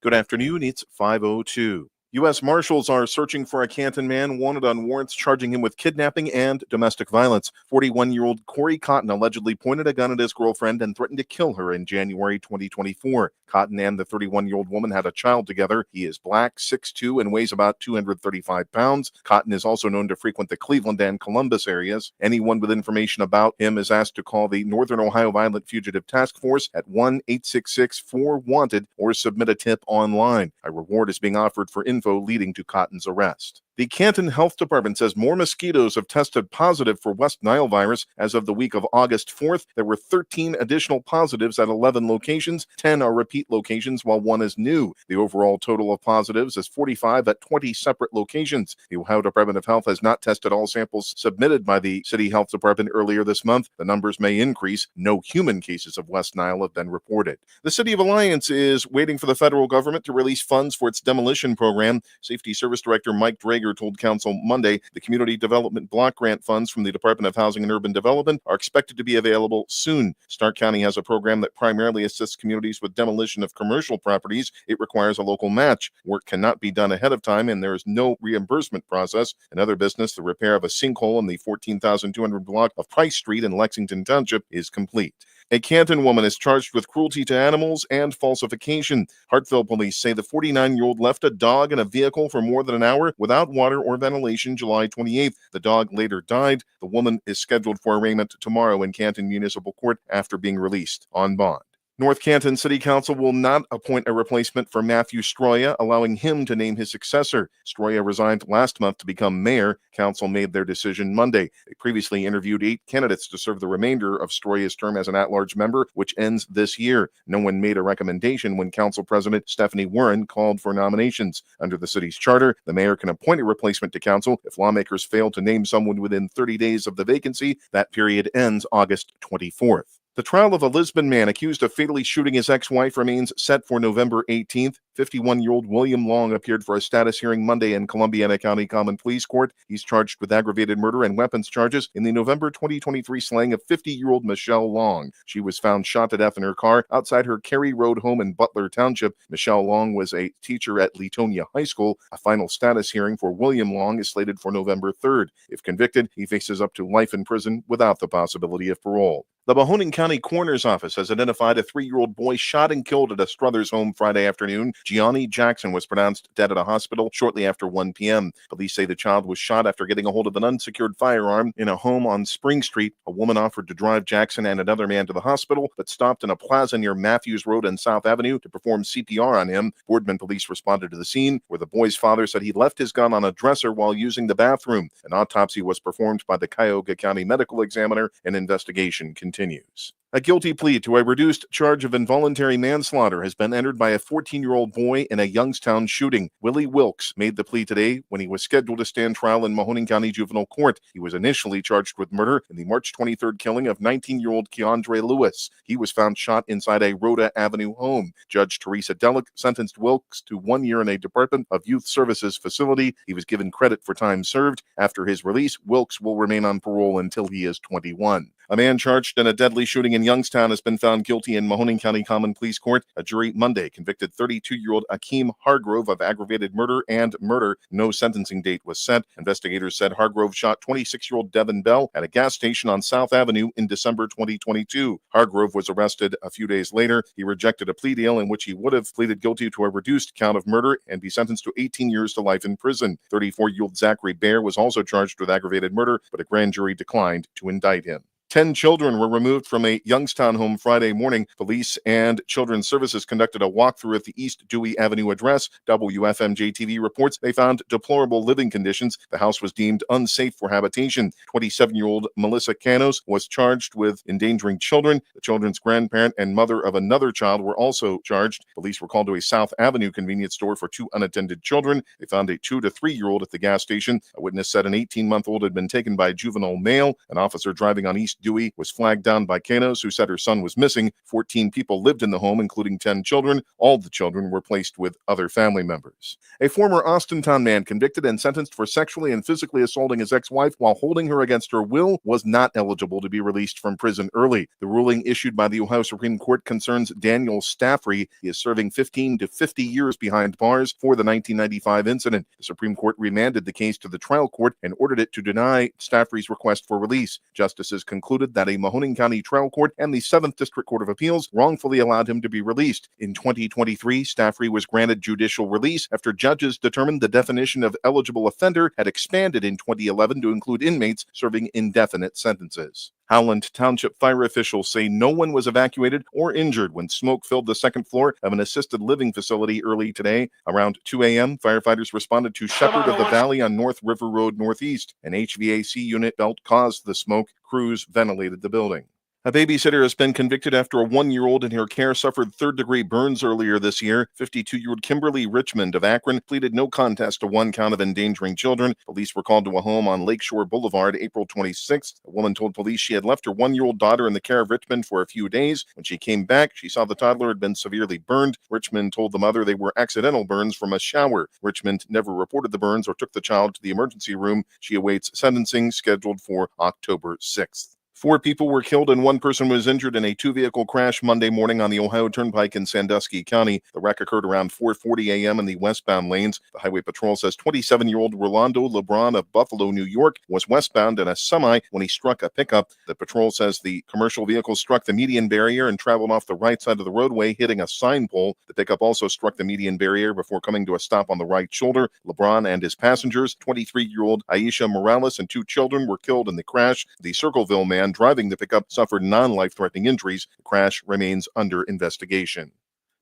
Good afternoon. It's 5:02. U.S. Marshals are searching for a Canton man wanted on warrants charging him with kidnapping and domestic violence. 41-year-old Corey Cotton allegedly pointed a gun at his girlfriend and threatened to kill her in January 2024. Cotton and the 31-year-old woman had a child together. He is black, 6'2", and weighs about 235 pounds. Cotton is also known to frequent the Cleveland and Columbus areas. Anyone with information about him is asked to call the Northern Ohio Violent Fugitive Task Force at 1-866-4-WANTED or submit a tip online. A reward is being offered for info leading to Cotton's arrest. The Canton Health Department says more mosquitoes have tested positive for West Nile virus. As of the week of August 4th, there were 13 additional positives at 11 locations. 10 are repeat locations, while 1 is new. The overall total of positives is 45 at 20 separate locations. The Ohio Department of Health has not tested all samples submitted by the City Health Department earlier this month. The numbers may increase. No human cases of West Nile have been reported. The City of Alliance is waiting for the federal government to release funds for its demolition program. Safety Service Director Mike Drager told Council Monday the Community Development Block Grant funds from the Department of Housing and Urban Development are expected to be available soon. Stark County has a program that primarily assists communities with demolition of commercial properties. It requires a local match. Work cannot be done ahead of time, and there is no reimbursement process. Another business, the repair of a sinkhole in the 14,200 block of Price Street in Lexington Township, is complete. A Canton woman is charged with cruelty to animals and falsification. Hartville police say the 49-year-old left a dog in a vehicle for more than an hour without water or ventilation July 28th. The dog later died. The woman is scheduled for arraignment tomorrow in Canton Municipal Court after being released on bond. North Canton City Council will not appoint a replacement for Matthew Stroya, allowing him to name his successor. Stroya resigned last month to become mayor. Council made their decision Monday. They previously interviewed 8 candidates to serve the remainder of Stroya's term as an at-large member, which ends this year. No one made a recommendation when Council President Stephanie Warren called for nominations. Under the city's charter, the mayor can appoint a replacement to council. If lawmakers fail to name someone within 30 days of the vacancy, that period ends August 24th. The trial of a Lisbon man accused of fatally shooting his ex-wife remains set for November 18th. 51-year-old William Long appeared for a status hearing Monday in Columbiana County Common Pleas Court. He's charged with aggravated murder and weapons charges in the November 2023 slaying of 50-year-old Michelle Long. She was found shot to death in her car outside her Cary Road home in Butler Township. Michelle Long was a teacher at Latonia High School. A final status hearing for William Long is slated for November 3rd. If convicted, he faces up to life in prison without the possibility of parole. The Mahoning County Coroner's Office has identified a 3-year-old boy shot and killed at a Struthers home Friday afternoon. Gianni Jackson was pronounced dead at a hospital shortly after 1 p.m. Police say the child was shot after getting a hold of an unsecured firearm in a home on Spring Street. A woman offered to drive Jackson and another man to the hospital, but stopped in a plaza near Matthews Road and South Avenue to perform CPR on him. Boardman police responded to the scene, where the boy's father said he left his gun on a dresser while using the bathroom. An autopsy was performed by the Cuyahoga County Medical Examiner, and investigation continues. A guilty plea to a reduced charge of involuntary manslaughter has been entered by a 14-year-old boy in a Youngstown shooting. Willie Wilkes made the plea today when he was scheduled to stand trial in Mahoning County Juvenile Court. He was initially charged with murder in the March 23rd killing of 19-year-old Keandre Lewis. He was found shot inside a Rhoda Avenue home. Judge Teresa Delic sentenced Wilkes to 1 year in a Department of Youth Services facility. He was given credit for time served. After his release, Wilkes will remain on parole until he is 21. A man charged in a deadly shooting in Youngstown has been found guilty in Mahoning County Common Pleas Court. A jury Monday convicted 32-year-old Akeem Hargrove of aggravated murder and murder. No sentencing date was set. Investigators said Hargrove shot 26-year-old Devin Bell at a gas station on South Avenue in December 2022. Hargrove was arrested a few days later. He rejected a plea deal in which he would have pleaded guilty to a reduced count of murder and be sentenced to 18 years to life in prison. 34-year-old Zachary Baer was also charged with aggravated murder, but a grand jury declined to indict him. 10 children were removed from a Youngstown home Friday morning. Police and Children's Services conducted a walkthrough at the East Dewey Avenue address. WFMJ-TV reports they found deplorable living conditions. The house was deemed unsafe for habitation. 27-year-old Melissa Canos was charged with endangering children. The children's grandparent and mother of another child were also charged. Police were called to a South Avenue convenience store for 2 unattended children. They found a 2 to 3-year-old at the gas station. A witness said an 18-month-old had been taken by a juvenile male. An officer driving on East Dewey was flagged down by Canos, who said her son was missing. 14 people lived in the home, including 10 children. All the children were placed with other family members. A former Austintown man convicted and sentenced for sexually and physically assaulting his ex-wife while holding her against her will was not eligible to be released from prison early. The ruling issued by the Ohio Supreme Court concerns Daniel Staffrey. He is serving 15 to 50 years behind bars for the 1995 incident. The Supreme Court remanded the case to the trial court and ordered it to deny Staffrey's request for release. Justices concluded that a Mahoning County trial court and the 7th District Court of Appeals wrongfully allowed him to be released. In 2023, Staffrey was granted judicial release after judges determined the definition of eligible offender had expanded in 2011 to include inmates serving indefinite sentences. Howland Township fire officials say no one was evacuated or injured when smoke filled the second floor of an assisted living facility early today. Around 2 a.m., firefighters responded to Shepherd of the Valley on North River Road Northeast. An HVAC unit belt caused the smoke. Crews ventilated the building. A babysitter has been convicted after a 1-year-old in her care suffered third-degree burns earlier this year. 52-year-old Kimberly Richmond of Akron pleaded no contest to 1 count of endangering children. Police were called to a home on Lakeshore Boulevard April 26th. A woman told police she had left her 1-year-old daughter in the care of Richmond for a few days. When she came back, she saw the toddler had been severely burned. Richmond told the mother they were accidental burns from a shower. Richmond never reported the burns or took the child to the emergency room. She awaits sentencing scheduled for October 6th. 4 people were killed and 1 person was injured in a 2-vehicle crash Monday morning on the Ohio Turnpike in Sandusky County. The wreck occurred around 4:40 a.m. in the westbound lanes. The Highway Patrol says 27-year-old Rolando LeBron of Buffalo, New York, was westbound in a semi when he struck a pickup. The patrol says the commercial vehicle struck the median barrier and traveled off the right side of the roadway, hitting a sign pole. The pickup also struck the median barrier before coming to a stop on the right shoulder. LeBron and his passengers, 23-year-old Aisha Morales and 2 children, were killed in the crash. The Circleville man driving the pickup suffered non-life-threatening injuries. The crash remains under investigation.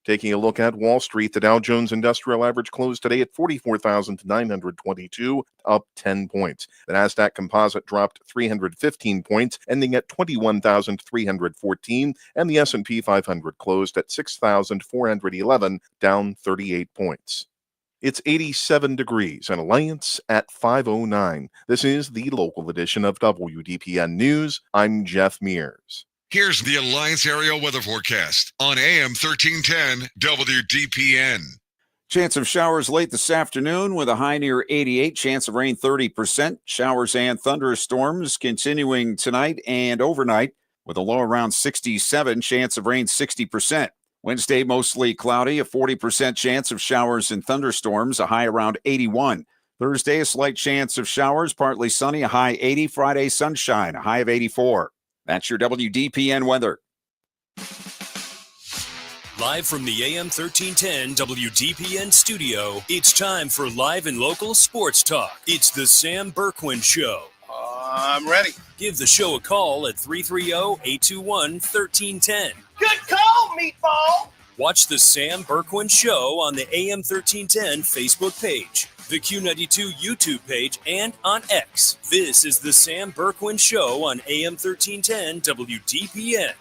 Taking a look at Wall Street, the Dow Jones Industrial Average closed today at 44,922, up 10 points. The Nasdaq Composite dropped 315 points, ending at 21,314, and the S&P 500 closed at 6,411, down 38 points. It's 87 degrees and Alliance at 5:09. This is the local edition of WDPN News. I'm Jeff Mears. Here's the Alliance Area Weather Forecast on AM 1310 WDPN. Chance of showers late this afternoon with a high near 88. Chance of rain 30%. Showers and thunderstorms continuing tonight and overnight with a low around 67. Chance of rain 60%. Wednesday, mostly cloudy, a 40% chance of showers and thunderstorms, a high around 81. Thursday, a slight chance of showers, partly sunny, a high 80. Friday, sunshine, a high of 84. That's your WDPN weather. Live from the AM 1310 WDPN studio, it's time for live and local sports talk. It's the Sam Bourquin Show. I'm ready. Give the show a call at 330-821-1310. Good call, meatball. Watch the Sam Bourquin Show on the AM 1310 Facebook page, the Q92 YouTube page, and on X. This is the Sam Bourquin Show on AM 1310 WDPN.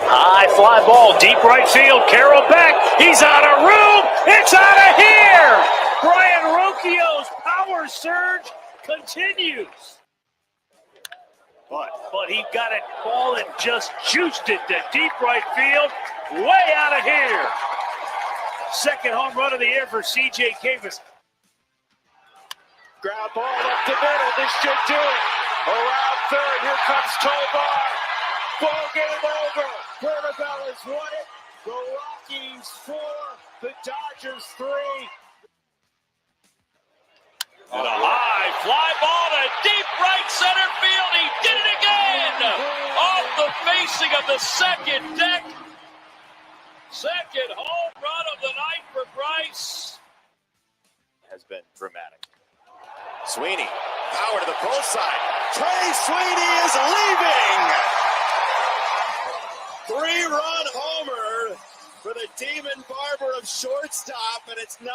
High fly ball, deep right field. Carroll back. He's out of room. It's out of here. Brian Rocchio's power surge continues. But he got it ball and just juiced it to deep right field. Way out of here. Second home run of the year for C.J. Cavis. Ground ball up the middle. This should do it. Around third. Here comes Tovar. Ball game over. Portobello has won it. The Rockies 4, the Dodgers 3. And a high fly ball to deep right center field. He did it again. Off the facing of the second deck. Second home run of the night for Bryce. Has been dramatic. Sweeney, power to the pull side. Trey Sweeney is leaving. 3-run homer for the Demon Barber of shortstop, and it's 9-0.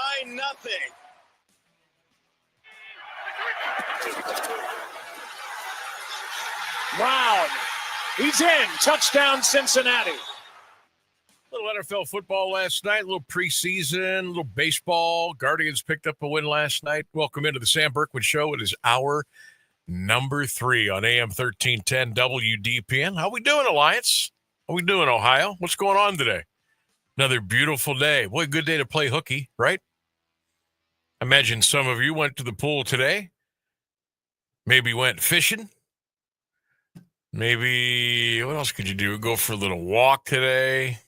Brown, he's in. Touchdown, Cincinnati. Little NFL football last night, a little preseason, a little baseball. Guardians picked up a win last night. Welcome into the Sam Bourquin Show. It is hour number 3 on AM 1310 WDPN. How we doing, Alliance? How we doing, Ohio? What's going on today? Another beautiful day. Boy, good day to play hooky, right? I imagine some of you went to the pool today. Maybe went fishing. Maybe, what else could you do? Go for a little walk today.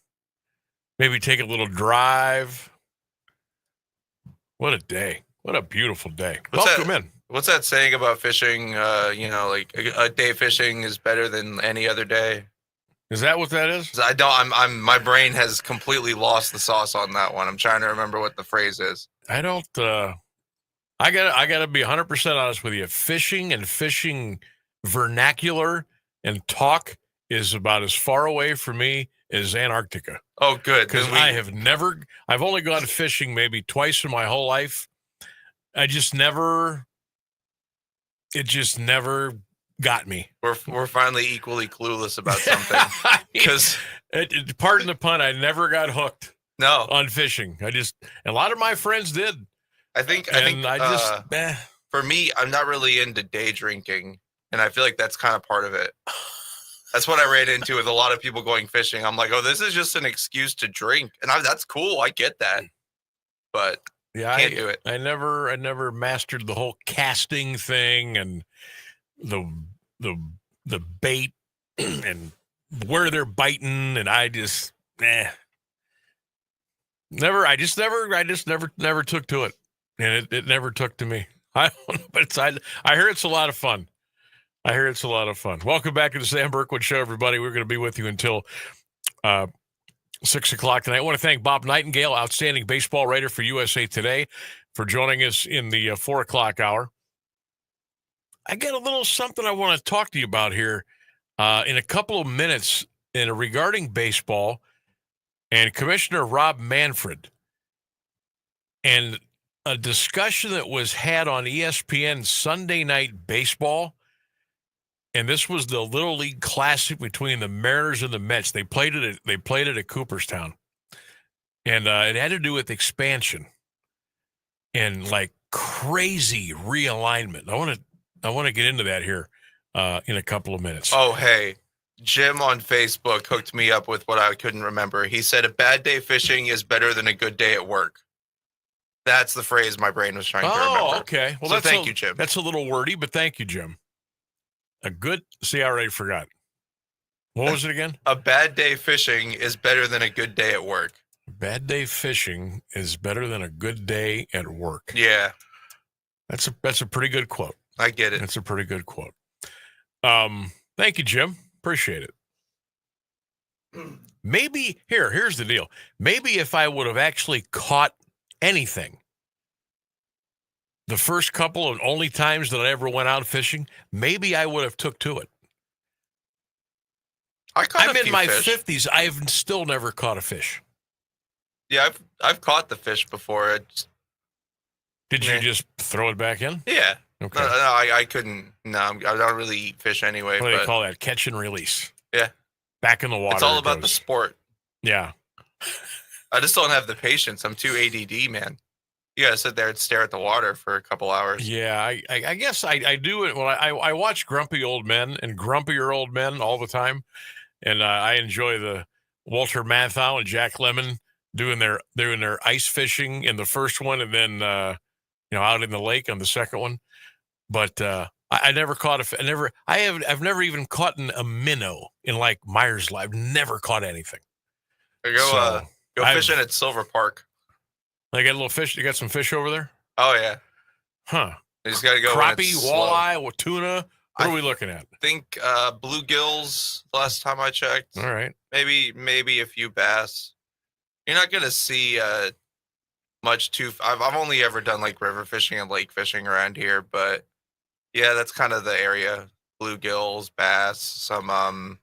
Maybe take a little drive. What a day. What a beautiful day. Welcome in. What's that saying about fishing? Like a day fishing is better than any other day. Is that what that is? I don't. My brain has completely lost the sauce on that one. I'm trying to remember what the phrase is. I don't. I gotta be 100% honest with you. Fishing and fishing vernacular and talk is about as far away from me as Antarctica. Oh, good. Because I've only gone fishing maybe twice in my whole life. It just never got me. We're finally equally clueless about something. Because pardon the pun, I never got hooked. No, on fishing. A lot of my friends did. I think for me, I'm not really into day drinking, and I feel like that's kind of part of it. That's what I ran into with a lot of people going fishing. I'm like, oh, this is just an excuse to drink, and that's cool. I get that, but yeah, can't do it. I never mastered the whole casting thing and the bait and where they're biting, and I just never took to it, and it never took to me. I hear it's a lot of fun. Welcome back to the Sam Bourquin Show, everybody. We're going to be with you until 6 o'clock tonight. I want to thank Bob Nightengale, outstanding baseball writer for USA Today, for joining us in the 4 o'clock hour. I got a little something I want to talk to you about here in a couple of minutes regarding baseball and Commissioner Rob Manfred and a discussion that was had on ESPN Sunday Night Baseball. And this was the Little League Classic between the Mariners and the Mets. They played it at Cooperstown. And it had to do with expansion and like crazy realignment. I want to get into that here in a couple of minutes. Oh, hey, Jim on Facebook hooked me up with what I couldn't remember. He said a bad day fishing is better than a good day at work. That's the phrase my brain was trying to remember. Oh, okay. Well, so thank you, Jim. That's a little wordy, but thank you, Jim. I already forgot. What was it again? A bad day fishing is better than a good day at work. Bad day fishing is better than a good day at work. Yeah. That's a pretty good quote. I get it. That's a pretty good quote. Thank you, Jim. Appreciate it. Maybe here's the deal. Maybe if I would have actually caught anything the first couple of only times that I ever went out fishing, maybe I would have took to it. I'm in my 50s. I've still never caught a fish. Yeah, I've caught the fish before. Did you just throw it back in? Yeah. Okay. No, I couldn't. No, I don't really eat fish anyway. What do they call that? Catch and release. Yeah. Back in the water. It's all about the sport. Yeah. I just don't have the patience. I'm too ADD, man. You gotta sit there and stare at the water for a couple hours. Yeah, I guess I do it. Well, I watch grumpy old men and grumpier old men all the time, and I enjoy the Walter Matthau and Jack Lemmon doing their ice fishing in the first one, and then out in the lake on the second one. But I never caught I've never even caught a minnow in like Myers Live. I've never caught anything. Go fishing at Silver Park. They got a little fish. You got some fish over there? Oh yeah. Huh. You just got to go. Crappie, walleye, tuna. What are we looking at? I think bluegills. Last time I checked. All right. Maybe a few bass. You're not gonna see much too. I've only ever done like river fishing and lake fishing around here, but yeah, that's kind of the area. Bluegills, bass, some.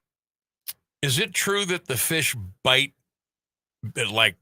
Is it true that the fish bite at like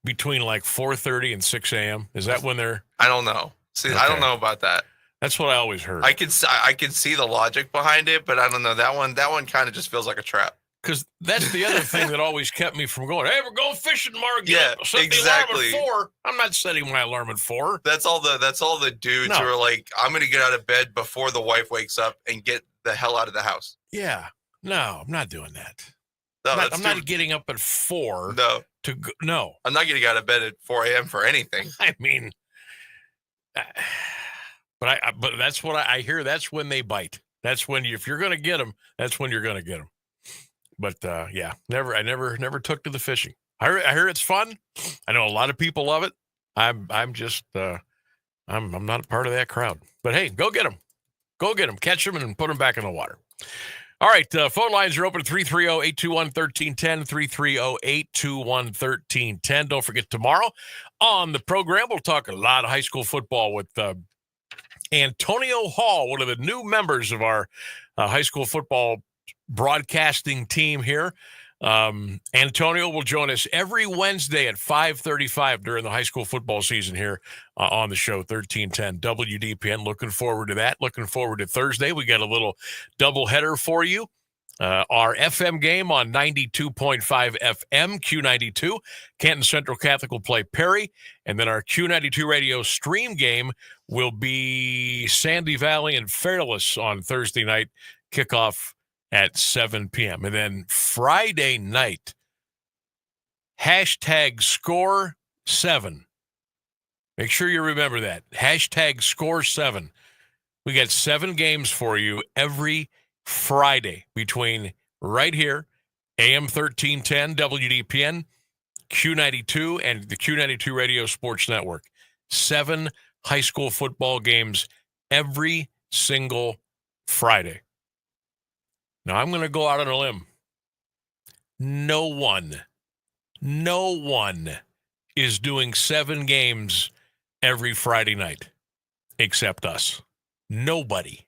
between like 4:30 and 6 a.m.? Is that when they're? I don't know. See, Okay. I don't know about that. That's what I always heard. I can see the logic behind it, but I don't know that one. That one kind of just feels like a trap. Because that's the other thing that always kept me from going. Hey, we're going fishing tomorrow. Yeah, Set exactly. The alarm at 4. I'm not setting my alarm at 4. That's all the dudes who are like, I'm gonna get out of bed before the wife wakes up and get the hell out of the house. Yeah. No, I'm not doing that. No, I'm not getting up at 4. No. To go, no. I'm not getting out of bed at 4 a.m. for anything. I mean, but that's what I hear. That's when they bite. That's when if you're going to get them, that's when you're going to get them. But yeah, I never took to the fishing. I hear it's fun. I know a lot of people love it. I'm just I'm not a part of that crowd. But hey, go get them. Go get them. Catch them and put them back in the water. All right, phone lines are open at 330-821-1310, 330-821-1310. Don't forget, tomorrow on the program, we'll talk a lot of high school football with Antonio Hall, one of the new members of our high school football broadcasting team here. Antonio will join us every Wednesday at 5:35 during the high school football season here on the show, 1310 WDPN. Looking forward to that. Looking forward to Thursday. We got a little doubleheader for you. Our FM game on 92.5 FM, Q92. Canton Central Catholic will play Perry. And then our Q92 radio stream game will be Sandy Valley and Fairless on Thursday night. Kickoff at 7 p.m. And then Friday night, #score7. Make sure you remember that. #score7. We got 7 games for you every Friday between right here, AM 1310, WDPN, Q92, and the Q92 Radio Sports Network. 7 high school football games every single Friday. Now, I'm going to go out on a limb. No one is doing 7 games every Friday night except us. Nobody.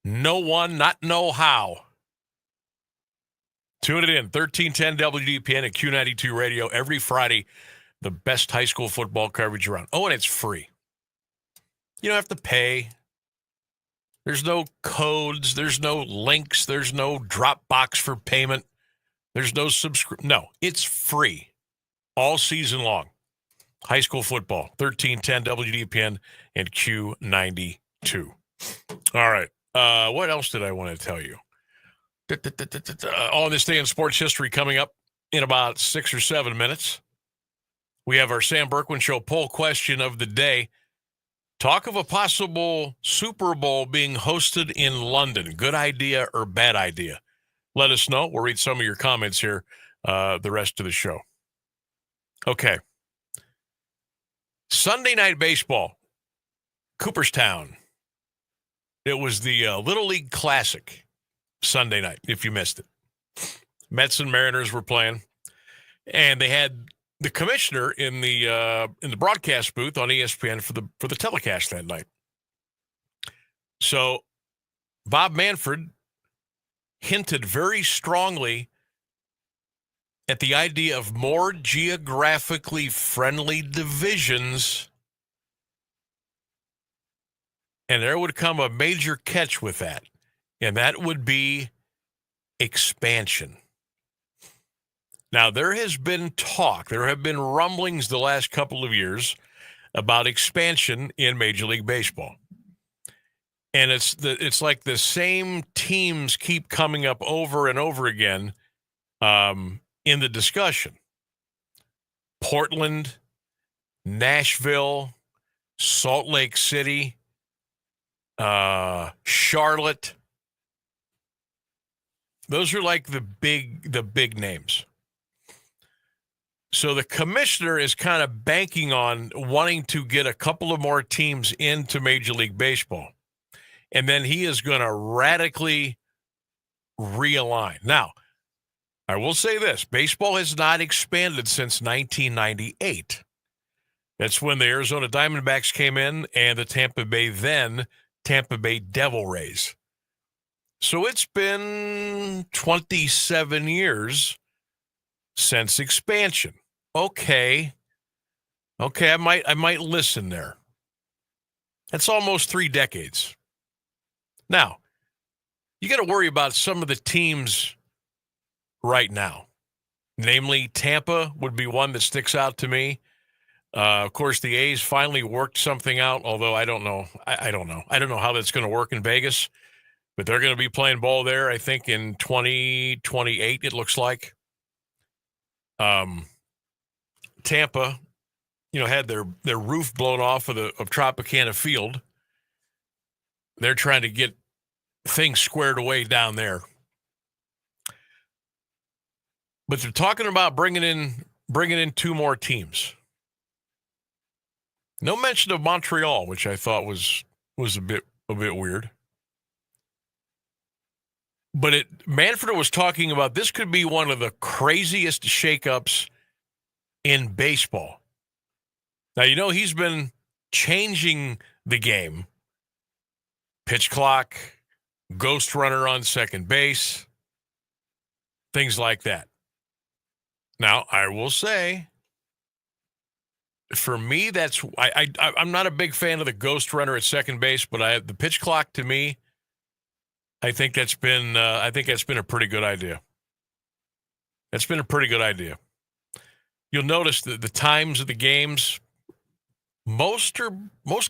No one, not know how. Tune it in, 1310 WDPN and Q92 Radio every Friday. The best high school football coverage around. Oh, and it's free. You don't have to pay. There's no codes. There's no links. There's no Dropbox for payment. There's no subscription. No, it's free all season long. High school football, 1310 WDPN and Q92. All right. What else did I want to tell you? On this day in sports history coming up in about 6 or 7 minutes. We have our Sam Bourquin Show poll question of the day. Talk of a possible Super Bowl being hosted in London. Good idea or bad idea? Let us know. We'll read some of your comments here the rest of the show. Okay. Sunday night baseball. Cooperstown. It was the Little League Classic Sunday night, if you missed it. Mets and Mariners were playing, and they had the commissioner in the broadcast booth on ESPN for the telecast that night. So Bob Manfred hinted very strongly at the idea of more geographically friendly divisions, and there would come a major catch with that, and that would be expansion. Now, there has been talk, there have been rumblings the last couple of years about expansion in Major League Baseball. And it's like the same teams keep coming up over and over again in the discussion. Portland, Nashville, Salt Lake City, Charlotte. Those are like the big names. So the commissioner is kind of banking on wanting to get a couple of more teams into Major League Baseball. And then he is going to radically realign. Now, I will say this. Baseball has not expanded since 1998. That's when the Arizona Diamondbacks came in and the Tampa Bay Devil Rays. So it's been 27 years since expansion. Okay, I might listen there. That's almost 3 decades. Now, you got to worry about some of the teams right now. Namely, Tampa would be one that sticks out to me. Of course, the A's finally worked something out, although I don't know. I don't know. I don't know how that's going to work in Vegas, but they're going to be playing ball there, I think, in 2028, it looks like. Tampa, had their roof blown off of Tropicana Field. They're trying to get things squared away down there. But they're talking about bringing in 2 more teams. No mention of Montreal, which I thought was a bit weird. But Manfred was talking about this could be one of the craziest shakeups in baseball. Now, he's been changing the game. Pitch clock, ghost runner on second base, things like that. Now, I will say, for me, I'm not a big fan of the ghost runner at second base, but the pitch clock to me, I think that's been a pretty good idea. That's been a pretty good idea. You'll notice that the times of the games, most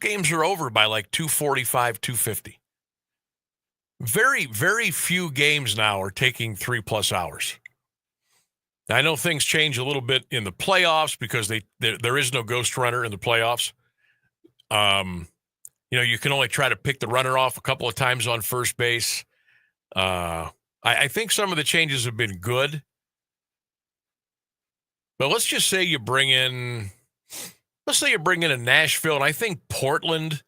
games are over by like 2:45, 2:50. Very, very few games now are taking 3+ hours. Now, I know things change a little bit in the playoffs because there is no ghost runner in the playoffs. You can only try to pick the runner off a couple of times on first base. I think some of the changes have been good. But let's just say you bring in a Nashville, and I think Portland,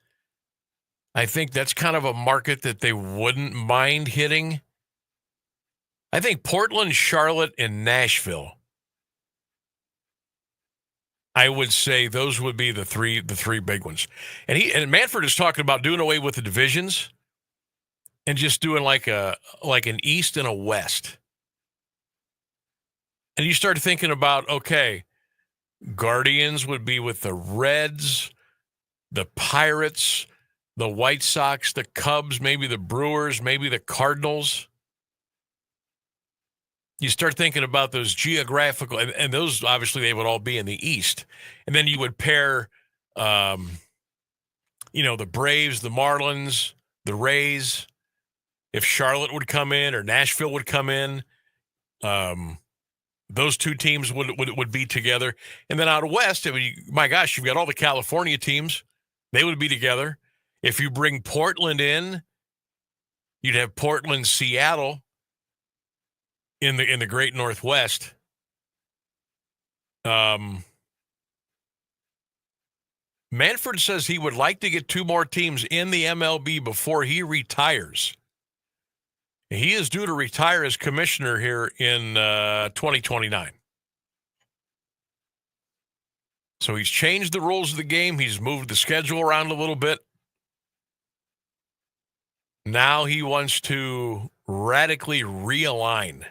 I think that's kind of a market that they wouldn't mind hitting. I think Portland, Charlotte, and Nashville, I would say those would be the three big ones. And Manfred is talking about doing away with the divisions and just doing like an East and a West. And you start thinking about, okay, Guardians would be with the Reds, the Pirates, the White Sox, the Cubs, maybe the Brewers, maybe the Cardinals. You start thinking about those geographical, and those, obviously, they would all be in the East. And then you would pair, the Braves, the Marlins, the Rays. If Charlotte would come in or Nashville would come in, those 2 teams would be together. And then out west, my gosh, you've got all the California teams. They would be together. If you bring Portland in, you'd have Portland, Seattle in the Great Northwest. Manfred says he would like to get 2 more teams in the MLB before he retires. He is due to retire as commissioner here in 2029. So he's changed the rules of the game. He's moved the schedule around a little bit. Now he wants to radically realign.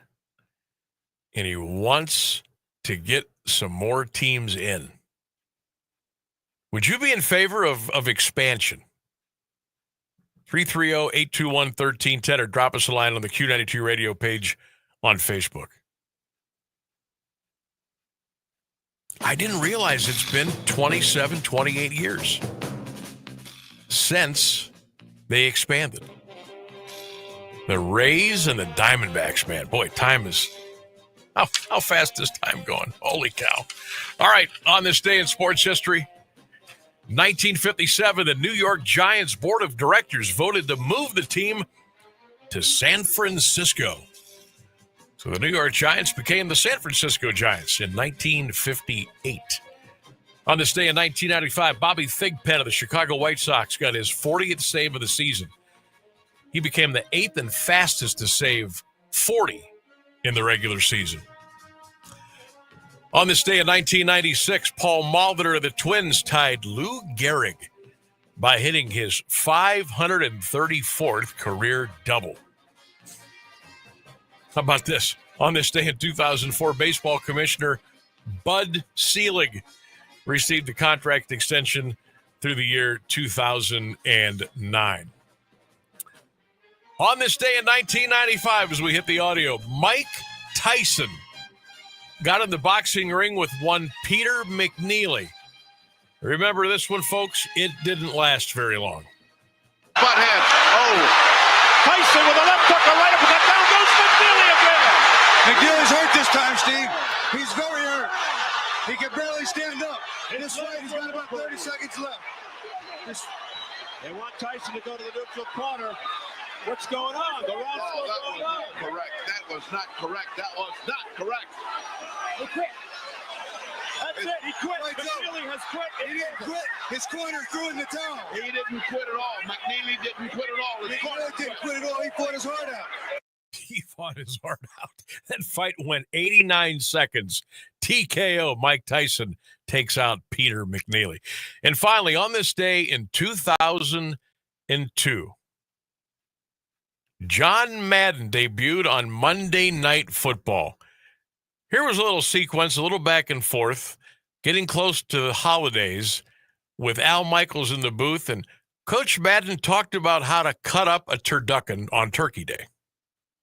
And he wants to get some more teams in. Would you be in favor of expansion? 330-821-1310 or drop us a line on the Q92 radio page on Facebook. I didn't realize it's been 27, 28 years since they expanded. The Rays and the Diamondbacks, man. Boy, time is... How fast is time going? Holy cow. All right, on this day in sports history, 1957, the New York Giants Board of Directors voted to move the team to San Francisco. So the New York Giants became the San Francisco Giants in 1958. On this day in 1995, Bobby Thigpen of the Chicago White Sox got his 40th save of the season. He became the 8th and fastest to save 40 in the regular season. On this day in 1996, Paul Molitor of the Twins tied Lou Gehrig by hitting his 534th career double. How about this? On this day in 2004, baseball commissioner Bud Selig received a contract extension through the year 2009. On this day in 1995, as we hit the audio, Mike Tyson got in the boxing ring with one Peter McNeely. Remember this one, folks? It didn't last very long. Butthead. Oh. Tyson with a left hook, a right uppercut. Down goes McNeely again. McNeely's hurt this time, Steve. He's very hurt. He can barely stand up. In this fight, he's got about 30 seconds left. They want Tyson to go to the neutral corner. What's going on? The round's still going on. Correct. That was not correct. That was not correct. He quit. That's it. He quit. McNeely has quit. He didn't quit. His corner threw in the towel. He didn't quit at all. McNeely didn't quit at all. McNeely didn't quit at all. He fought his heart out. He fought his heart out. That fight went 89 seconds. TKO. Mike Tyson takes out Peter McNeely. And finally, on this day in 2002, John Madden debuted on Monday Night Football. Here was a little sequence, a little back and forth, getting close to the holidays with Al Michaels in the booth, and Coach Madden talked about how to cut up a turducken on Turkey Day.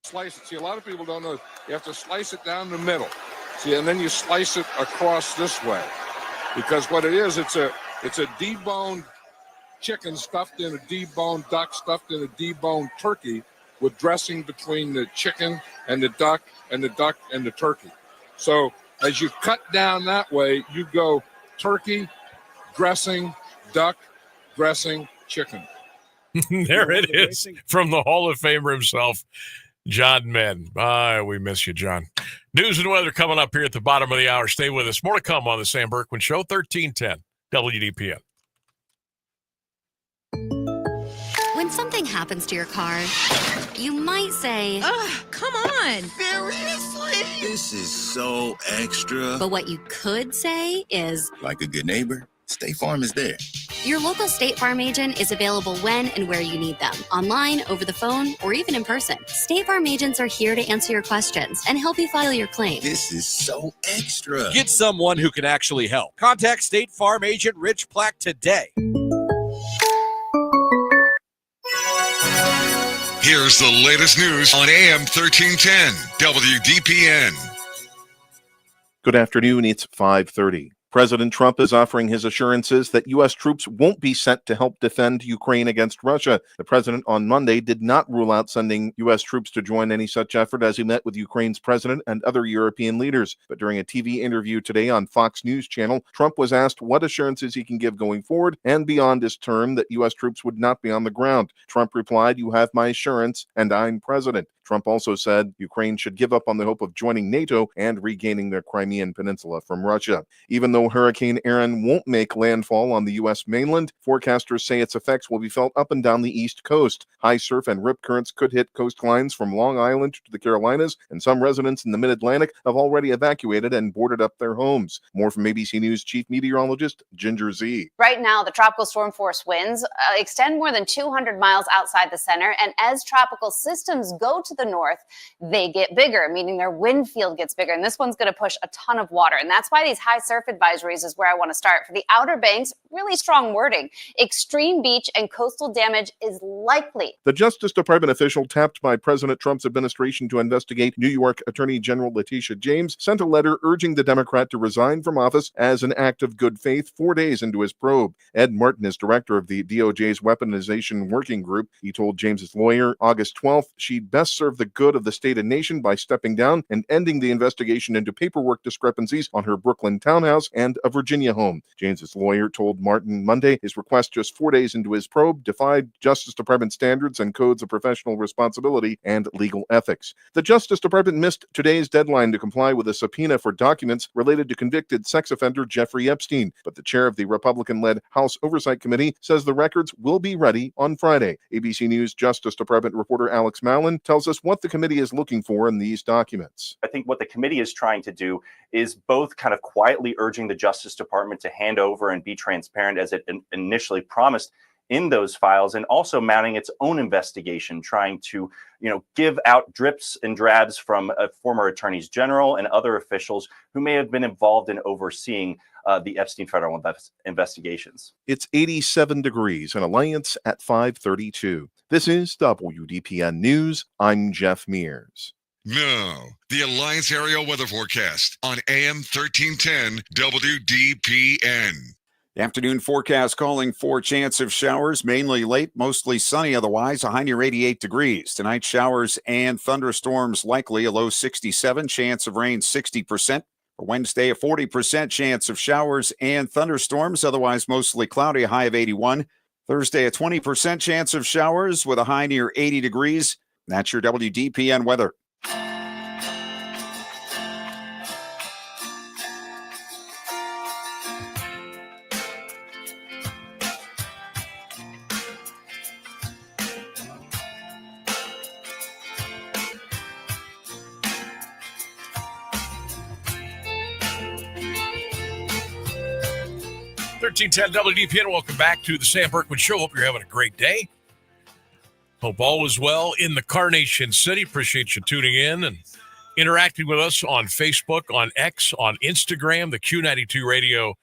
Slice it. See, a lot of people don't know. You have to slice it down the middle. See, and then you slice it across this way. Because what it is, it's a deboned chicken stuffed in a deboned duck, stuffed in a deboned turkey, with dressing between the chicken and the duck and the duck and the turkey. So as you cut down that way, you go turkey, dressing, duck, dressing, chicken. There it is from the Hall of Famer himself, John Madden. We miss you, John. News and weather coming up here at the bottom of the hour. Stay with us. More to come on the Sam Bourquin Show, 1310 WDPN. When something happens to your car, you might say, "Ugh, come on." Seriously? This is so extra. But what you could say is, Like a good neighbor, State Farm is there. your local State Farm agent is available when and where you need them, online, over the phone, or even in person. State Farm agents are here to answer your questions and help you file your claim. This is so extra. Get someone who can actually help. Contact State Farm agent Rich Plack today. Here's the latest news on AM 1310 WDPN. Good afternoon. It's 5:30. President Trump is offering his assurances that U.S. troops won't be sent to help defend Ukraine against Russia. The president on Monday did not rule out sending U.S. troops to join any such effort as he met with Ukraine's president and other European leaders. But during a TV interview today on Fox News Channel, Trump was asked what assurances he can give going forward and beyond his term that U.S. troops would not be on the ground. Trump replied, "You have my assurance, and I'm president." Trump also said Ukraine should give up on the hope of joining NATO and regaining the Crimean Peninsula from Russia. Even though Hurricane Aaron won't make landfall on the U.S. mainland, forecasters say its effects will be felt up and down the East Coast. High surf and rip currents could hit coastlines from Long Island to the Carolinas, and some residents in the Mid-Atlantic have already evacuated and boarded up their homes. More from ABC News Chief Meteorologist Ginger Z. Right now, the tropical storm force winds extend more than 200 miles outside the center, and as tropical systems go to the north, they get bigger, meaning their wind field gets bigger, and this one's going to push a ton of water, and that's why these high surf advisories is where I want to start. For the Outer Banks, really strong wording. Extreme beach and coastal damage is likely. The Justice Department official tapped by President Trump's administration to investigate New York Attorney General Letitia James sent a letter urging the Democrat to resign from office as an act of good faith 4 days into his probe. Ed Martin is director of the DOJ's Weaponization Working Group. He told James's lawyer August 12th she'd best serve the good of the state and nation by stepping down and ending the investigation into paperwork discrepancies on her Brooklyn townhouse and a Virginia home. James's lawyer told Martin Monday his request just 4 days into his probe defied Justice Department standards and codes of professional responsibility and legal ethics. The Justice Department missed today's deadline to comply with a subpoena for documents related to convicted sex offender Jeffrey Epstein, but the chair of the Republican-led House Oversight Committee says the records will be ready on Friday. ABC News Justice Department reporter Alex Mallon tells us what the committee is looking for in these documents. I think what the committee is trying to do is both kind of quietly urging the Justice Department to hand over and be transparent as it initially promised in those files, and also mounting its own investigation, trying to, give out drips and drabs from former attorneys general and other officials who may have been involved in overseeing the Epstein federal investigations. It's 87 degrees in Alliance at 5:32. This is WDPN News. I'm Jeff Mears. Now, the Alliance Area Weather Forecast on AM 1310 WDPN. The afternoon forecast calling for chance of showers, mainly late, mostly sunny otherwise, a high near 88 degrees. Tonight, showers and thunderstorms likely, a low 67, chance of rain 60%. For Wednesday, a 40% chance of showers and thunderstorms, otherwise mostly cloudy, a high of 81. Thursday, a 20% chance of showers with a high near 80 degrees. That's your WDPN weather. WDPN, welcome back to the Sam Bourquin Show. Hope you're having a great day. Hope all is well in the Carnation City. Appreciate you tuning in and interacting with us on Facebook, on X, on Instagram, the Q92 Radio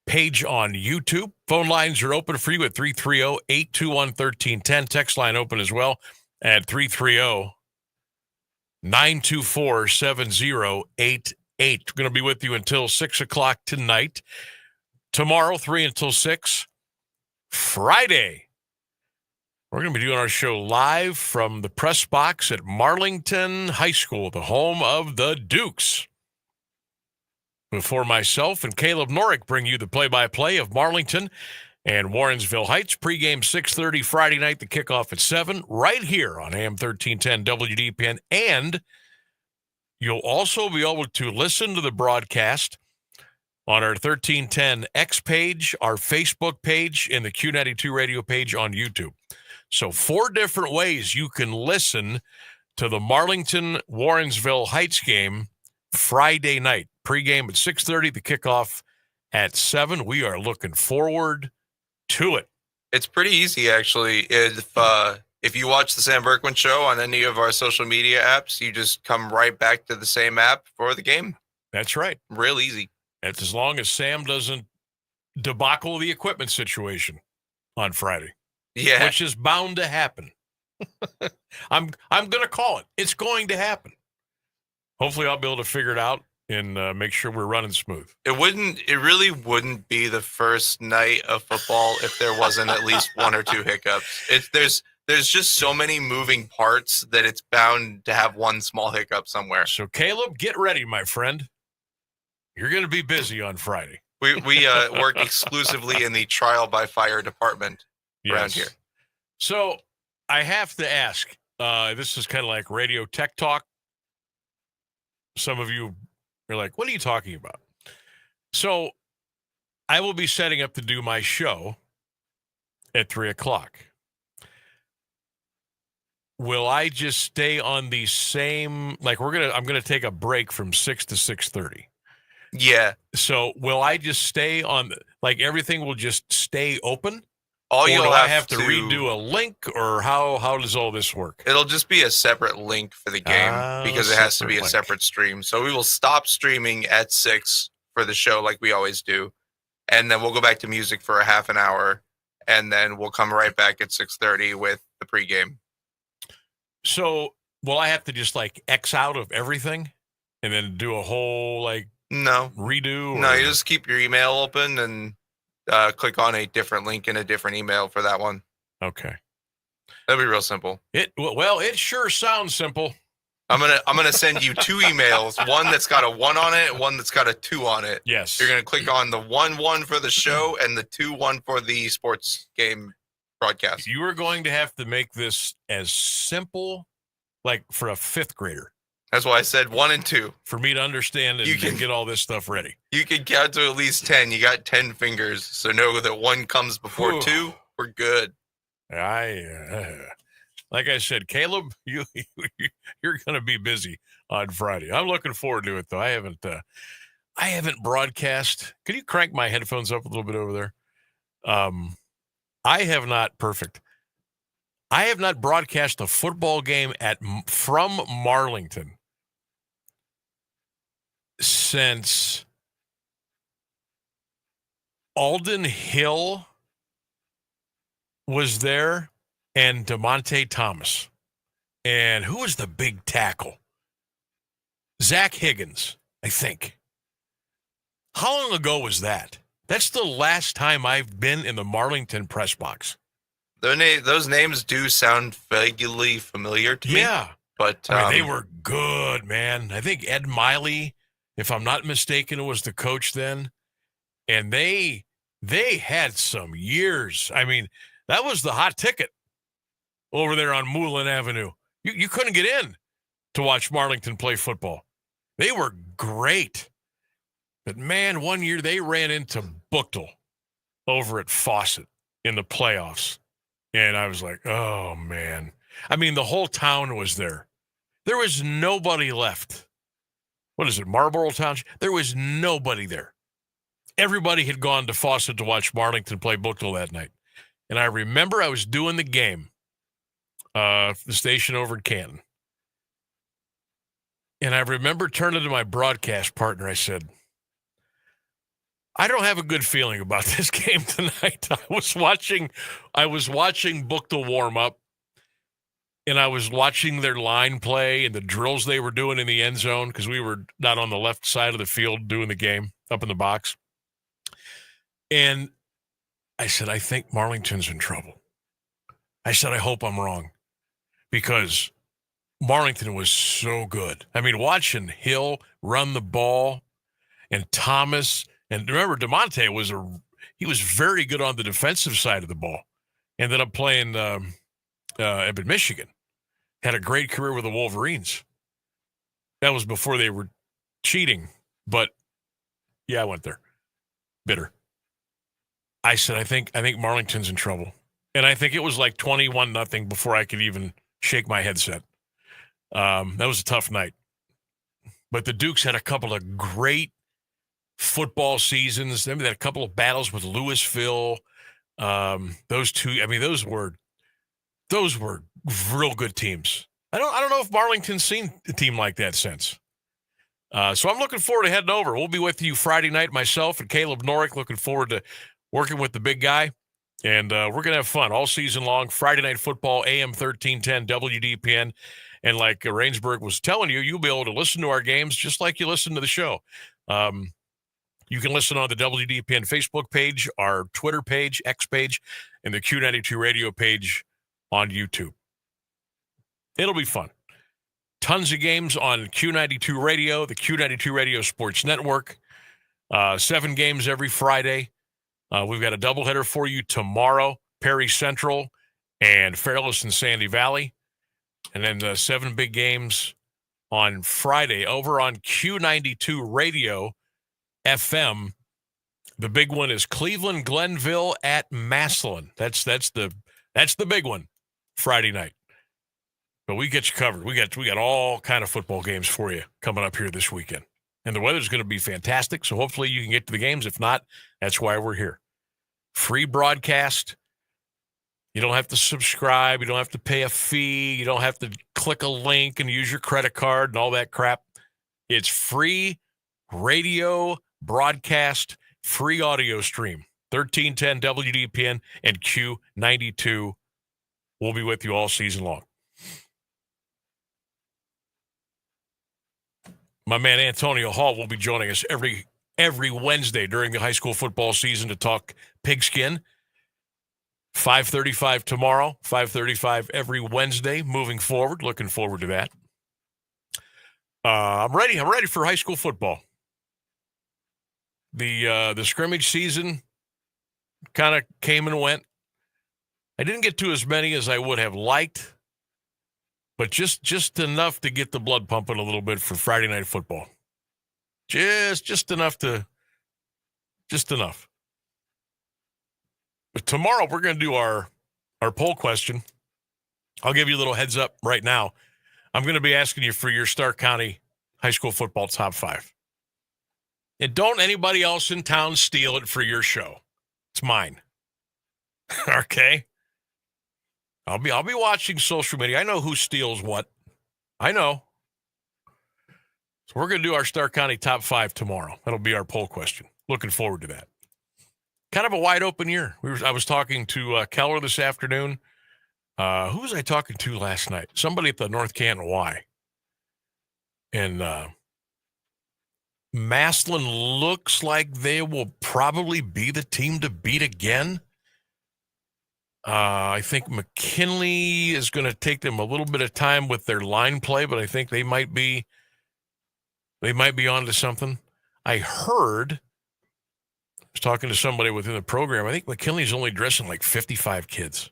page on YouTube. Phone lines are open for you at 330-821-1310. Text line open as well at 330-924-7088. We're going to be with you until 6 o'clock tonight. Tomorrow, 3 until 6. Friday, we're going to be doing our show live from the press box at Marlington High School, the home of the Dukes. Before myself and Caleb Norick bring you the play-by-play of Marlington and Warrensville Heights. Pregame 6:30 Friday night, the kickoff at 7, right here on AM 1310 WDPN. And you'll also be able to listen to the broadcast on our 1310 X page, our Facebook page, and the Q92 radio page on YouTube. So 4 different ways you can listen to the Marlington-Warrensville Heights game Friday night. Pregame at 6:30, the kickoff at 7. We are looking forward to it. It's pretty easy, actually. If you watch the Sam Bourquin Show on any of our social media apps, you just come right back to the same app for the game. That's right. Real easy. That's as long as Sam doesn't debacle the equipment situation on Friday. Yeah. Which is bound to happen. I'm going to call it. It's going to happen. Hopefully I'll be able to figure it out and make sure we're running smooth. It really wouldn't be the first night of football if there wasn't at least 1 or 2 hiccups. There's just so many moving parts that it's bound to have one small hiccup somewhere. So Caleb, get ready, my friend. You're going to be busy on Friday. We work exclusively in the trial by fire department around here. So I have to ask, This is kind of like radio tech talk. Some of you are like, what are you talking about? So I will be setting up to do my show at 3 o'clock. Will I just stay on the same, like I'm going to take a break from 6 to 6:30. Yeah. So will I just stay on, like everything will just stay open? All you'll I have to redo a link, or how does all this work? It'll just be a separate link for the game because it has to be a separate stream. So we will stop streaming at 6 for the show like we always do. And then we'll go back to music for a half an hour. And then we'll come right back at 6:30 with the pregame. So will I have to just like X out of everything and then do a whole like redo? No, you just keep your email open and click on a different link in a different email for that one. Okay. That'll be real simple. It sure sounds simple. I'm gonna send you 2 emails, one that's got a 1 on it, and one that's got a 2 on it. Yes. You're gonna click on the 1 for the show and the 2 for the sports game broadcast. You are going to have to make this as simple, like for a 5th grader. That's why I said 1 and 2. For me to understand and get all this stuff ready. You can count to at least 10. You got 10 fingers, so know that 1 comes before 2. We're good. Like I said, Caleb, you're going to be busy on Friday. I'm looking forward to it, though. I haven't broadcast. Can you crank my headphones up a little bit over there? I have not broadcast a football game from Marlington since Alden Hill was there and DeMonte Thomas. And who was the big tackle? Zach Higgins, I think. How long ago was that? That's the last time I've been in the Marlington press box. Those names do sound vaguely familiar to me. Yeah. But they were good, man. I think Ed Miley, if I'm not mistaken, was the coach then. And they had some years. I mean, that was the hot ticket over there on Moulin Avenue. You couldn't get in to watch Marlington play football. They were great. But, man, one year they ran into Buchtel over at Fawcett in the playoffs. And I was like, oh, man. I mean, the whole town was there. There was nobody left. What is it, Marlboro Township? There was nobody there. Everybody had gone to Fawcett to watch Marlington play Buchtel that night. And I remember I was doing the game, the station over in Canton. And I remember turning to my broadcast partner. I said, I don't have a good feeling about this game tonight. I was watching Buchtel warm up, and I was watching their line play and the drills they were doing in the end zone because we were not on the left side of the field doing the game up in the box. And I said, I think Marlington's in trouble. I said, I hope I'm wrong because Marlington was so good. I mean, watching Hill run the ball and Thomas. And remember, DeMonte was very good on the defensive side of the ball. Ended up playing up in Michigan. Had a great career with the Wolverines. That was before they were cheating. But, yeah, I went there. Bitter. I said, I think Marlington's in trouble. And I think it was like 21-0 before I could even shake my headset. That was a tough night. But the Dukes had a couple of great football seasons. They had a couple of battles with Louisville. Those two, I mean, those were real good teams. I don't know if Marlington's seen a team like that since. So I'm looking forward to heading over. We'll be with you Friday night, myself and Caleb Norick. Looking forward to working with the big guy. And we're going to have fun all season long. Friday Night Football, AM 1310, WDPN. And like Rainsburg was telling you, you'll be able to listen to our games just like you listen to the show. You can listen on the WDPN Facebook page, our Twitter page, X page, and the Q92 radio page on YouTube. It'll be fun. Tons of games on Q92 Radio, the Q92 Radio Sports Network. 7 games every Friday. We've got a doubleheader for you tomorrow, Perry Central and Fairless and Sandy Valley. And then the 7 big games on Friday over on Q92 Radio FM. The big one is Cleveland Glenville at Massillon. That's the big one Friday night. But we get you covered. We got all kind of football games for you coming up here this weekend. And the weather's going to be fantastic, so hopefully you can get to the games. If not, that's why we're here. Free broadcast. You don't have to subscribe. You don't have to pay a fee. You don't have to click a link and use your credit card and all that crap. It's free radio broadcast, free audio stream. 1310 WDPN and Q92 will be with you all season long. My man Antonio Hall will be joining us every Wednesday during the high school football season to talk pigskin. 5:35 tomorrow, 5:35 every Wednesday moving forward. Looking forward to that. I'm ready. I'm ready for high school football. The scrimmage season kind of came and went. I didn't get to as many as I would have liked, but just enough to get the blood pumping a little bit for Friday night football. Just enough. But tomorrow we're going to do our poll question. I'll give you a little heads up right now. I'm going to be asking you for your Stark County high school football top 5. And don't anybody else in town steal it for your show. It's mine. Okay? I'll be watching social media. I know who steals what. I know. So we're going to do our Stark County top 5 tomorrow. That'll be our poll question. Looking forward to that. Kind of a wide open year. I was talking to Keller this afternoon. Who was I talking to last night? Somebody at the North Canton Y. And Massillon looks like they will probably be the team to beat again. I think McKinley is going to take them a little bit of time with their line play, but I think they might be onto something. I heard, I was talking to somebody within the program, I think McKinley's only dressing like 55 kids.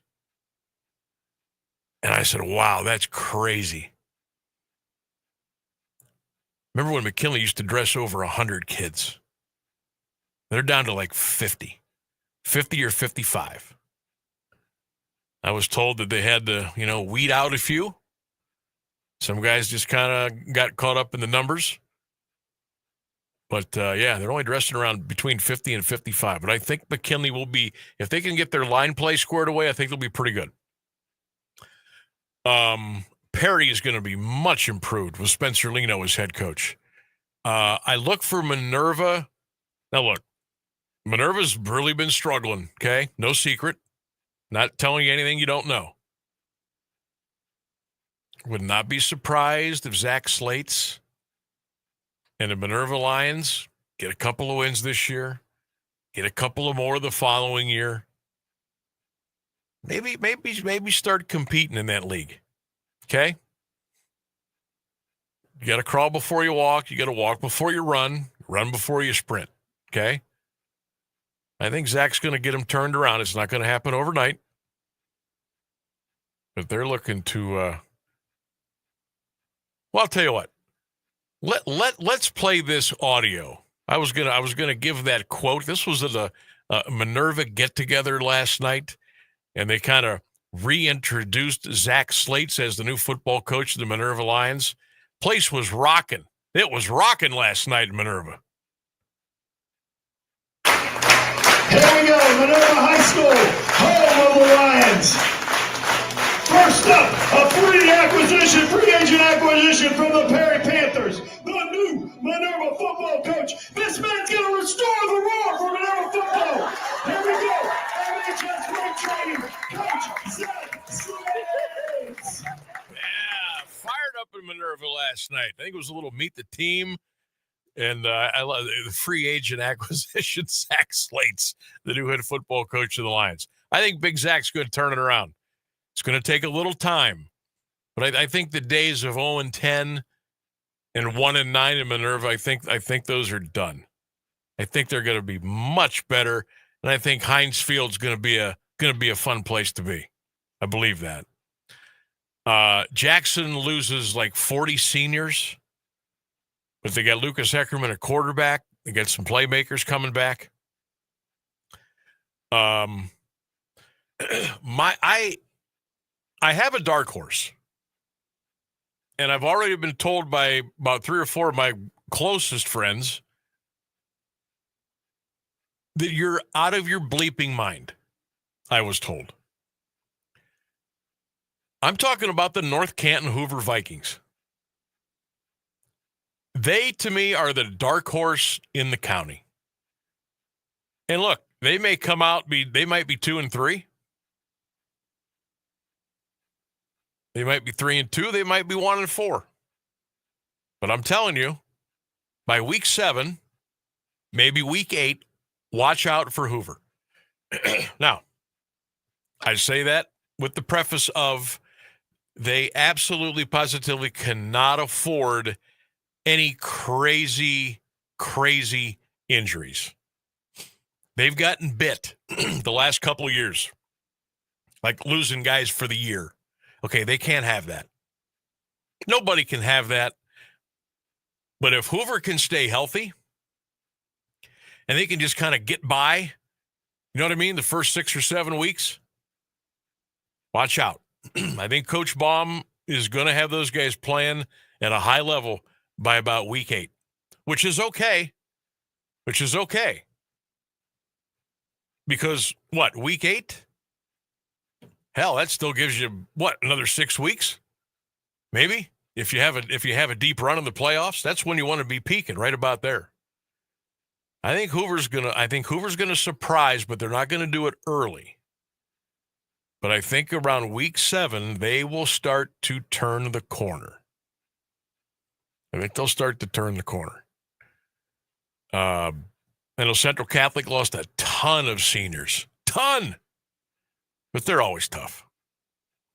And I said, wow, that's crazy. Remember when McKinley used to dress over 100 kids? They're down to like 50 or 55. I was told that they had to, weed out a few. Some guys just kind of got caught up in the numbers. But, yeah, they're only dressing around between 50 and 55. But I think McKinley will be, if they can get their line play squared away, I think they'll be pretty good. Perry is going to be much improved with Spencer Lino as head coach. I look for Minerva. Now, look, Minerva's really been struggling, okay? No secret. Not telling you anything you don't know. Would not be surprised if Zach Slates and the Minerva Lions get a couple of wins this year, get a couple of more the following year. Maybe start competing in that league. Okay? You got to crawl before you walk. You got to walk before you run before you sprint. Okay? I think Zach's going to get them turned around. It's not going to happen overnight. But they're looking to well, I'll tell you what. Let's play this audio. I was gonna give that quote. This was at a Minerva get-together last night, and they kind of reintroduced Zach Slates as the new football coach of the Minerva Lions. Place was rocking. It was rocking last night in Minerva. Here we go, Minerva High School, home of the Lions. First up, a free agent acquisition from the Perry Panthers. The new Minerva football coach. This man's going to restore the roar for Minerva football. Here we go. MHS Road Training, Coach Zach Slates. Yeah, fired up in Minerva last night. I think it was a little meet the team. And I love the free agent acquisition, Zach Slates, the new head football coach of the Lions. I think Big Zach's going to turn it around. It's going to take a little time. But I think the days of 0-10 and 1-9 in Minerva, I think those are done. I think they're going to be much better, and I think Heinz Field's going to be a fun place to be. I believe that. Jackson loses like 40 seniors, but they got Lucas Eckerman, a quarterback. They got some playmakers coming back. I have a dark horse, and I've already been told by about 3 or 4 of my closest friends that you're out of your bleeping mind, I was told. I'm talking about the North Canton Hoover Vikings. They, to me, are the dark horse in the county. And look, they may come out, they might be 2-3. They might be 3-2. They might be 1-4. But I'm telling you, by week 7, maybe week 8, watch out for Hoover. Now, I say that with the preface of they absolutely, positively cannot afford any crazy injuries. They've gotten bit the last couple of years, like losing guys for the year. Okay, they can't have that. Nobody can have that. But if Hoover can stay healthy and they can just kind of get by, you know what I mean, the first 6 or 7 weeks, watch out. I think Coach Baum is going to have those guys playing at a high level by about week 8, which is okay. Because what, week 8? Hell, that still gives you another 6 weeks? Maybe. If you have a deep run in the playoffs, that's when you want to be peaking, right about there. I think Hoover's gonna surprise, but they're not gonna do it early. But I think around week 7, they will start to turn the corner. I think they'll start to turn the corner. I know Central Catholic lost a ton of seniors. Ton! But they're always tough.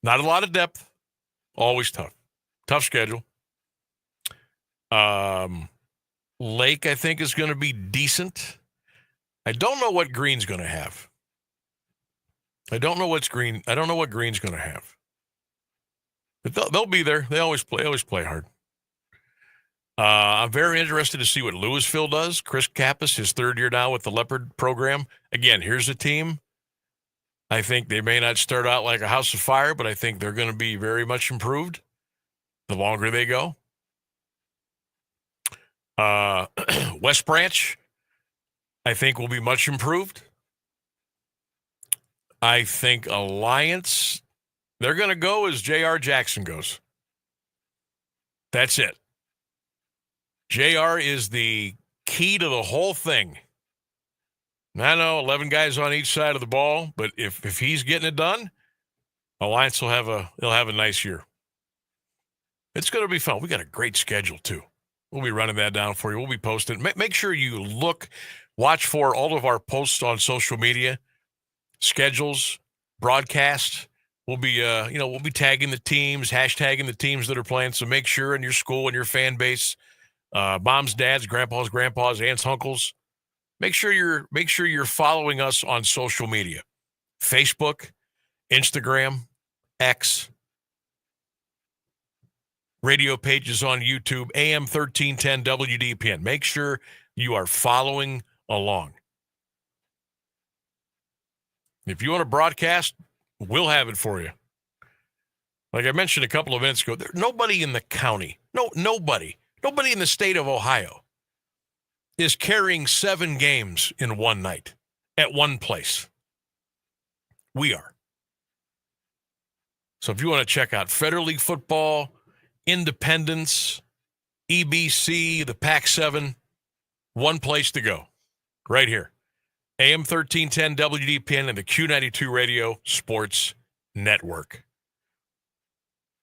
Not a lot of depth. Always tough. Tough schedule. Lake, I think, is going to be decent. I don't know what Green's going to have. I don't know what Green's going to have. But they'll be there. They always play hard. I'm very interested to see what Louisville does. Chris Kappas, his 3rd year now with the Leopard program. Again, here's a team. I think they may not start out like a house of fire, but I think they're going to be very much improved the longer they go. West Branch, I think, will be much improved. I think Alliance, they're going to go as J.R. Jackson goes. That's it. J.R. is the key to the whole thing. I know 11 guys on each side of the ball, but if he's getting it done, Alliance will have a nice year. It's going to be fun. We got a great schedule too. We'll be running that down for you. We'll be posting. Make sure you watch for all of our posts on social media, schedules, broadcasts. We'll be tagging the teams, hashtagging the teams that are playing. So make sure in your school and your fan base, moms, dads, grandpas, aunts, uncles, make sure you're following us on social media, Facebook, Instagram, X, radio pages on YouTube, AM 1310 WDPN. Make sure you are following along. If you want to broadcast, we'll have it for you. Like I mentioned a couple of minutes ago, there's nobody in the county, nobody in the state of Ohio is carrying 7 games in one night at one place. We are. So if you want to check out Federal League football, Independence, EBC, the Pac-7, one place to go, right here. AM 1310 WDPN and the Q92 Radio Sports Network.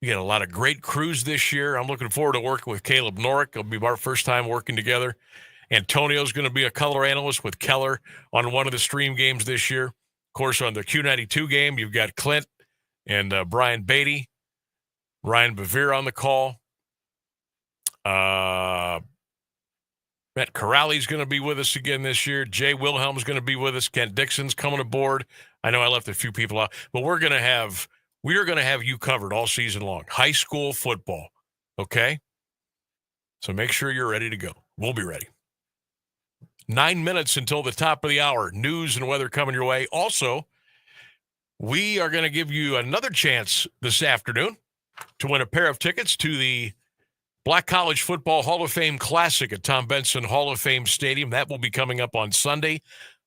We got a lot of great crews this year. I'm looking forward to working with Caleb Norick. It'll be our first time working together. Antonio's going to be a color analyst with Keller on one of the stream games this year. Of course, on the Q92 game, you've got Clint and Brian Beatty, Ryan Bevere on the call. Matt Corrali's going to be with us again this year. Jay Wilhelm's going to be with us. Kent Dixon's coming aboard. I know I left a few people out, but we're going to have We are going to have you covered all season long. High school football, okay? So make sure you're ready to go. We'll be ready. 9 minutes until the top of the hour. News and weather coming your way. Also, we are going to give you another chance this afternoon to win a pair of tickets to the Black College Football Hall of Fame Classic at Tom Benson Hall of Fame Stadium. That will be coming up on Sunday,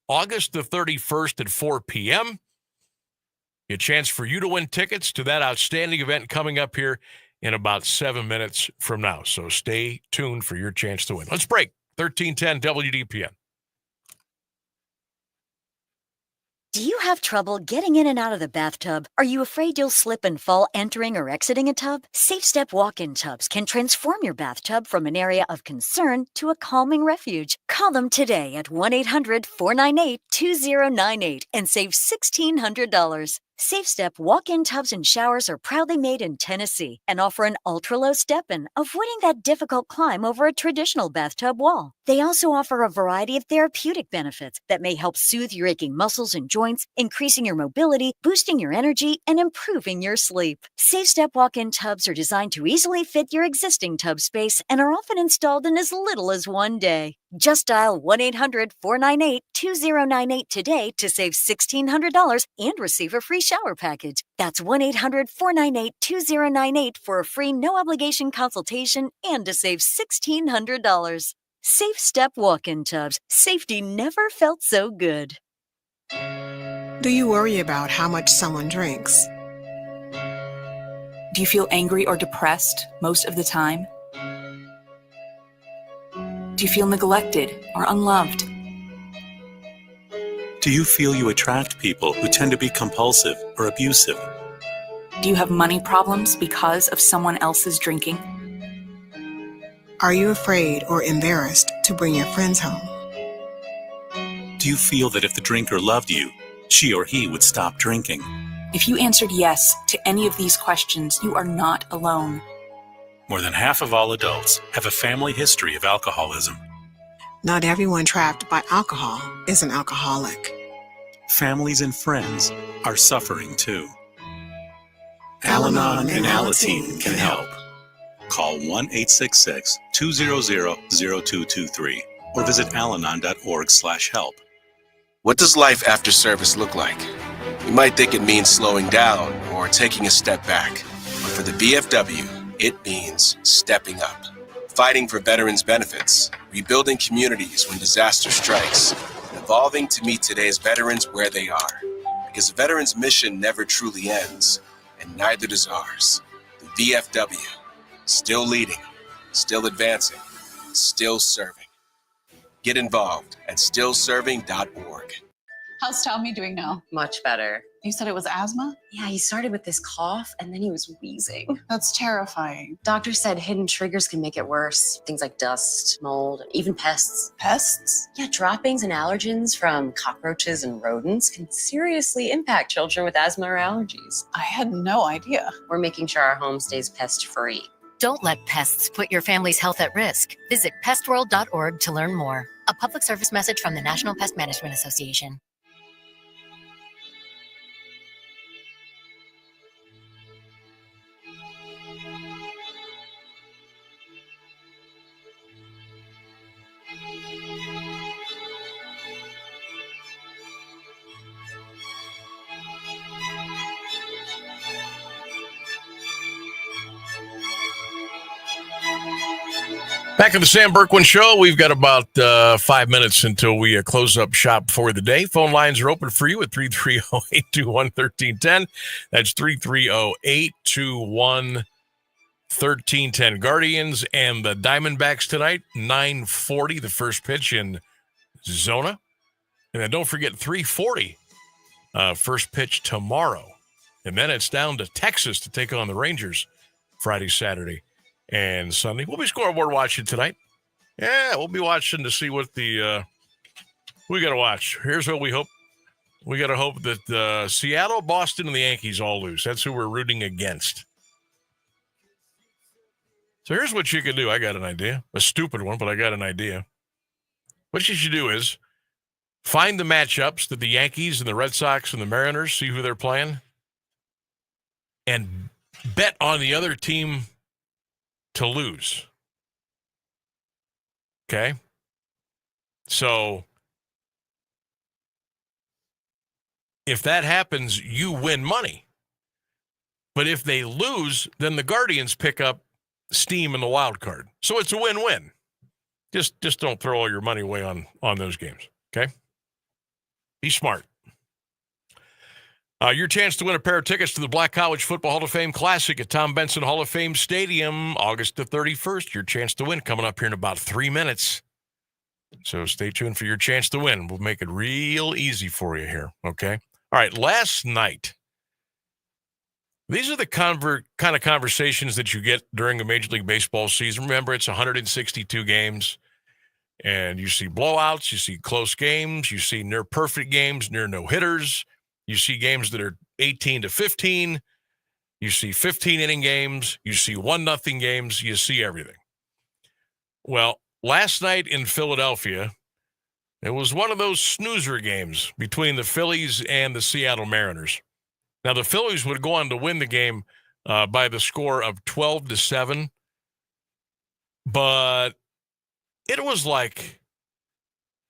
August the 31st at 4 p.m. A chance for you to win tickets to that outstanding event coming up here in about 7 minutes from now. So stay tuned for your chance to win. Let's break. 1310 WDPN. Do you have trouble getting in and out of the bathtub? Are you afraid you'll slip and fall entering or exiting a tub? Safe Step walk-in tubs can transform your bathtub from an area of concern to a calming refuge. Call them today at 1-800-498-2098 and save $1,600. Safe Step walk-in tubs and showers are proudly made in Tennessee and offer an ultra-low step-in, avoiding that difficult climb over a traditional bathtub wall. They also offer a variety of therapeutic benefits that may help soothe your aching muscles and joints, increasing your mobility, boosting your energy, and improving your sleep. Safe Step walk-in tubs are designed to easily fit your existing tub space and are often installed in as little as one day. Just dial 1-800-498-2098 today to save $1,600 and receive a free shower package. That's 1-800-498-2098 for a free no-obligation consultation and to save $1,600. Safe Step walk-in tubs. Safety never felt so good. Do you worry about how much someone drinks? Do you feel angry or depressed most of the time? Do you feel neglected or unloved? Do you feel you attract people who tend to be compulsive or abusive? Do you have money problems because of someone else's drinking? Are you afraid or embarrassed to bring your friends home? Do you feel that if the drinker loved you, she or he would stop drinking? If you answered yes to any of these questions, you are not alone. More than half of all adults have a family history of alcoholism. Not everyone trapped by alcohol is an alcoholic. Families and friends are suffering too. Al-Anon and Alateen can help. Call 1-866-200-0223 or visit alanon.org/help. What does life after service look like? You might think it means slowing down or taking a step back. But for the VFW, it means stepping up. Fighting for veterans' benefits, rebuilding communities when disaster strikes, and evolving to meet today's veterans where they are. Because a veteran's mission never truly ends, and neither does ours. The VFW, still leading, still advancing, still serving. Get involved at stillserving.org. How's Tommy doing now? Much better. You said it was asthma? Yeah, he started with this cough and then he was wheezing. That's terrifying. Doctor said hidden triggers can make it worse. Things like dust, mold, even pests. Pests? Yeah, droppings and allergens from cockroaches and rodents can seriously impact children with asthma or allergies. I had no idea. We're making sure our home stays pest-free. Don't let pests put your family's health at risk. Visit pestworld.org to learn more. A public service message from the National Pest Management Association. Back in the Sam Bourquin Show, we've got about 5 minutes until we close up shop for the day. Phone lines are open for you at 330-821-1310. That's 330-821-1310. Guardians and the Diamondbacks tonight, 9:40, the first pitch in Zona. And then don't forget 3:40, first pitch tomorrow. And then it's down to Texas to take on the Rangers Friday, Saturday, and Sunday. We'll be scoreboard watching tonight. Yeah, we'll be watching to see what we got to watch. Here's what we hope. We got to hope that Seattle, Boston, and the Yankees all lose. That's who we're rooting against. So here's what you can do. I got an idea. A stupid one, but I got an idea. What you should do is find the matchups that the Yankees and the Red Sox and the Mariners, see who they're playing. and bet on the other team to lose. Okay? So if that happens, you win money. But if they lose, then the Guardians pick up steam in the wild card. So it's a win-win. Just don't throw all your money away on those games, okay? Be smart. Your chance to win a pair of tickets to the Black College Football Hall of Fame Classic at Tom Benson Hall of Fame Stadium, August the 31st. Your chance to win coming up here in about 3 minutes. So stay tuned for your chance to win. We'll make it real easy for you here, okay? All right, last night, these are the kind of conversations that you get during a Major League Baseball season. Remember, it's 162 games, and you see blowouts, you see close games, you see near-perfect games, near no-hitters, you see games that are 18-15, you see 15-inning games, you see 1-0 games, you see everything. Well, last night in Philadelphia, it was one of those snoozer games between the Phillies and the Seattle Mariners. Now, the Phillies would go on to win the game by the score of 12-7, but it was like,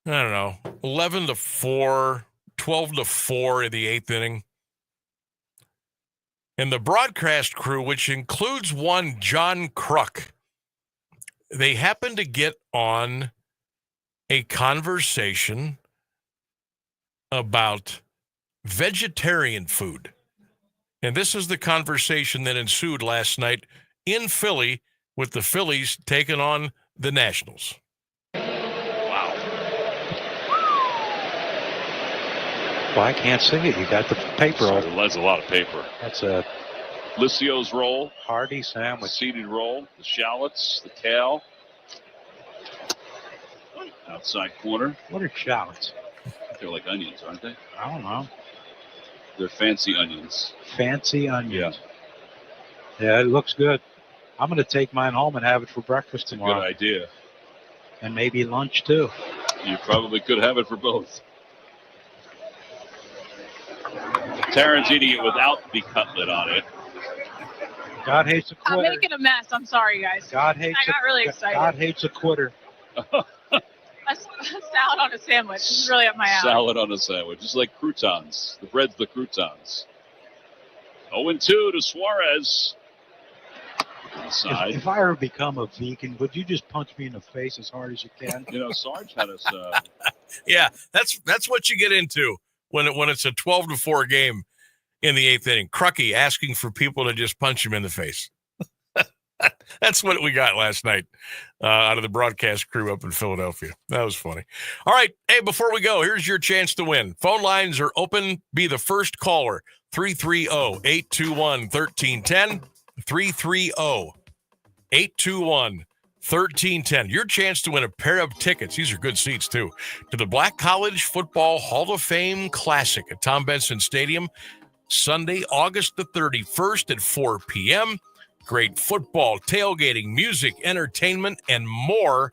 I don't know, 11-4, 12-4 in the 8th inning. And the broadcast crew, which includes one John Kruk, they happened to get on a conversation about vegetarian food. And this is the conversation that ensued last night in Philly with the Phillies taking on the Nationals. Wow. Well, I can't see it. You got the paper on. That's a lot of paper. That's a Lissio's roll. hearty sandwich. Seeded roll. The shallots. The kale. Outside corner. What are shallots? They're like onions, aren't they? I don't know. They're fancy onions. Fancy onions. Yeah, it looks good. I'm going to take mine home and have it for breakfast tomorrow. Good idea. And maybe lunch, too. You probably could have it for both. Taryn's eating it without the cutlet on it. God hates a quitter. I'm making a mess. I'm sorry, guys. God hates I got really excited. God hates a quitter. A salad on a sandwich is really up my alley. Salad on a sandwich. Just like croutons. The bread's the croutons. 0-2 to Suarez. Inside. If I ever become a vegan, would you just punch me in the face as hard as you can? You know, Sarge had us. Yeah, that's what you get into when it's a 12-4 game in the 8th inning. Crucky asking for people to just punch him in the face. That's what we got last night out of the broadcast crew up in Philadelphia. That was funny. All right. Hey, before we go, here's your chance to win. Phone lines are open. Be the first caller. 330-821-1310. 330-821-1310. Your chance to win a pair of tickets. These are good seats, too. To the Black College Football Hall of Fame Classic at Tom Benson Stadium. Sunday, August the 31st at 4 p.m. Great football, tailgating, music, entertainment, and more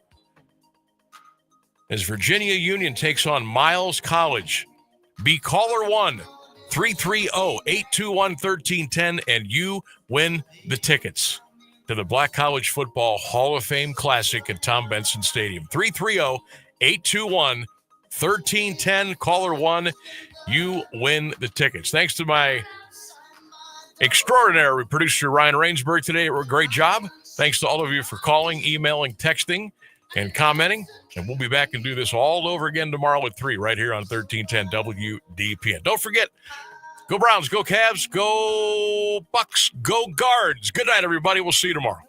as Virginia Union takes on Miles College. Be caller 1-330-821-1310, and you win the tickets to the Black College Football Hall of Fame Classic at Tom Benson Stadium. 330-821-1310. Caller 1, you win the tickets. Thanks to my extraordinary producer Ryan Rainsberg today. Great job. Thanks to all of you for calling, emailing, texting, and commenting. And we'll be back and do this all over again tomorrow at 3 right here on 1310 WDPN. Don't forget, go Browns, go Cavs, go Bucks, go Guards. Good night, everybody. We'll see you tomorrow.